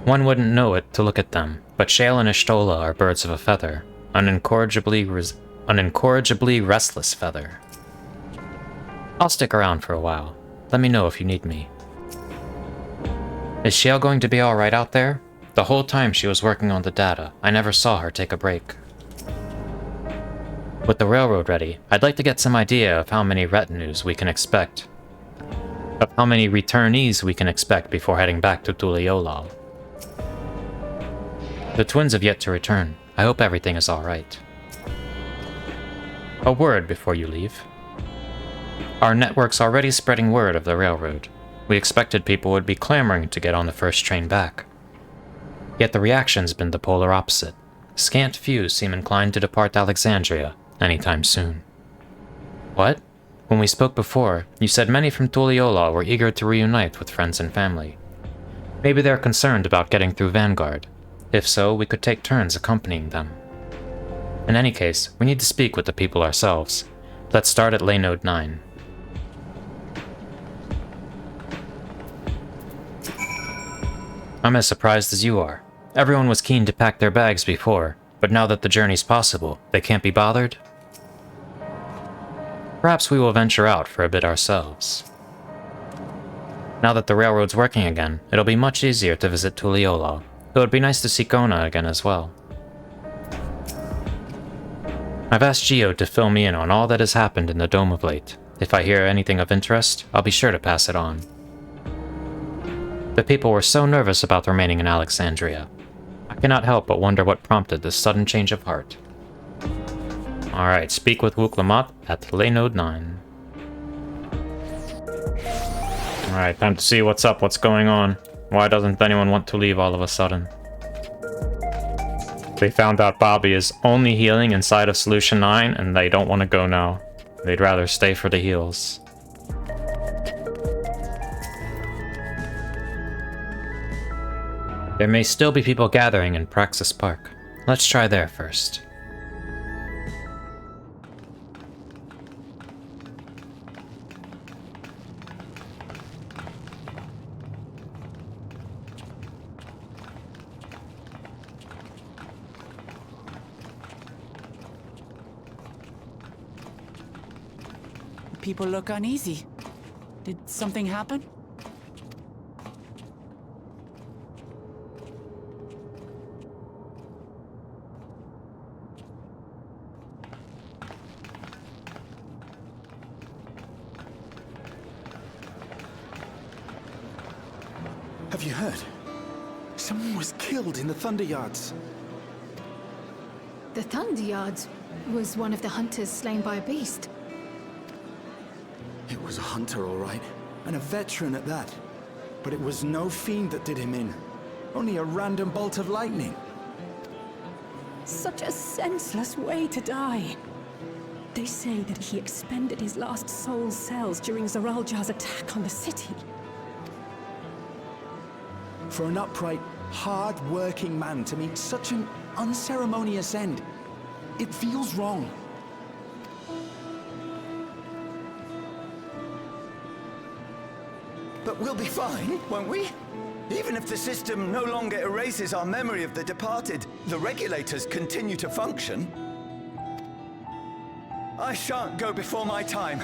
One wouldn't know it to look at them, but Shale and Y'shtola are birds of a feather, an incorrigibly restless feather. I'll stick around for a while. Let me know if you need me. Is Shale going to be alright out there? The whole time she was working on the data, I never saw her take a break. With the railroad ready, I'd like to get some idea of how many retinues we can expect. Of how many returnees we can expect before heading back to Tuliolal. The twins have yet to return. I hope everything is alright. A word before you leave. Our network's already spreading word of the railroad. We expected people would be clamoring to get on the first train back. Yet the reaction's been the polar opposite. Scant few seem inclined to depart Alexandria anytime soon. What? When we spoke before, you said many from Tuliyola were eager to reunite with friends and family. Maybe they're concerned about getting through Vanguard. If so, we could take turns accompanying them. In any case, we need to speak with the people ourselves. Let's start at Lay Node 9. I'm as surprised as you are. Everyone was keen to pack their bags before, but now that the journey's possible, they can't be bothered? Perhaps we will venture out for a bit ourselves. Now that the railroad's working again, it'll be much easier to visit Tuliyola. It would be nice to see Koana again as well. I've asked Geo to fill me in on all that has happened in the Dome of late. If I hear anything of interest, I'll be sure to pass it on. The people were so nervous about remaining in Alexandria. I cannot help but wonder what prompted this sudden change of heart. Alright, speak with Wuklamot at Lay Node 9. Alright, time to see what's up, what's going on. Why doesn't anyone want to leave all of a sudden? They found out Bobby is only healing inside of Solution 9, and they don't want to go now. They'd rather stay for the heals. There may still be people gathering in Praxis Park. Let's try there first. People look uneasy. Did something happen? Have you heard? Someone was killed in the Thunder Yards. The Thunder Yards was one of the hunters slain by a beast. It was a hunter, all right, and a veteran at that. But it was no fiend that did him in. Only a random bolt of lightning. Such a senseless way to die. They say that he expended his last soul cells during Zuraal Ja's attack on the city. For an upright, hard-working man to meet such an unceremonious end, it feels wrong. But we'll be fine, won't we? Even if the system no longer erases our memory of the departed, the regulators continue to function. I shan't go before my time.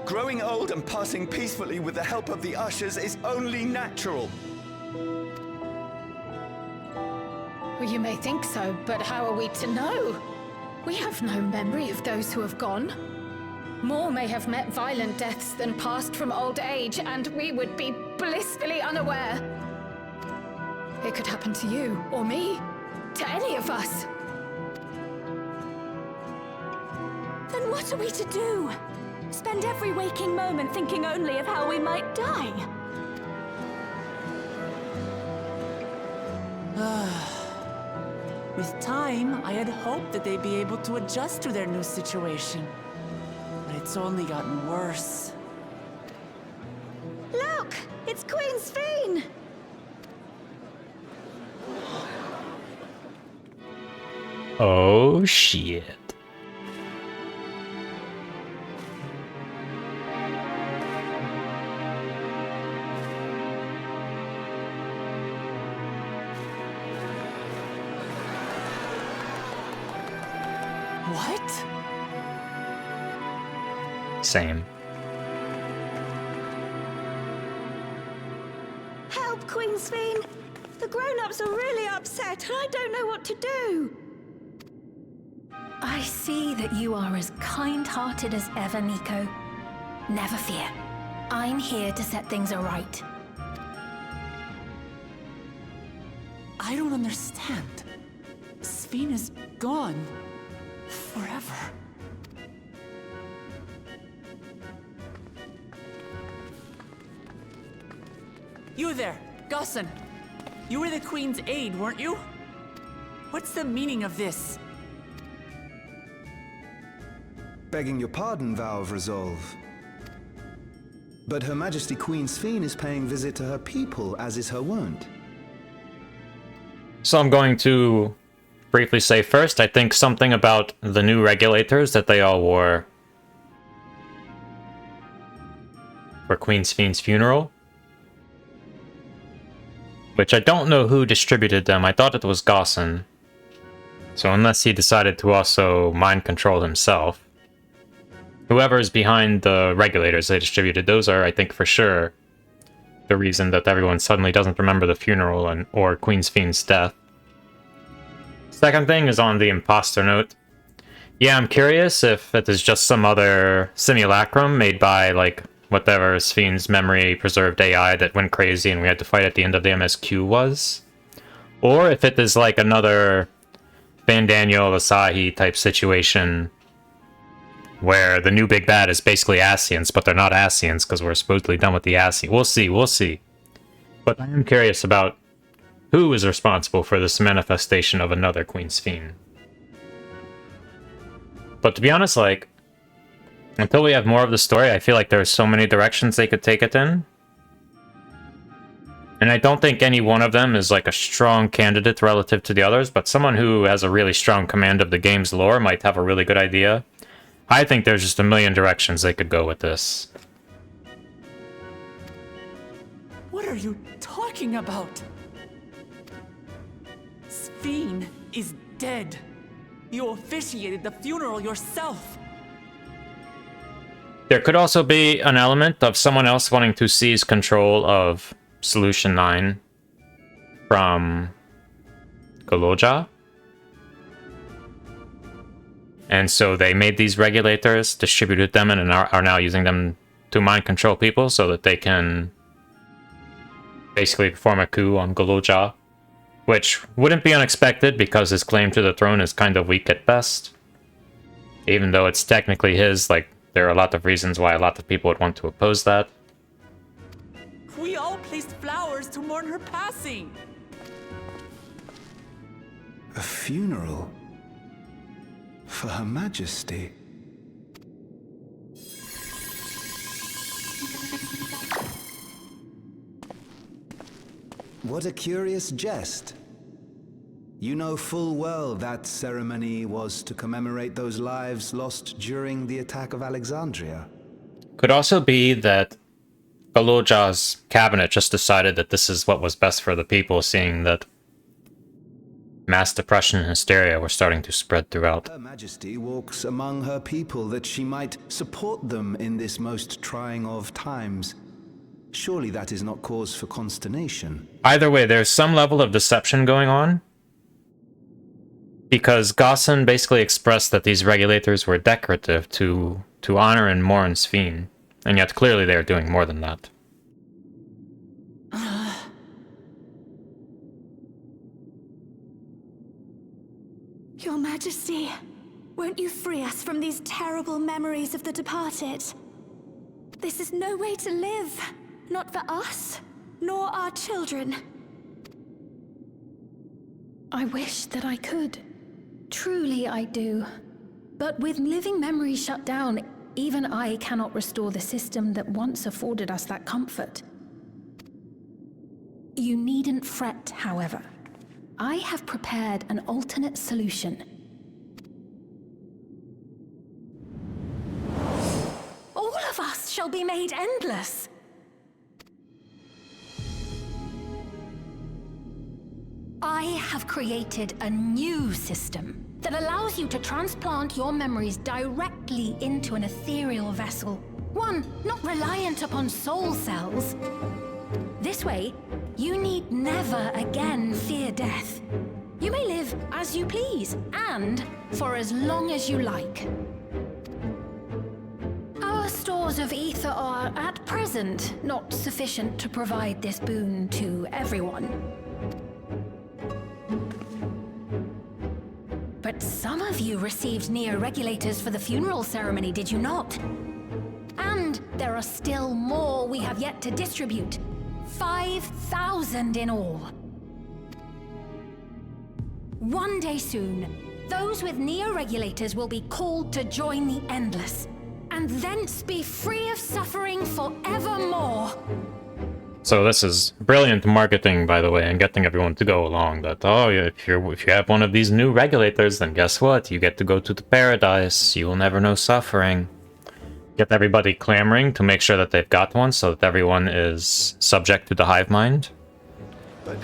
Growing old and passing peacefully with the help of the ushers is only natural. Well, you may think so, but how are we to know? We have no memory of those who have gone. More may have met violent deaths than passed from old age, and we would be blissfully unaware. It could happen to you, or me, to any of us. Then what are we to do? Spend every waking moment thinking only of how we might die? With time, I had hoped that they'd be able to adjust to their new situation. But it's only gotten worse. Look! It's Queen Sphene! Oh shit. What? Same. Help, Queen Sphene! The grown-ups are really upset, and I don't know what to do. I see that you are as kind-hearted as ever, Nico. Never fear. I'm here to set things aright. I don't understand. Sphene is gone. Forever. You there, Gussin. You were the Queen's aide, weren't you? What's the meaning of this? Begging your pardon, Vow of Resolve. But Her Majesty Queen Sphene is paying visit to her people, as is her wont. So I'm going to briefly say first, I think something about the new regulators that they all wore for Queen Sphene's funeral. Which I don't know who distributed them. I thought it was Gossan. So unless he decided to also mind control himself. Whoever is behind the regulators they distributed, those are, I think, for sure the reason that everyone suddenly doesn't remember the funeral or Queen Sphene's death. Second thing is on the imposter note. Yeah, I'm curious if it is just some other simulacrum made by, like, whatever Sphene's memory preserved AI that went crazy and we had to fight at the end of the MSQ was. Or if it is like another Van Daniel Asahi type situation where the new big bad is basically Ascians, but they're not Ascians because we're supposedly done with the Asci. We'll see. But I am curious about who is responsible for this manifestation of another Queen Sphene. But to be honest, like, until we have more of the story, I feel like there's so many directions they could take it in. And I don't think any one of them is like a strong candidate relative to the others, but someone who has a really strong command of the game's lore might have a really good idea. I think there's just a million directions they could go with this. What are you talking about? Sphene is dead. You officiated the funeral yourself. There could also be an element of someone else wanting to seize control of Solution 9 from Gulool Ja. And so they made these regulators, distributed them, and are now using them to mind control people so that they can basically perform a coup on Gulool Ja. Which wouldn't be unexpected because his claim to the throne is kind of weak at best. Even though it's technically his, like, there are a lot of reasons why a lot of people would want to oppose that. We all placed flowers to mourn her passing. A funeral? For Her Majesty? What a curious jest. You know full well that ceremony was to commemorate those lives lost during the attack of Alexandria. Could also be that Gulool Ja's cabinet just decided that this is what was best for the people, seeing that mass depression and hysteria were starting to spread throughout. Her Majesty walks among her people that she might support them in this most trying of times. Surely that is not cause for consternation. Either way, there's some level of deception going on. Because Gossan basically expressed that these regulators were decorative to honor and mourn Sphene. And yet clearly they are doing more than that. Your Majesty, won't you free us from these terrible memories of the departed? This is no way to live. Not for us, nor our children. I wish that I could. Truly I do. But with living memories shut down, even I cannot restore the system that once afforded us that comfort. You needn't fret, however. I have prepared an alternate solution. All of us shall be made endless. I have created a new system that allows you to transplant your memories directly into an ethereal vessel. One not reliant upon soul cells. This way, you need never again fear death. You may live as you please, and for as long as you like. Our stores of ether are, at present, not sufficient to provide this boon to everyone. But some of you received neo-regulators for the funeral ceremony, did you not? And there are still more we have yet to distribute. 5,000 in all. One day soon, those with neo-regulators will be called to join the Endless, and thence be free of suffering forevermore. So this is brilliant marketing, by the way, and getting everyone to go along. That, oh, if you have one of these new regulators, then guess what? You get to go to the paradise. You will never know suffering. Get everybody clamoring to make sure that they've got one, so that everyone is subject to the hive mind. But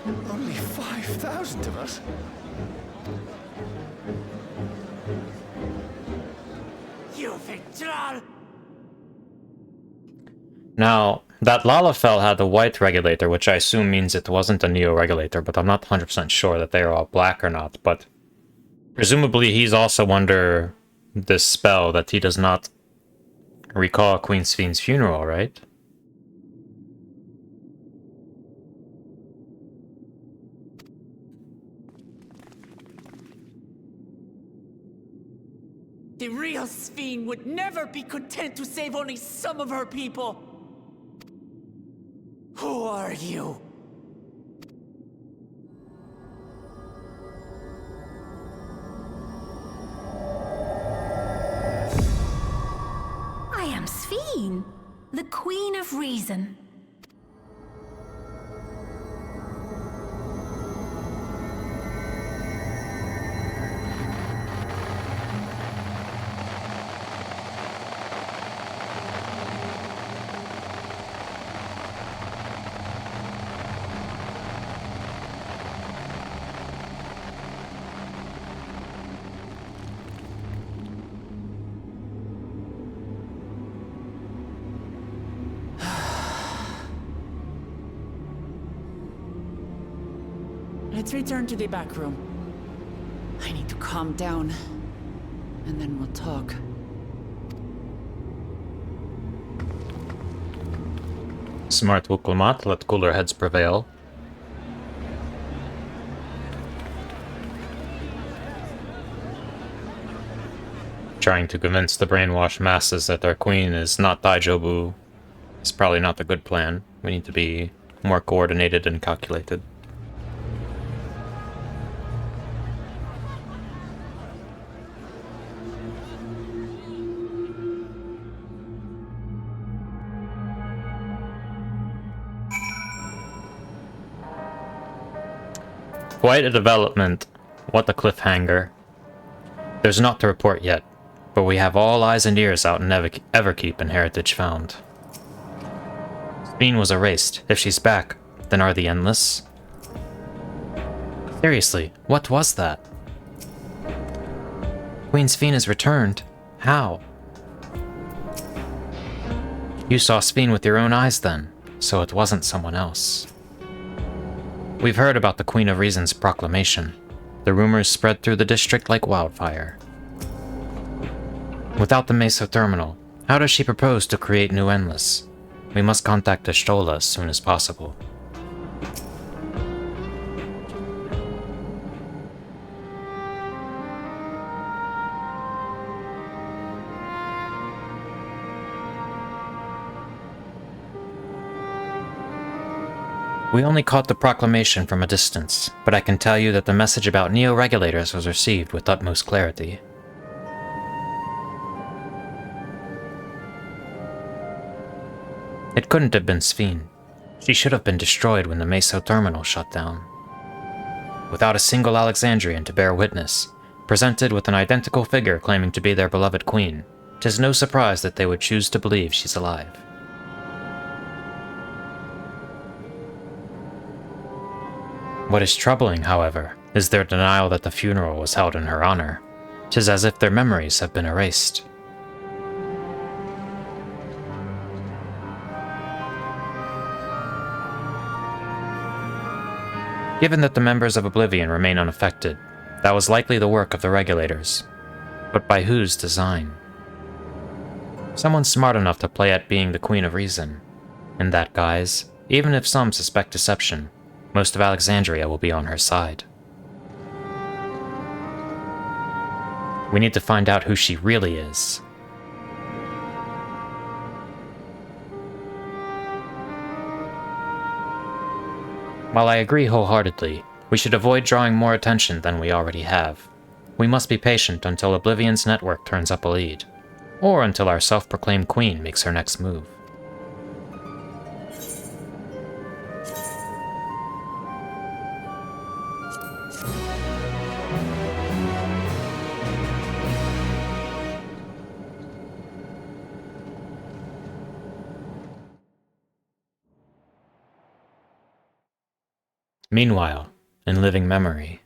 only 5,000 of us? You vidraal! Now, that Lalafell had a white regulator, which I assume means it wasn't a neo-regulator, but I'm not 100% sure that they are all black or not. But presumably he's also under this spell that he does not recall Queen Sphene's funeral, right? The real Sphene would never be content to save only some of her people. Who are you? I am Sphene, the Queen of Reason. Let's return to the back room. I need to calm down, and then we'll talk. Smart Wukulmat, let cooler heads prevail. Trying to convince the brainwashed masses that their queen is not Daijobu is probably not a good plan. We need to be more coordinated and calculated. Quite a development. What a cliffhanger. There's naught to report yet, but we have all eyes and ears out in Everkeep and Heritage found. Sphene was erased. If she's back, then are the Endless? Seriously, what was that? Queen Sphene has returned. How? You saw Sphene with your own eyes then, so it wasn't someone else. We've heard about the Queen of Reason's proclamation. The rumors spread through the district like wildfire. Without the Meso Terminal, how does she propose to create new Endless? We must contact Ashtola as soon as possible. We only caught the proclamation from a distance, but I can tell you that the message about neo-regulators was received with utmost clarity. It couldn't have been Sphene. She should have been destroyed when the Meso Terminal shut down. Without a single Alexandrian to bear witness, presented with an identical figure claiming to be their beloved queen, 'tis no surprise that they would choose to believe she's alive. What is troubling, however, is their denial that the funeral was held in her honor. 'Tis as if their memories have been erased. Given that the members of Oblivion remain unaffected, that was likely the work of the regulators. But by whose design? Someone smart enough to play at being the Queen of Reason. In that guise, even if some suspect deception, most of Alexandria will be on her side. We need to find out who she really is. While I agree wholeheartedly, We should avoid drawing more attention than we already have. We must be patient until Oblivion's network turns up a lead, or until our self-proclaimed queen makes her next move. Meanwhile, in living memory,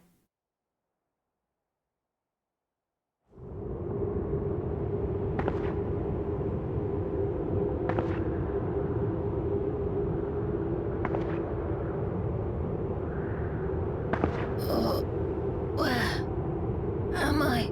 Where am I?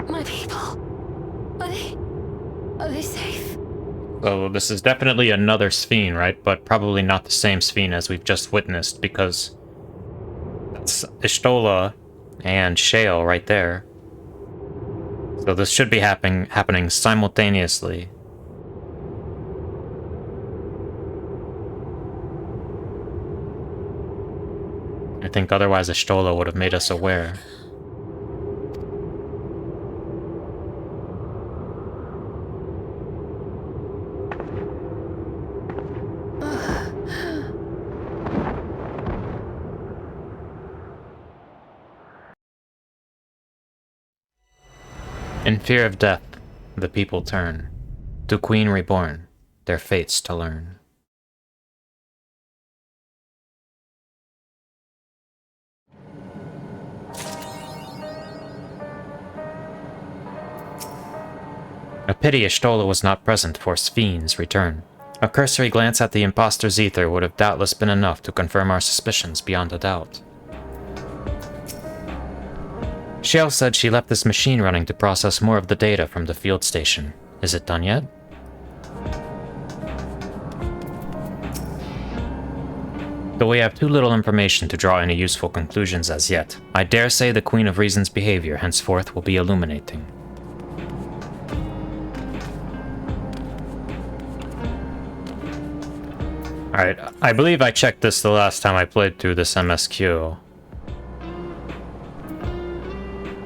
My people. Are they safe? so this is definitely another Sphene, right? But probably not the same Sphene as we've just witnessed, because that's Y'shtola and Shale right there. So this should be happening simultaneously. I think otherwise Y'shtola would have made us aware. In fear of death, the people turn to Queen Reborn, their fates to learn. A pity Y'shtola was not present for Sphene's return. A cursory glance at the imposter's ether would have doubtless been enough to confirm our suspicions beyond a doubt. Shale said she left this machine running to process more of the data from the field station. Is it done yet? Though we have too little information to draw any useful conclusions as yet, I dare say the Queen of Reason's behavior henceforth will be illuminating. Alright, I believe I checked this the last time I played through this MSQ.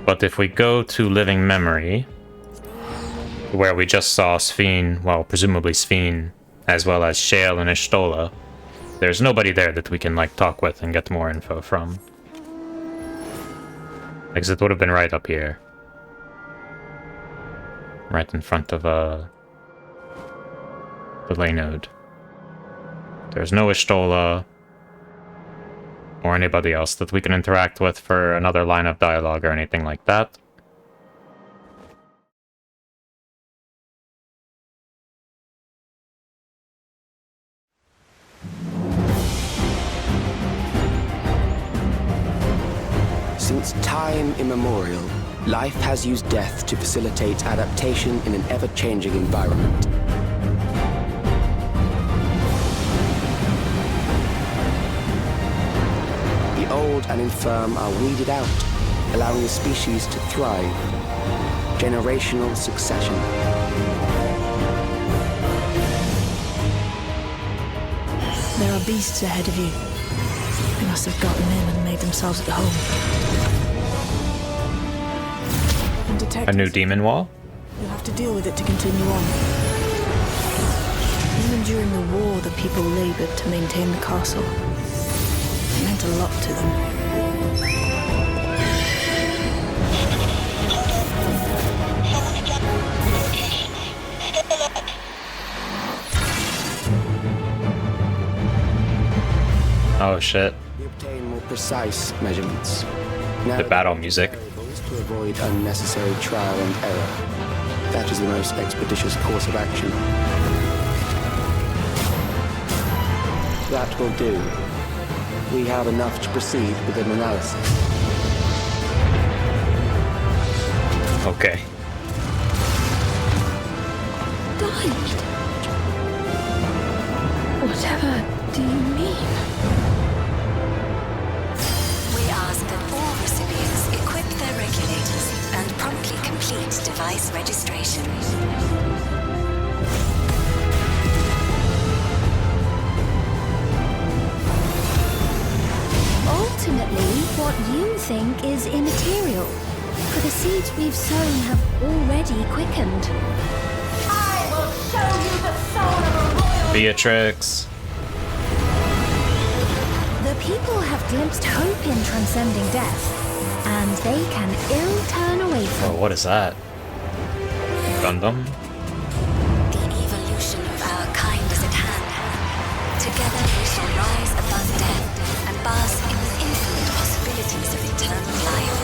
But if we go to Living Memory, where we just saw Sphene, well, presumably Sphene, as well as Shale and Y'shtola, there's nobody there that we can, like, talk with and get more info from. Because it would have been right up here. Right in front of, the lay node. There's no Y'shtola or anybody else that we can interact with for another line of dialogue or anything like that. Since time immemorial, life has used death to facilitate adaptation in an ever-changing environment. The old and infirm are weeded out, allowing the species to thrive. Generational succession. There are beasts ahead of you. They must have gotten in and made themselves at home. A new demon wall? You'll have to deal with it to continue on. Even during the war, the people labored to maintain the castle. It meant a lot to them. Oh shit. We obtain more precise measurements. The battle music. To avoid unnecessary trial and error. That is the most expeditious course of action. That will do. We have enough to proceed with an analysis. Okay. Died? Whatever do you mean? device registration. Ultimately, what you think is immaterial, for the seeds we've sown have already quickened. I will show you the soul of a royal... Beatrix. The people have glimpsed hope in transcending death, and they can ill turn away from Oh, what is that? Gundam? The evolution of our kind is at hand. Together we shall rise above death and bask in the infinite possibilities of eternal life.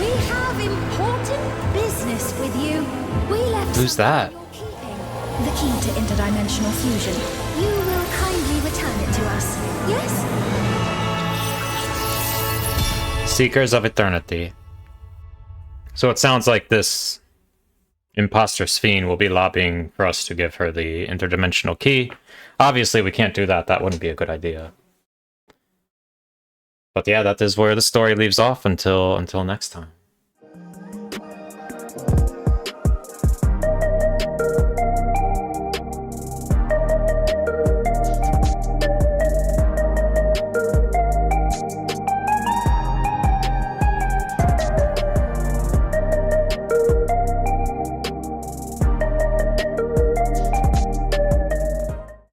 We have important business with you. We left Who's that? the key to interdimensional fusion. You will kindly return it to us, yes? Seekers of Eternity. So it sounds like this imposter Sphene will be lobbying for us to give her the interdimensional key. Obviously, we can't do that. That wouldn't be a good idea. But yeah, that is where the story leaves off until next time.